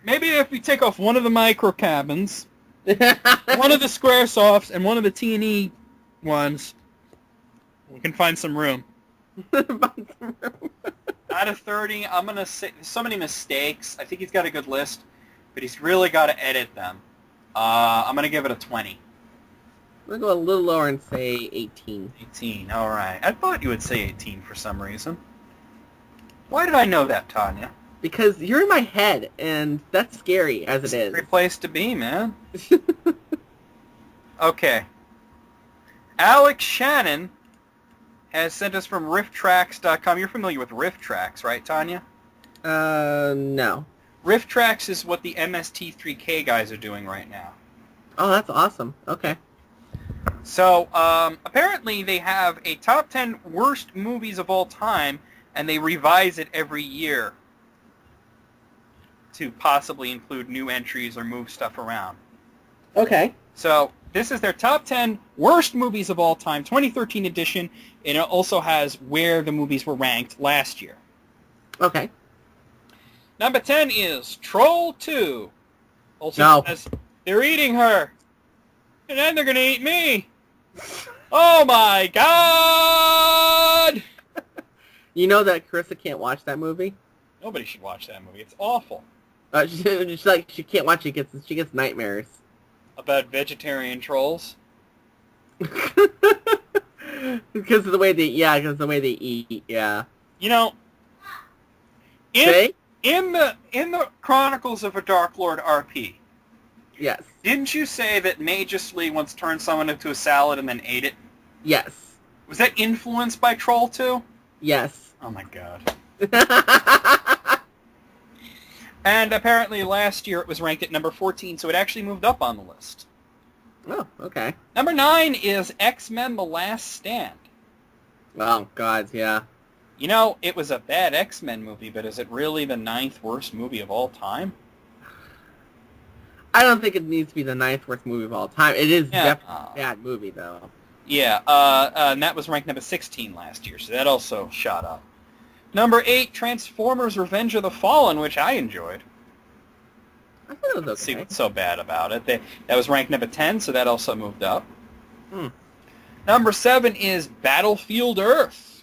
Maybe if we take off one of the micro cabins, one of the Squaresofts, and one of the T&E ones, we can find some room. Out of 30, I'm going to say so many mistakes. I think he's got a good list, but he's really got to edit them. I'm going to give it a 20. I'm going to go a little lower and say 18. 18, all right. I thought you would say 18 for some reason. Why did I know that, Tanya? Because you're in my head, and that's scary as it is. Great place to be, man. Okay. Alex Shannon has sent us from rifftracks.com. You're familiar with RiffTrax, right, Tanya? No. RiffTrax is what the MST3K guys are doing right now. Oh, that's awesome. Okay. So, apparently they have a top 10 worst movies of all time, and they revise it every year to possibly include new entries or move stuff around. Okay. So this is their top 10 worst movies of all time, 2013 edition, and it also has where the movies were ranked last year. Okay. Number 10 is Troll 2. Also No. says, they're eating her, and then they're going to eat me. Oh my God! You know that Carissa can't watch that movie? Nobody should watch that movie. It's awful. She can't watch it. She gets nightmares. About vegetarian trolls? Because of the way they eat. Yeah. You know, in the Chronicles of a Dark Lord RP, Yes. didn't you say that Magus Lee once turned someone into a salad and then ate it? Yes. Was that influenced by Troll 2? Yes. Oh my God. And apparently last year it was ranked at number 14, so it actually moved up on the list. Oh, okay. Number 9 is X-Men The Last Stand. Oh, God, yeah. You know, it was a bad X-Men movie, but is it really the 9th worst movie of all time? I don't think it needs to be the 9th worst movie of all time. It is Yeah. definitely a bad movie, though. Yeah, and that was ranked number 16 last year, so that also shot up. Number 8, Transformers Revenge of the Fallen, which I enjoyed. I thought it was Let's see okay. what's so bad about it. That was ranked number 10, so that also moved up. Hmm. Number 7 is Battlefield Earth,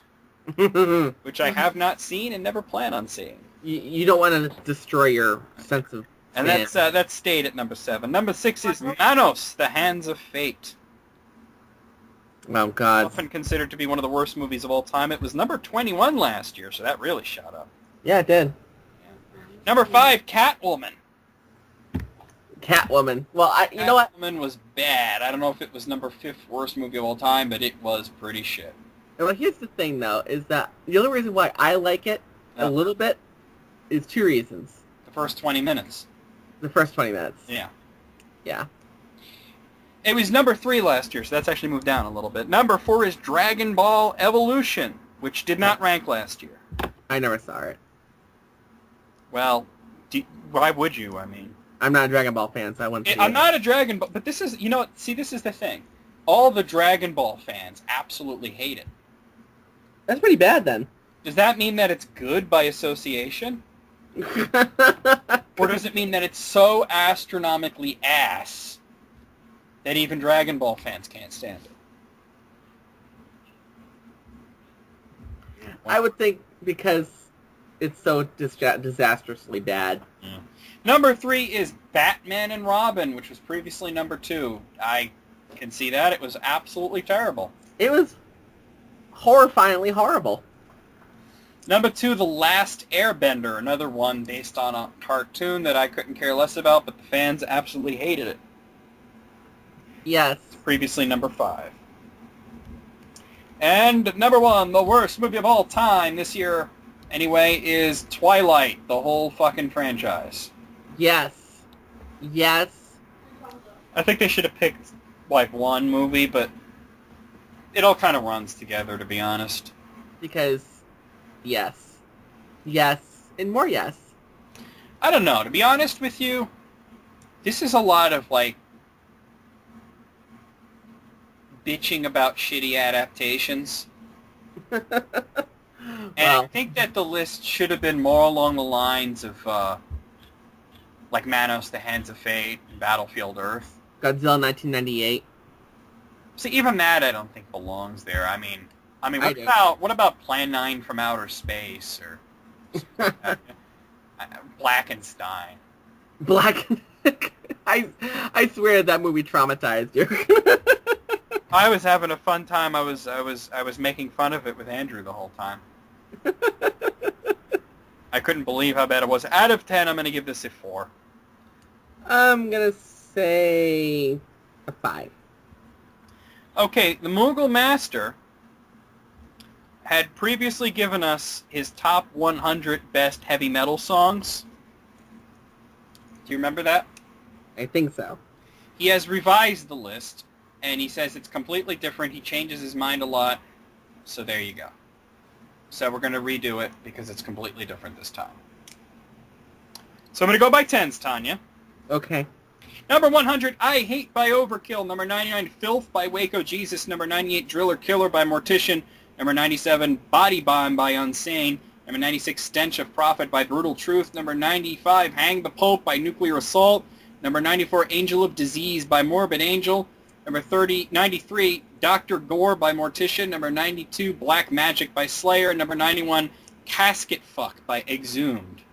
which I have not seen and never plan on seeing. You don't want to destroy your sense of... And that stayed at number 7. Number 6 is Manos, The Hands of Fate. Oh, God. Often considered to be one of the worst movies of all time. It was number 21 last year, so that really shot up. Yeah, it did. Number 5, Catwoman. Catwoman. Well, you know what? Catwoman was bad. I don't know if it was number 5th worst movie of all time, but it was pretty shit. Well, here's the thing, though, is that the only reason why I like it a little bit is 2 reasons. The first 20 minutes. The first 20 minutes. Yeah. Yeah. It was number 3 last year, so that's actually moved down a little bit. Number 4 is Dragon Ball Evolution, which did not rank last year. I never saw it. Well, why would you? I mean, I'm not a Dragon Ball fan, so I wouldn't see I'm it. not a Dragon Ball, but this is, you know what, see, this is the thing. All the Dragon Ball fans absolutely hate it. That's pretty bad, then. Does that mean that it's good by association? Or does it mean that it's so astronomically ass that even Dragon Ball fans can't stand it? I would think because it's so disastrously bad. Yeah. Number 3 is Batman and Robin, which was previously number 2. I can see that. It was absolutely terrible. It was horrifyingly horrible. Number 2, The Last Airbender, another one based on a cartoon that I couldn't care less about, but the fans absolutely hated it. Yes. Previously number 5. And number 1, the worst movie of all time this year, anyway, is Twilight, the whole fucking franchise. Yes. Yes. I think they should have picked, like, one movie, but it all kind of runs together, to be honest. Because, yes. Yes. And more yes. I don't know, to be honest with you, this is a lot of, like, bitching about shitty adaptations. And I think that the list should have been more along the lines of, like Manos, The Hands of Fate, and Battlefield Earth. Godzilla 1998. See, even that I don't think belongs there. I mean, I what about Plan 9 from Outer Space or Blackenstein? Black... I swear that movie traumatized you. I was having a fun time. I was making fun of it with Andrew the whole time. I couldn't believe how bad it was. Out of 10, I'm going to give this a 4. I'm going to say a 5. Okay, the Mughal Master had previously given us his top 100 best heavy metal songs. Do you remember that? I think so. He has revised the list, and he says it's completely different. He changes his mind a lot, so there you go. So we're going to redo it because it's completely different this time. So I'm going to go by tens, Tanya. Okay. Number 100, I Hate by Overkill. Number 99, Filth by Waco Jesus. Number 98, Driller Killer by Mortician. Number 97, Body Bomb by Unsane. Number 96, Stench of Prophet by Brutal Truth. Number 95, Hang the Pope by Nuclear Assault. Number 94, Angel of Disease by Morbid Angel. Number 93, Dr. Gore by Mortician. Number 92, Black Magic by Slayer. Number 91, Casket Fuck by Exhumed.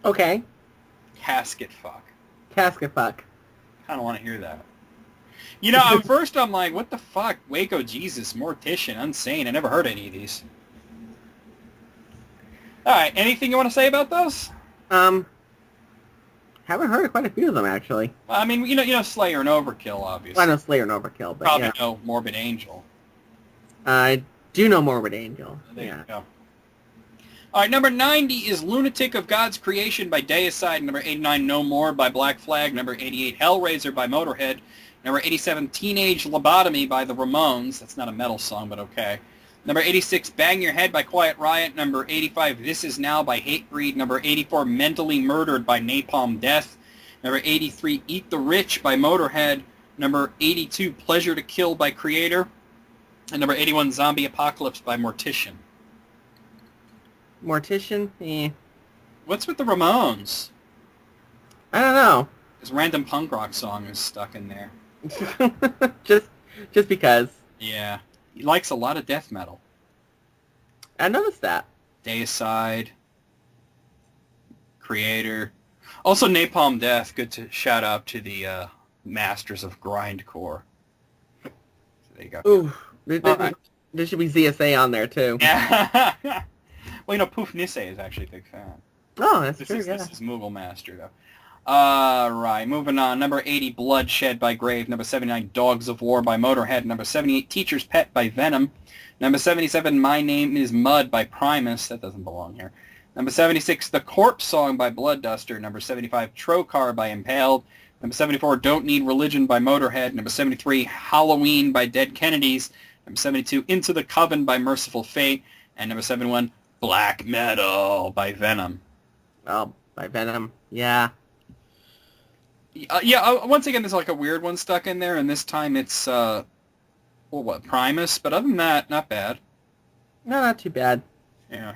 Okay. Casket Fuck. Casket fuck. Kind of want to hear that. You know, at first I'm like, what the fuck? Waco Jesus, Mortician, Unsane. I never heard any of these. All right, anything you want to say about those? Haven't heard of quite a few of them, actually. Well, I mean, you know, Slayer and Overkill, obviously. Well, I know Slayer and Overkill, but Probably yeah. know Morbid Angel. I do know Morbid Angel. There Yeah. you go. All right, number 90 is Lunatic of God's Creation by Deicide. Number 89, No More by Black Flag. Number 88, Hellraiser by Motorhead. Number 87, Teenage Lobotomy by the Ramones. That's not a metal song, but okay. Number 86, Bang Your Head by Quiet Riot. Number 85, This Is Now by Hatebreed. Number 84, Mentally Murdered by Napalm Death. Number 83, Eat the Rich by Motorhead. Number 82, Pleasure to Kill by Creator. And number 81, Zombie Apocalypse by Mortician. Mortician? What's with the Ramones? I don't know. This random punk rock song is stuck in there. just because. Yeah. He likes a lot of death metal. I noticed that. Deicide. Creator. Also Napalm Death. Good to shout out to the masters of grindcore. So there you go. Ooh. There should be ZSA on there, too. Yeah. Well, you know, Poof Nisse is actually a big fan. Oh, that's This true, is yeah. Moogle Master, though. Right, moving on. Number 80, Bloodshed by Grave. Number 79, Dogs of War by Motorhead. Number 78, Teacher's Pet by Venom. Number 77, My Name is Mud by Primus. That doesn't belong here. Number 76, The Corpse Song by Bloodduster. Number 75, Trocar by Impaled. Number 74, Don't Need Religion by Motorhead. Number 73, Halloween by Dead Kennedys. Number 72, Into the Coven by Merciful Fate. And number 71, Black Metal by Venom. Oh, by Venom. Yeah. Once again, there's like a weird one stuck in there, and this time it's, Primus? But other than that, not bad. No, not too bad. Yeah.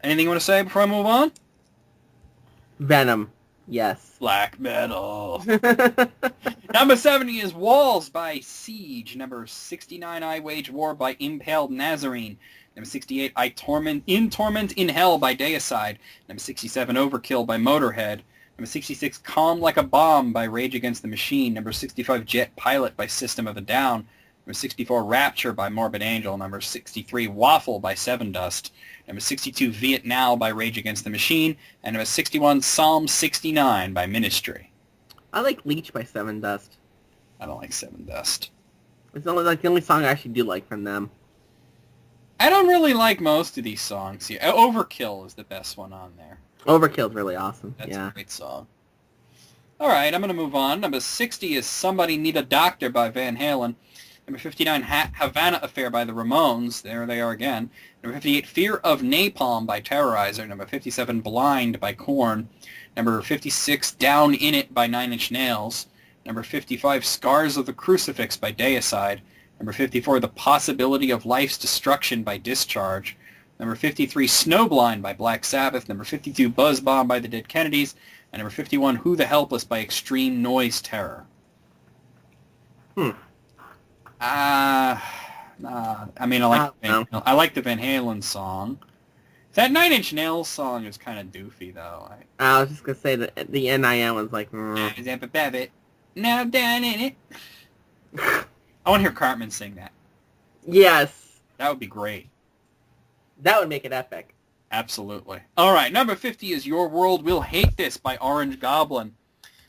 Anything you want to say before I move on? Venom. Yes. Black Metal. Number 70 is Walls by Siege. Number 69, I Wage War by Impaled Nazarene. Number 68, In Torment in Hell by Deicide. Number 67, Overkill by Motorhead. Number 66, Calm Like a Bomb by Rage Against the Machine. Number 65, Jet Pilot by System of a Down. Number 64, Rapture by Morbid Angel. Number 63, Waffle by Sevendust. Number 62, Viet Now by Rage Against the Machine. And number 61, Psalm 69 by Ministry. I like Leech by Sevendust. I don't like Sevendust. It's only like the only song I actually do like from them. I don't really like most of these songs here. Overkill is the best one on there. Overkill's really awesome. That's yeah. a great song. All right, I'm going to move on. Number 60 is Somebody Need a Doctor by Van Halen. Number 59, Havana Affair by the Ramones. There they are again. Number 58, Fear of Napalm by Terrorizer. Number 57, Blind by Korn. Number 56, Down In It by Nine Inch Nails. Number 55, Scars of the Crucifix by Deicide. Number 54, The Possibility of Life's Destruction by Discharge. Number 53, Snowblind by Black Sabbath. Number 52, Buzz Bomb by the Dead Kennedys. And number 51, Who the Helpless by Extreme Noise Terror. I mean, I like the Van Halen song. That Nine Inch Nails song is kind of doofy, though. I was just going to say that the NIM was like... Now down in it. I want to hear Cartman sing that. Yes. That would be great. That would make it epic. Absolutely. All right, number 50 is Your World Will Hate This by Orange Goblin.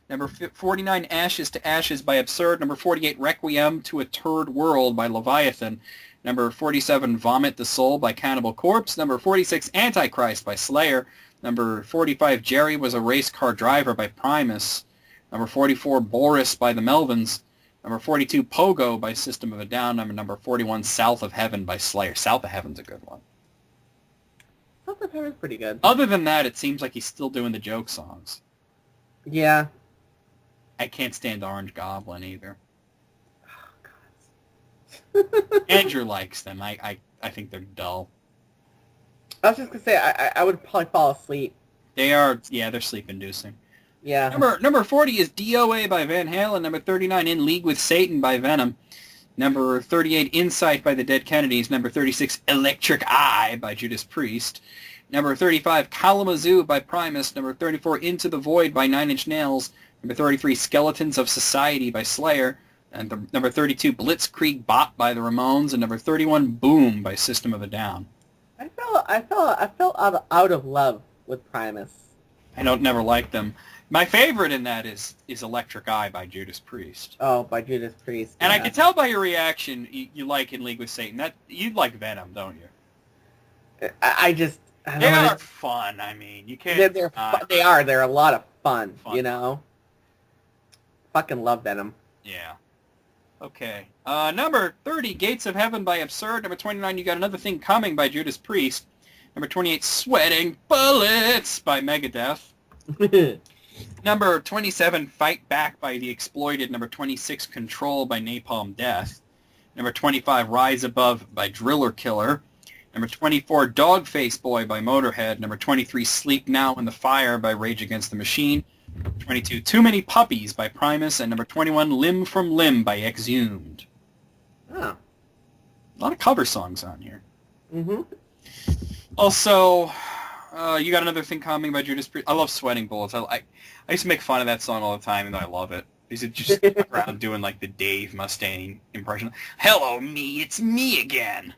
Number 49, Ashes to Ashes by Absurd. Number 48, Requiem to a Turd World by Leviathan. Number 47, Vomit the Soul by Cannibal Corpse. Number 46, Antichrist by Slayer. Number 45, Jerry Was a Race Car Driver by Primus. Number 44, Boris by the Melvins. Number 42, Pogo by System of a Down. Number 41, South of Heaven by Slayer. South of Heaven's a good one. South Dr. Pepper's pretty good. Other than that, it seems like he's still doing the joke songs. Yeah. I can't stand Orange Goblin either. Oh, God. Andrew likes them. I think they're dull. I was just going to say, I would probably fall asleep. They are, yeah, they're sleep-inducing. Yeah. Number 40 is DOA by Van Halen. Number 39, In League with Satan by Venom. Number 38, Insight by the Dead Kennedys. Number 36, Electric Eye by Judas Priest. Number 35, Kalamazoo by Primus. Number 34, Into the Void by Nine Inch Nails. Number 33, Skeletons of Society by Slayer. And number 32, Blitzkrieg Bop by the Ramones. And number 31, Boom by System of a Down. I felt out of love with Primus. I never liked them. My favorite in that is Electric Eye by Judas Priest. Oh, by Judas Priest. And yeah. I can tell by your reaction you like In League with Satan. That you like Venom, don't you? I don't They wanna- are fun. I mean, you can't. They are. They're a lot of fun. Fun. You know. Fucking love Venom. Yeah. Okay. Number 30, Gates of Heaven by Absurd. Number 29, You Got Another Thing Coming by Judas Priest. Number 28, Sweating Bullets by Megadeth. Number 27, Fight Back by The Exploited. Number 26, Control by Napalm Death. Number 25, Rise Above by Driller Killer. Number 24, Dogface Boy by Motorhead. Number 23, Sleep Now in the Fire by Rage Against the Machine. 22, Too Many Puppies by Primus. And number 21, Limb from Limb by Exhumed. Oh. A lot of cover songs on here. Mm-hmm. Also, You Got Another Thing Coming by Judas Priest. I love Sweating Bullets. I used to make fun of that song all the time, and I love it. I used to just go around doing like the Dave Mustaine impression. Hello, me, it's me again.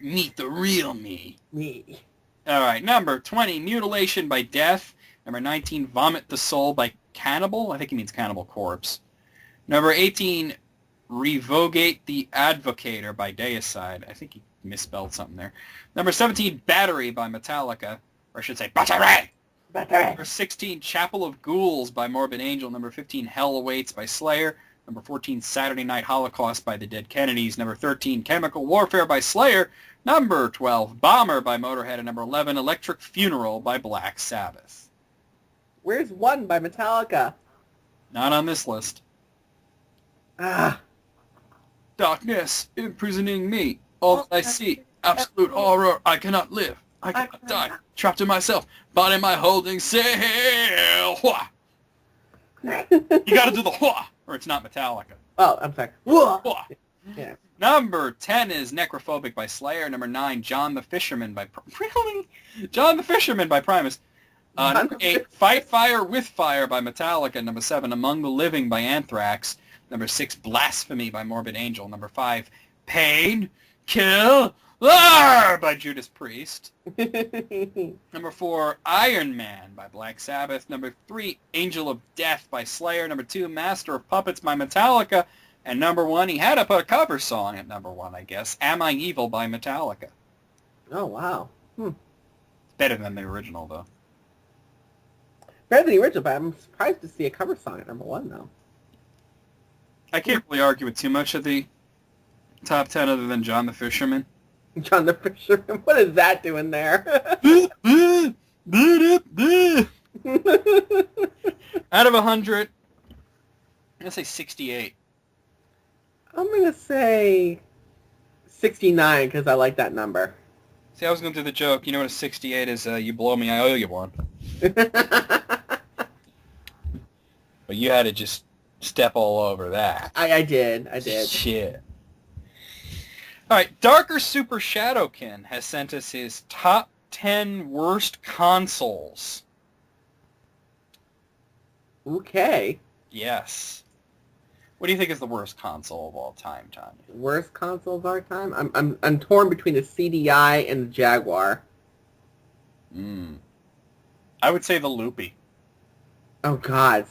Meet the real me. Me. All right, number 20, Mutilation by Death. Number 19, Vomit the Soul by Cannibal. I think he means Cannibal Corpse. Number 18, Revogate the Advocator by Deicide. I think he misspelled something there. Number 17, Battery by Metallica. Or I should say, Battery! Number 16, Chapel of Ghouls by Morbid Angel. Number 15, Hell Awaits by Slayer. Number 14, Saturday Night Holocaust by the Dead Kennedys. Number 13, Chemical Warfare by Slayer. Number 12, Bomber by Motorhead. And number 11, Electric Funeral by Black Sabbath. Where's One by Metallica? Not on this list. Ah. Darkness imprisoning me. All that I see, absolute horror. I cannot live. I cannot die. Trapped in myself. Body my holding cell. Wha. You got to do the wha, or it's not Metallica. Oh, I'm sorry. Wha. Yeah. Number 10 is Necrophobic by Slayer. Number 9, John the Fisherman by... Really? John the Fisherman by Primus. Number 8, Fight Fire with Fire by Metallica. Number 7, Among the Living by Anthrax. Number 6, Blasphemy by Morbid Angel. Number 5, Pain, Kill, by Judas Priest. Number 4, Iron Man by Black Sabbath. Number 3, Angel of Death by Slayer. Number 2, Master of Puppets by Metallica. And number 1, he had to put a cover song at number 1, I guess. Am I Evil by Metallica. Oh, wow. Better than the original, though. Better than the original, but I'm surprised to see a cover song at number 1, though. I can't really argue with too much of the top 10 other than John the Fisherman. John the Fisherman, what is that doing there? Out of 100, I'm going to say 68. I'm going to say 69 because I like that number. See, I was going to do the joke. You know what a 68 is? You blow me, I owe you one. But you had to just step all over that. I did. Shit. All right, Darker Super Shadowkin has sent us his top 10 worst consoles. Okay. Yes. What do you think is the worst console of all time, Tanya? Worst console of our time? I'm torn between the CDI and the Jaguar. I would say the Loopy. Oh, God.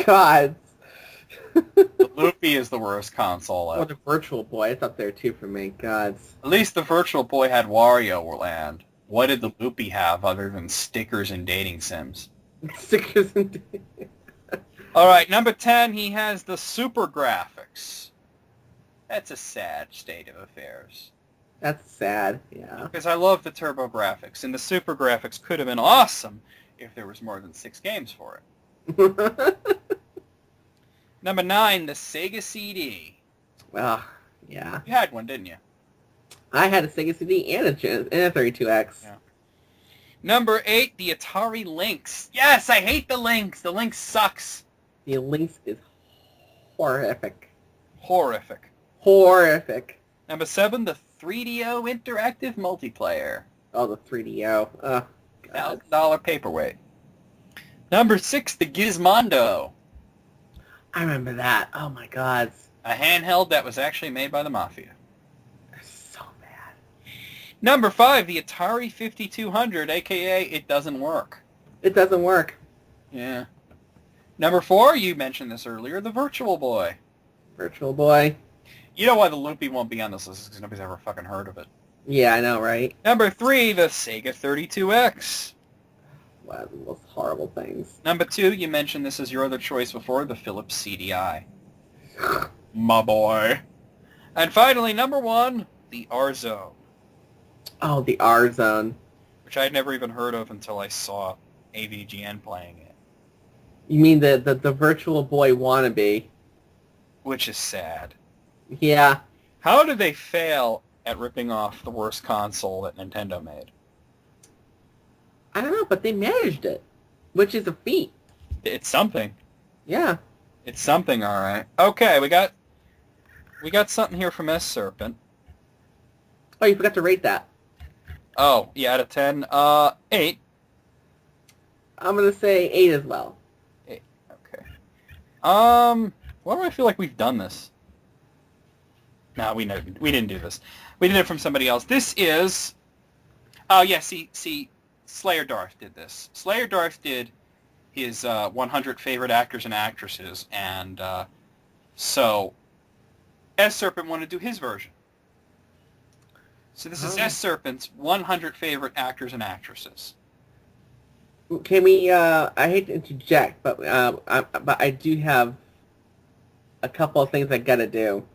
God. The Loopy is the worst console Oh, ever. the Virtual Boy. It's up there, too, for me. God. At least the Virtual Boy had Wario Land. What did the Loopy have other than stickers and dating sims? Stickers and... All right, number 10, he has the Super Graphics. That's a sad state of affairs. That's sad, yeah. Because I love the Turbo graphics, and the Super graphics could have been awesome if there was more than 6 games for it. Number 9, the Sega CD. Well, yeah. You had one, didn't you? I had a Sega CD and a 32X. Yeah. Number 8, the Atari Lynx. Yes, I hate the Lynx. The Lynx sucks. The Lynx is horrific. Horrific. Horrific. Number 7, the 3DO Interactive Multiplayer. Oh, the 3DO. Oh, God. $1,000 paperweight. Number 6, the Gizmondo. I remember that. Oh, my God. A handheld that was actually made by the Mafia. They're so bad. Number 5, the Atari 5200, a.k.a. It Doesn't Work. It doesn't work. Yeah. Number 4, you mentioned this earlier, the Virtual Boy. Virtual Boy. You know why the Loopy won't be on this list, because nobody's ever fucking heard of it. Yeah, I know, right? Number 3, the Sega 32X. Wow, the most horrible things. Number 2, you mentioned this as your other choice before, the Philips CDI. My boy. And finally, number 1, the R-Zone. Oh, the R-Zone. Which I had never even heard of until I saw AVGN playing it. You mean the Virtual Boy wannabe? Which is sad. Yeah. How did they fail at ripping off the worst console that Nintendo made? I don't know, but they managed it, which is a feat. It's something. Yeah. It's something, all right. Okay, we got something here from S Serpent. Oh, you forgot to rate that. Oh, yeah, out of 10, 8. I'm gonna say 8 as well. 8. Okay. Why do I feel like we've done this? No, we didn't do this. We did it from somebody else. This is... Oh, yeah, see, Slayer Darth did this. Slayer Darth did his 100 favorite actors and actresses, and so S Serpent wanted to do his version. So this is S Serpent's 100 favorite actors and actresses. Can we? I hate to interject, but I do have a couple of things I gotta do.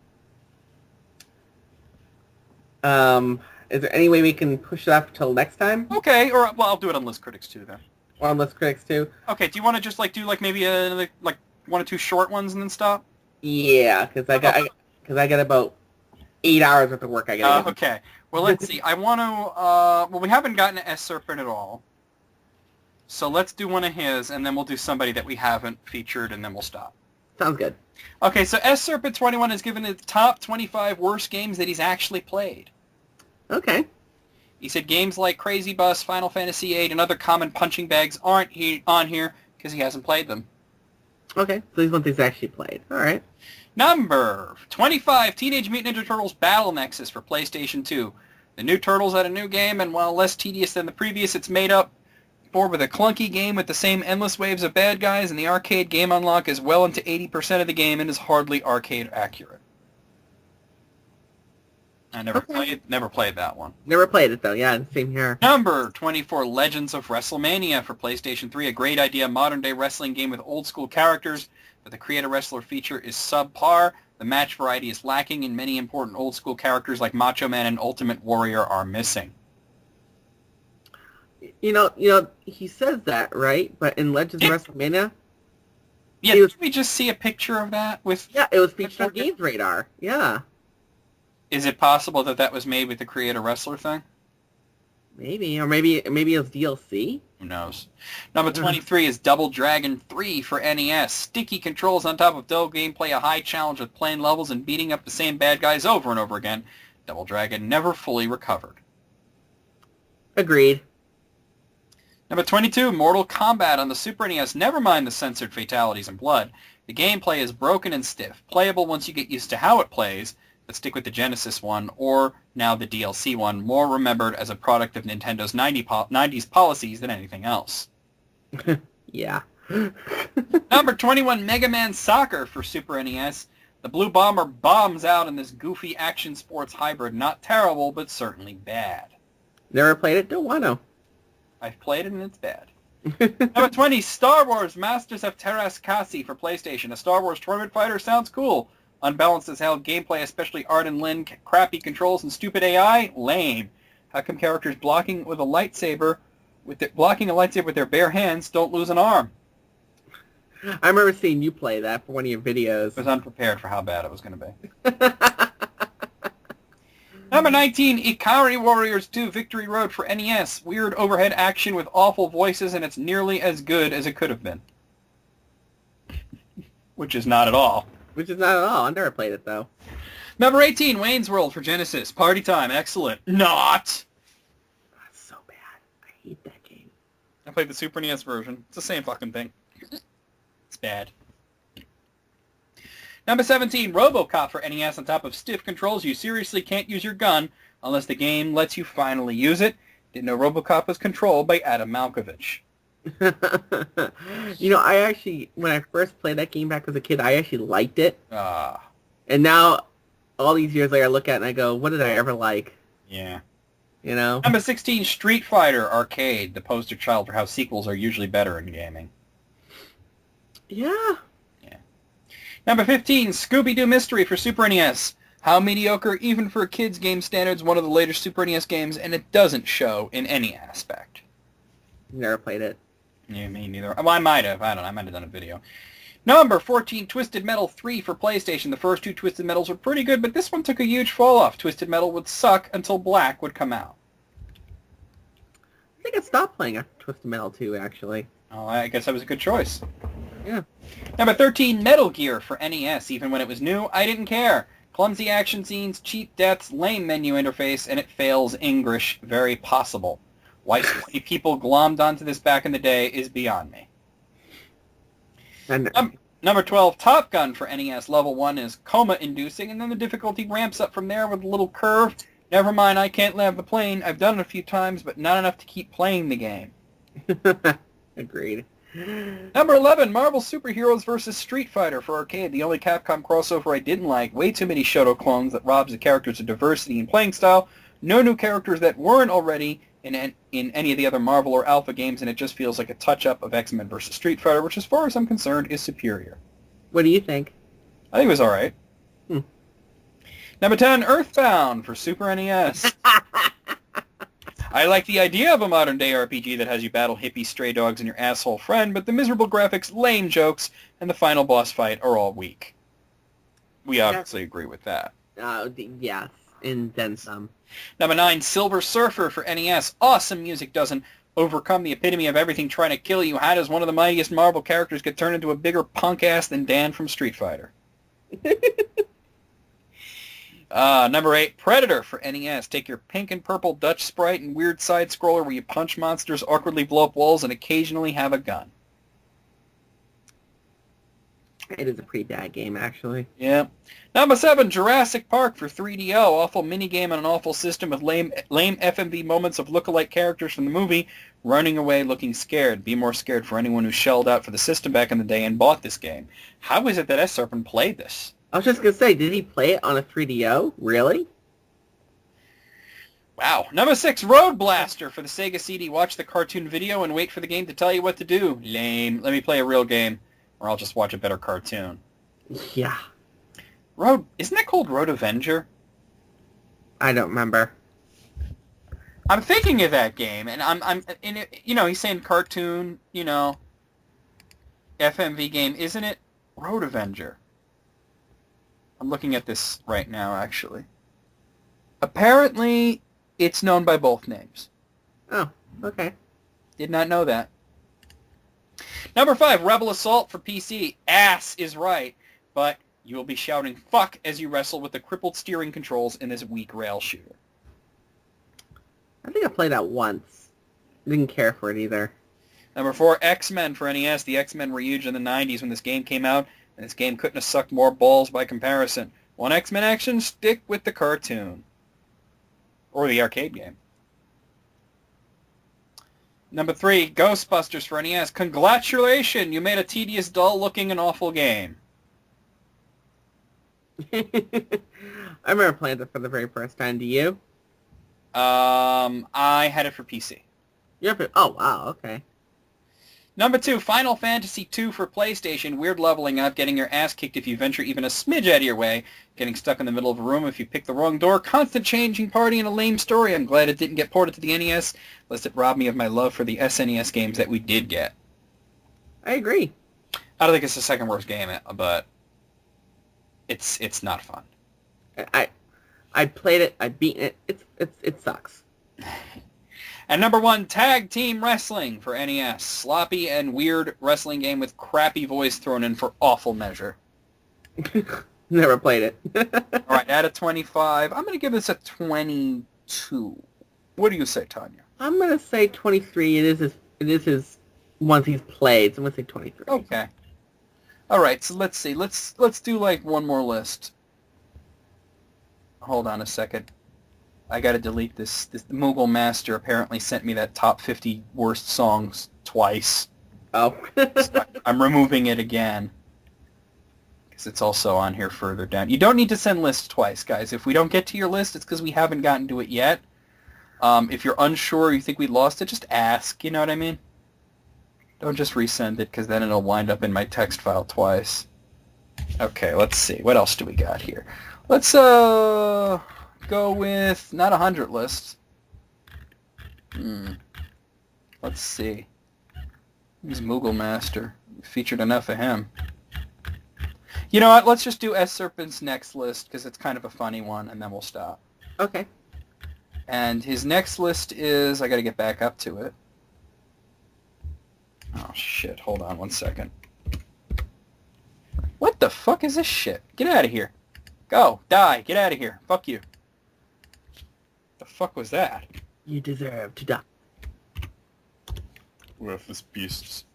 Is there any way we can push it off till next time? Okay, or well, I'll do it on List Critics too then. Or on List Critics too? Okay, do you want to just do maybe like 1 or 2 short ones and then stop? Yeah, because I got about 8 hours worth of work I gotta do. Okay. Well, let's see. I want to. Well, we haven't gotten to S Serpent at all, so let's do one of his, and then we'll do somebody that we haven't featured, and then we'll stop. Sounds good. Okay, so S Serpent 21 has given it the top 25 worst games that he's actually played. Okay. He said games like Crazy Bus, Final Fantasy VIII, and other common punching bags aren't on here because he hasn't played them. Okay, so these ones he's actually played. All right. Number 25, Teenage Mutant Ninja Turtles Battle Nexus for PlayStation 2. The new Turtles had a new game, and while less tedious than the previous, it's made up for with a clunky game with the same endless waves of bad guys, and the arcade game unlock is well into 80% of the game and is hardly arcade accurate. I never played that one. Never played it though. Yeah, same here. Number 24, Legends of WrestleMania for PlayStation 3. A great idea, modern-day wrestling game with old-school characters, but the Create-A-Wrestler feature is subpar. The match variety is lacking, and many important old-school characters like Macho Man and Ultimate Warrior are missing. You know, he says that, right? But in Legends of WrestleMania... Yeah, did we just see a picture of that? Yeah, it was featured on Games Radar. Yeah. Is it possible that was made with the Create-A-Wrestler thing? Maybe, or maybe it was DLC. Who knows? Number 23 is Double Dragon 3 for NES. Sticky controls on top of dull gameplay, a high challenge with plain levels and beating up the same bad guys over and over again. Double Dragon never fully recovered. Agreed. Number 22, Mortal Kombat on the Super NES. Never mind the censored fatalities and blood. The gameplay is broken and stiff. Playable once you get used to how it plays, but stick with the Genesis one, or now the DLC one, more remembered as a product of Nintendo's 90s policies than anything else. Yeah. Number 21, Mega Man Soccer for Super NES. The Blue Bomber bombs out in this goofy action sports hybrid. Not terrible, but certainly bad. Never played it, don't want to. I've played it and it's bad. Number 20, Star Wars Masters of Terras Kasi for PlayStation. A Star Wars tournament fighter sounds cool, Unbalanced as hell gameplay, especially Art and Lynn. Crappy controls and stupid AI. Lame. How come characters blocking a lightsaber with their bare hands don't lose an arm? I remember seeing you play that for one of your videos. I was unprepared for how bad it was going to be. Number 19, Ikari Warriors 2 Victory Road for NES. Weird overhead action with awful voices, and it's nearly as good as it could have been. Which is not at all. Which is not at all. I never played it, though. Number 18, Wayne's World for Genesis. Party time. Excellent. Not. That's so bad. I hate that game. I played the Super NES version. It's the same fucking thing. It's bad. Number 17, RoboCop for NES. On top of stiff controls, you seriously can't use your gun unless the game lets you finally use it. Didn't know RoboCop was controlled by Adam Malkovich. You know, I actually, when I first played that game back as a kid, I actually liked it. Ah. And now, all these years later, I look at it and I go, what did I ever like? Yeah. You know? Number 16, Street Fighter Arcade, the poster child for how sequels are usually better in gaming. Yeah. Yeah. Number 15, Scooby-Doo Mystery for Super NES. How mediocre, even for kids' game standards, one of the later Super NES games, and it doesn't show in any aspect. Never played it. Yeah, me neither. Well, I might have. I don't know. I might have done a video. Number 14, Twisted Metal 3 for PlayStation. The first two Twisted Metals were pretty good, but this one took a huge fall off. Twisted Metal would suck until Black would come out. I think I stopped playing a Twisted Metal 2, actually. Oh, I guess that was a good choice. Yeah. Number 13, Metal Gear for NES. Even when it was new, I didn't care. Clumsy action scenes, cheap deaths, lame menu interface, and it fails English. Very possible. Why so many people glommed onto this back in the day is beyond me. And Number 12, Top Gun for NES. Level 1 is coma-inducing, and then the difficulty ramps up from there with a little curve. Never mind, I can't land the plane. I've done it a few times, but not enough to keep playing the game. Agreed. Number 11, Marvel Superheroes vs. Street Fighter for arcade. The only Capcom crossover I didn't like. Way too many Shoto clones that robs the characters of diversity in playing style. No new characters that weren't already in any of the other Marvel or Alpha games, and it just feels like a touch-up of X-Men vs. Street Fighter, which as far as I'm concerned is superior. What do you think? I think it was alright. Number 10, Earthbound for Super NES. I like the idea of a modern-day RPG that has you battle hippie stray dogs and your asshole friend, but the miserable graphics, lame jokes, and the final boss fight are all weak. We obviously agree with that. Yes, and then some. Number 9, Silver Surfer for NES. Awesome music doesn't overcome the epitome of everything trying to kill you. How does one of the mightiest Marvel characters get turned into a bigger punk-ass than Dan from Street Fighter? Number 8, Predator for NES. Take your pink and purple Dutch sprite and weird side-scroller where you punch monsters, awkwardly blow up walls, and occasionally have a gun. It is a pretty bad game, actually. Yeah. Number 7, Jurassic Park for 3DO. Awful minigame on an awful system with lame FMV moments of lookalike characters from the movie running away looking scared. Be more scared for anyone who shelled out for the system back in the day and bought this game. How is it that S-Serpent played this? I was just going to say, did he play it on a 3DO? Really? Wow. Number 6, Road Blaster for the Sega CD. Watch the cartoon video and wait for the game to tell you what to do. Lame. Let me play a real game, or I'll just watch a better cartoon. Yeah. Isn't that called Road Avenger? I don't remember. I'm thinking of that game, and I'm in it, he's saying cartoon, FMV game. Isn't it Road Avenger? I'm looking at this right now, actually. Apparently, it's known by both names. Oh, okay. Did not know that. Number 5, Rebel Assault for PC. Ass is right, but you will be shouting fuck as you wrestle with the crippled steering controls in this weak rail shooter. I think I played that once. Didn't care for it either. Number 4, X-Men for NES. The X-Men were huge in the 90s when this game came out, and this game couldn't have sucked more balls by comparison. Want X-Men action? Stick with the cartoon. Or the arcade game. Number 3, Ghostbusters for NES. Congratulations! You made a tedious, dull-looking, and awful game. I remember playing it for the very first time. Do you? I had it for PC. Oh, wow, okay. Number 2, Final Fantasy II for PlayStation. Weird leveling up, getting your ass kicked if you venture even a smidge out of your way, getting stuck in the middle of a room if you pick the wrong door, constant changing party, and a lame story. I'm glad it didn't get ported to the NES, lest it rob me of my love for the SNES games that we did get. I agree. I don't think it's the second worst game, but it's not fun. I played it. I beaten it. It sucks. And number 1, Tag Team Wrestling for NES. Sloppy and weird wrestling game with crappy voice thrown in for awful measure. Never played it. All right, out of 25, I'm going to give this a 22. What do you say, Tanya? I'm gonna say 23. It is his ones he's played. So I'm gonna say 23. Okay. All right, so let's see. Let's do like one more list. Hold on a second. I gotta delete this. This Moogle Master apparently sent me that top 50 worst songs twice. Oh. So I'm removing it again. Because it's also on here further down. You don't need to send lists twice, guys. If we don't get to your list, it's because we haven't gotten to it yet. If you're unsure, you think we lost it, just ask. You know what I mean? Don't just resend it, because then it'll wind up in my text file twice. Okay, let's see. What else do we got here? Let's go with not 100 lists. Let's see. He's Moogle Master. We featured enough of him. You know what? Let's just do S Serpent's next list because it's kind of a funny one, and then we'll stop. Okay. And his next list is... I got to get back up to it. Oh, shit. Hold on one second. What the fuck is this shit? Get out of here. Go. Die. Get out of here. Fuck you. The fuck was that? You deserve to die. Worthless beasts.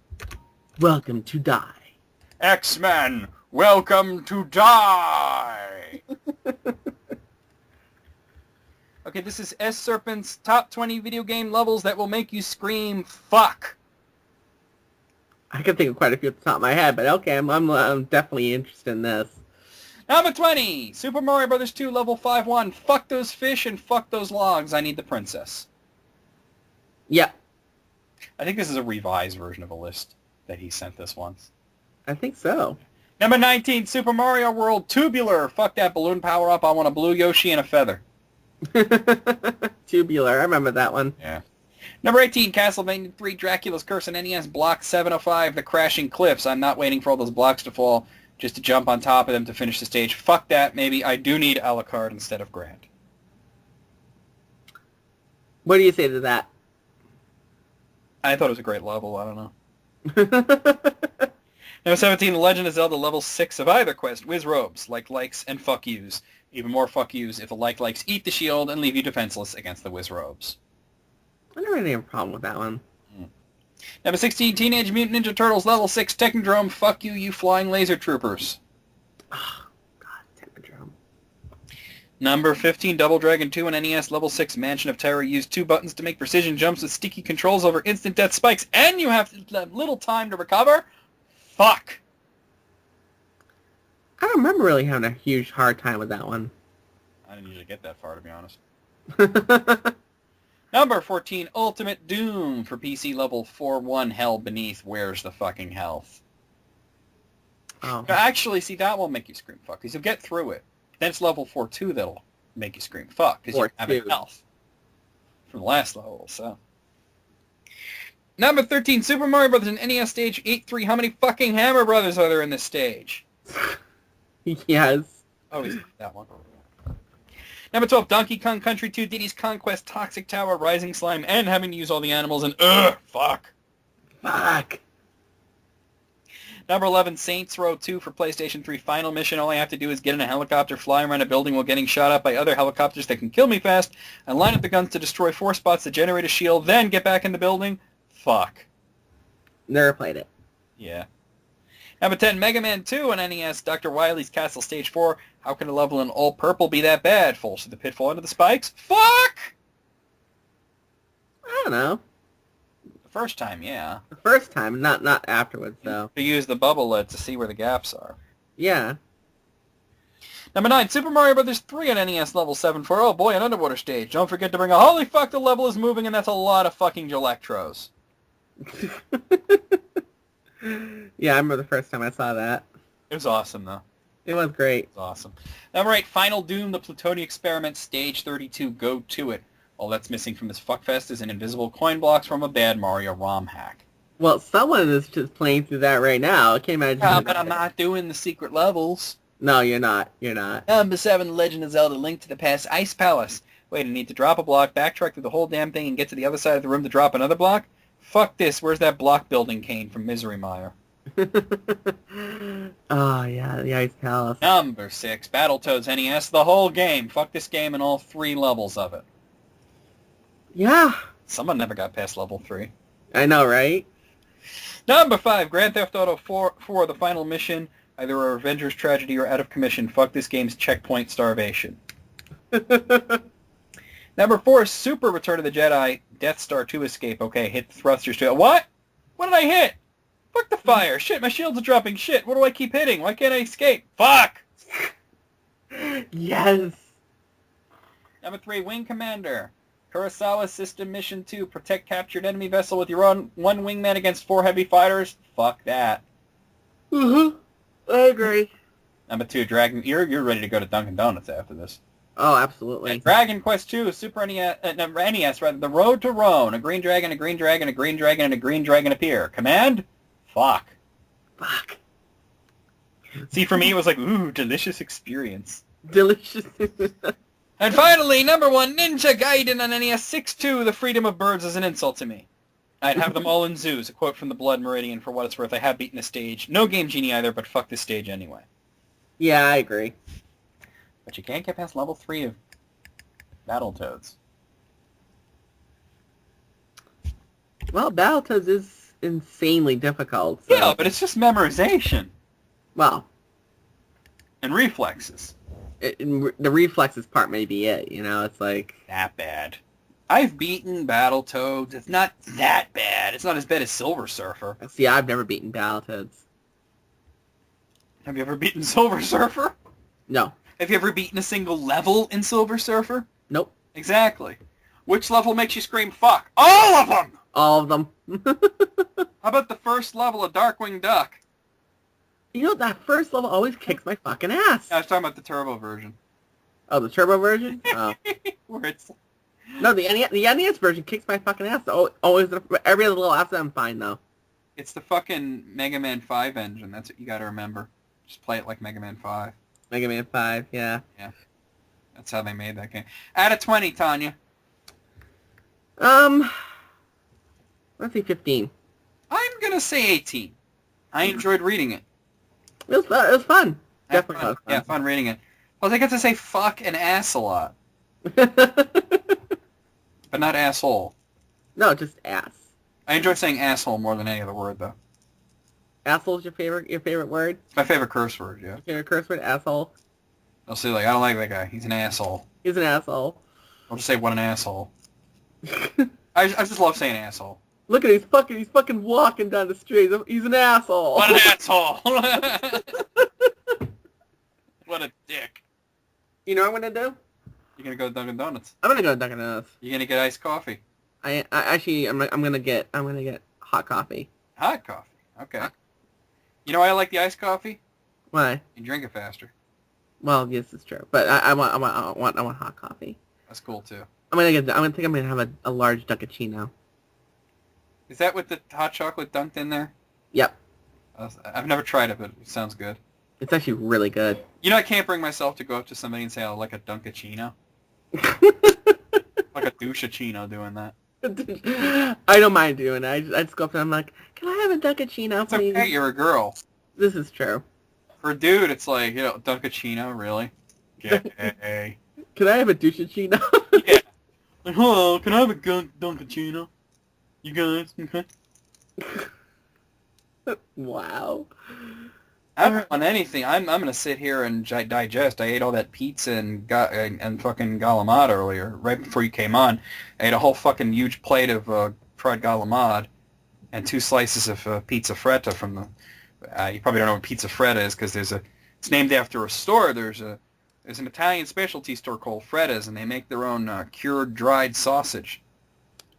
Welcome to die. X-Men, welcome to die! Okay, this is S Serpent's top 20 video game levels that will make you scream, fuck! I can think of quite a few at the top of my head, but okay, I'm definitely interested in this. Number 20, Super Mario Bros. 2 level 5-1. Fuck those fish and fuck those logs. I need the princess. Yep. I think this is a revised version of a list that he sent this once. I think so. Number 19, Super Mario World Tubular. Fuck that balloon power-up. I want a blue Yoshi and a feather. Tubular. I remember that one. Yeah. Number 18, Castlevania 3 Dracula's Curse on NES. Block 705, The Crashing Cliffs. I'm not waiting for all those blocks to fall just to jump on top of them to finish the stage. Fuck that. Maybe I do need a la carte instead of grand. What do you say to that? I thought it was a great level. I don't know. Number 17, The Legend of Zelda Level 6 of either quest. Whiz robes, likes, and fuck yous. Even more fuck yous if the likes eat the shield and leave you defenseless against the whiz robes. I never had any problem with that one. Number 16, Teenage Mutant Ninja Turtles Level 6 Technodrome. Fuck you, you flying laser troopers. Oh, God, Technodrome. Number 15, Double Dragon 2 and NES Level 6 Mansion of Terror. Use 2 buttons to make precision jumps with sticky controls over instant death spikes, and you have little time to recover. Fuck. I don't remember really having a huge hard time with that one. I didn't usually get that far, to be honest. Number 14, Ultimate Doom for PC Level 4-1 Hell Beneath. Where's the fucking health? Oh. No, actually, see, that won't make you scream fuck, because you'll get through it. Then it's Level 4-2 that'll make you scream fuck, because you have health from the last level, so... Number 13, Super Mario Bros. In NES Stage 8-3. How many fucking Hammer Brothers are there in this stage? Yes. Oh, he's that one. Number 12, Donkey Kong Country 2, Diddy's Conquest, Toxic Tower, Rising Slime, and having to use all the animals, and fuck. Fuck. Number 11, Saints Row 2 for PlayStation 3 Final Mission. All I have to do is get in a helicopter, fly around a building while getting shot up by other helicopters that can kill me fast, and line up the guns to destroy 4 spots to generate a shield, then get back in the building. Fuck. Never played it. Yeah. Number 10, Mega Man 2 on NES, Dr. Wily's Castle Stage 4. How can a level in all purple be that bad? Falls to the pitfall into the spikes? Fuck! I don't know. The first time, yeah. The first time, not afterwards, though. You use the bubble lid to see where the gaps are. Yeah. Number 9, Super Mario Bros. 3 on NES level 7 for, oh boy, an underwater stage. Don't forget to bring a holy fuck, the level is moving, and that's a lot of fucking Electros. Yeah, I remember the first time I saw that. It was awesome, though. It was great. It was awesome. Number 8, Final Doom, the Plutonian Experiment, Stage 32, Go To It. All that's missing from this fuckfest is an invisible coin blocks from a bad Mario ROM hack. Well, someone is just playing through that right now. I can't imagine. Yeah, but I'm not doing the secret levels. No, you're not. You're not. Number 7, Legend of Zelda, Link to the Past, Ice Palace. Wait, I need to drop a block, backtrack through the whole damn thing, and get to the other side of the room to drop another block? Fuck this. Where's that block building cane from Misery Mire? Oh, yeah, the Ice Palace. Number 6, Battletoads NES, the whole game. Fuck this game and all 3 levels of it. Yeah. Someone never got past level 3. I know, right? Number 5, Grand Theft Auto 4, the final mission, either a Revenger's Tragedy or Out of Commission. Fuck this game's checkpoint starvation. Number 4, Super Return of the Jedi, Death Star 2 escape. Okay, hit the thrusters to it. What? What did I hit? Fuck the fire. Shit, my shields are dropping. Shit, what do I keep hitting? Why can't I escape? Fuck! Yes. Number 3, Wing Commander. Kurosawa System Mission 2, protect captured enemy vessel with your own 1 wingman against 4 heavy fighters. Fuck that. Mm-hmm. I agree. Number 2, Dragon. You're ready to go to Dunkin' Donuts after this. Oh, absolutely. And Dragon Quest 2, Super NES, NES, rather, The Road to Rome. A green dragon, a green dragon, a green dragon, and a green dragon appear. Command? Fuck. Fuck. See, for me, it was like, ooh, delicious experience. Delicious. And finally, number 1, Ninja Gaiden on NES 6-2, The Freedom of Birds is an insult to me. I'd have them all in zoos. A quote from the Blood Meridian. For what it's worth, I have beaten the stage. No Game Genie either, but fuck this stage anyway. Yeah, I agree. But you can't get past level 3 of Battletoads. Well, Battletoads is insanely difficult. So. Yeah, but it's just memorization. Well. And reflexes. The reflexes part may be it, you know? It's like... That bad. I've beaten Battletoads. It's not that bad. It's not as bad as Silver Surfer. See, I've never beaten Battletoads. Have you ever beaten Silver Surfer? No. Have you ever beaten a single level in Silver Surfer? Nope. Exactly. Which level makes you scream, fuck? All of them! All of them. How about the first level of Darkwing Duck? You know, that first level always kicks my fucking ass. I was talking about the turbo version. Oh, the turbo version? Oh. Where it's... No, the NES version kicks my fucking ass. Always, every other level after I'm fine, though. It's the fucking Mega Man 5 engine. That's what you gotta remember. Just play it like Mega Man 5. Mega Man 5, yeah. Yeah. That's how they made that game. Out of 20, Tanya. Let's see, 15. I'm gonna say 18. I enjoyed reading it. It was fun. Definitely fun. was fun. Yeah, fun reading it. Plus, I get to say fuck and ass a lot. But not asshole. No, just ass. I enjoy saying asshole more than any other word, though. Asshole's your favorite word? It's my favorite curse word, yeah. Your favorite curse word? Asshole? I'll say, like, I don't like that guy. He's an asshole. He's an asshole. I'll just say, what an asshole. I just love saying asshole. Look at he's fucking walking down the street. He's an asshole. What an asshole! What a dick. You know what I'm gonna do? You're gonna go to Dunkin' Donuts. I'm gonna go to Dunkin' Donuts. You're gonna get iced coffee. I'm gonna get hot coffee. Hot coffee. Okay. You know why I like the iced coffee? Why? You drink it faster. Well, yes, it's true. But I want hot coffee. That's cool too. I'm gonna have a large Ducatino. Is that with the hot chocolate dunked in there? Yep. I've never tried it, but it sounds good. It's actually really good. You know, I can't bring myself to go up to somebody and say I like a Dunkachino. Like a douchachino doing that. I don't mind doing it. I just go up and I'm like, can I have a Ducatino, It's please? okay, you're a girl. This is true. For a dude, it's like, you know, Dunkachino, really? Gay. Can I have a Duchachino? Yeah. Like, hello, can I have a Dunkachino? You guys, okay? Wow. I haven't done anything. I'm gonna sit here and digest. I ate all that pizza and fucking galamad earlier, right before you came on. I ate a whole fucking huge plate of fried galamad and 2 slices of pizza fredda from the. You probably don't know what pizza fredda is because it's named after a store. There's an Italian specialty store called Fredda's, and they make their own cured dried sausage.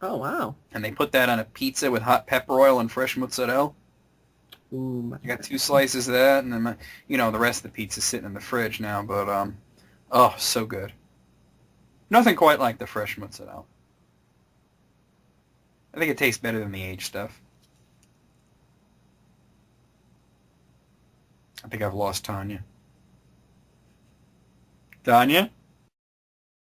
Oh, wow. And they put that on a pizza with hot pepper oil and fresh mozzarella. Ooh, I got 2 slices of that, and then the rest of the pizza's sitting in the fridge now. But oh, so good. Nothing quite like the fresh mozzarella. I think it tastes better than the aged stuff. I think I've lost Tanya. Tanya?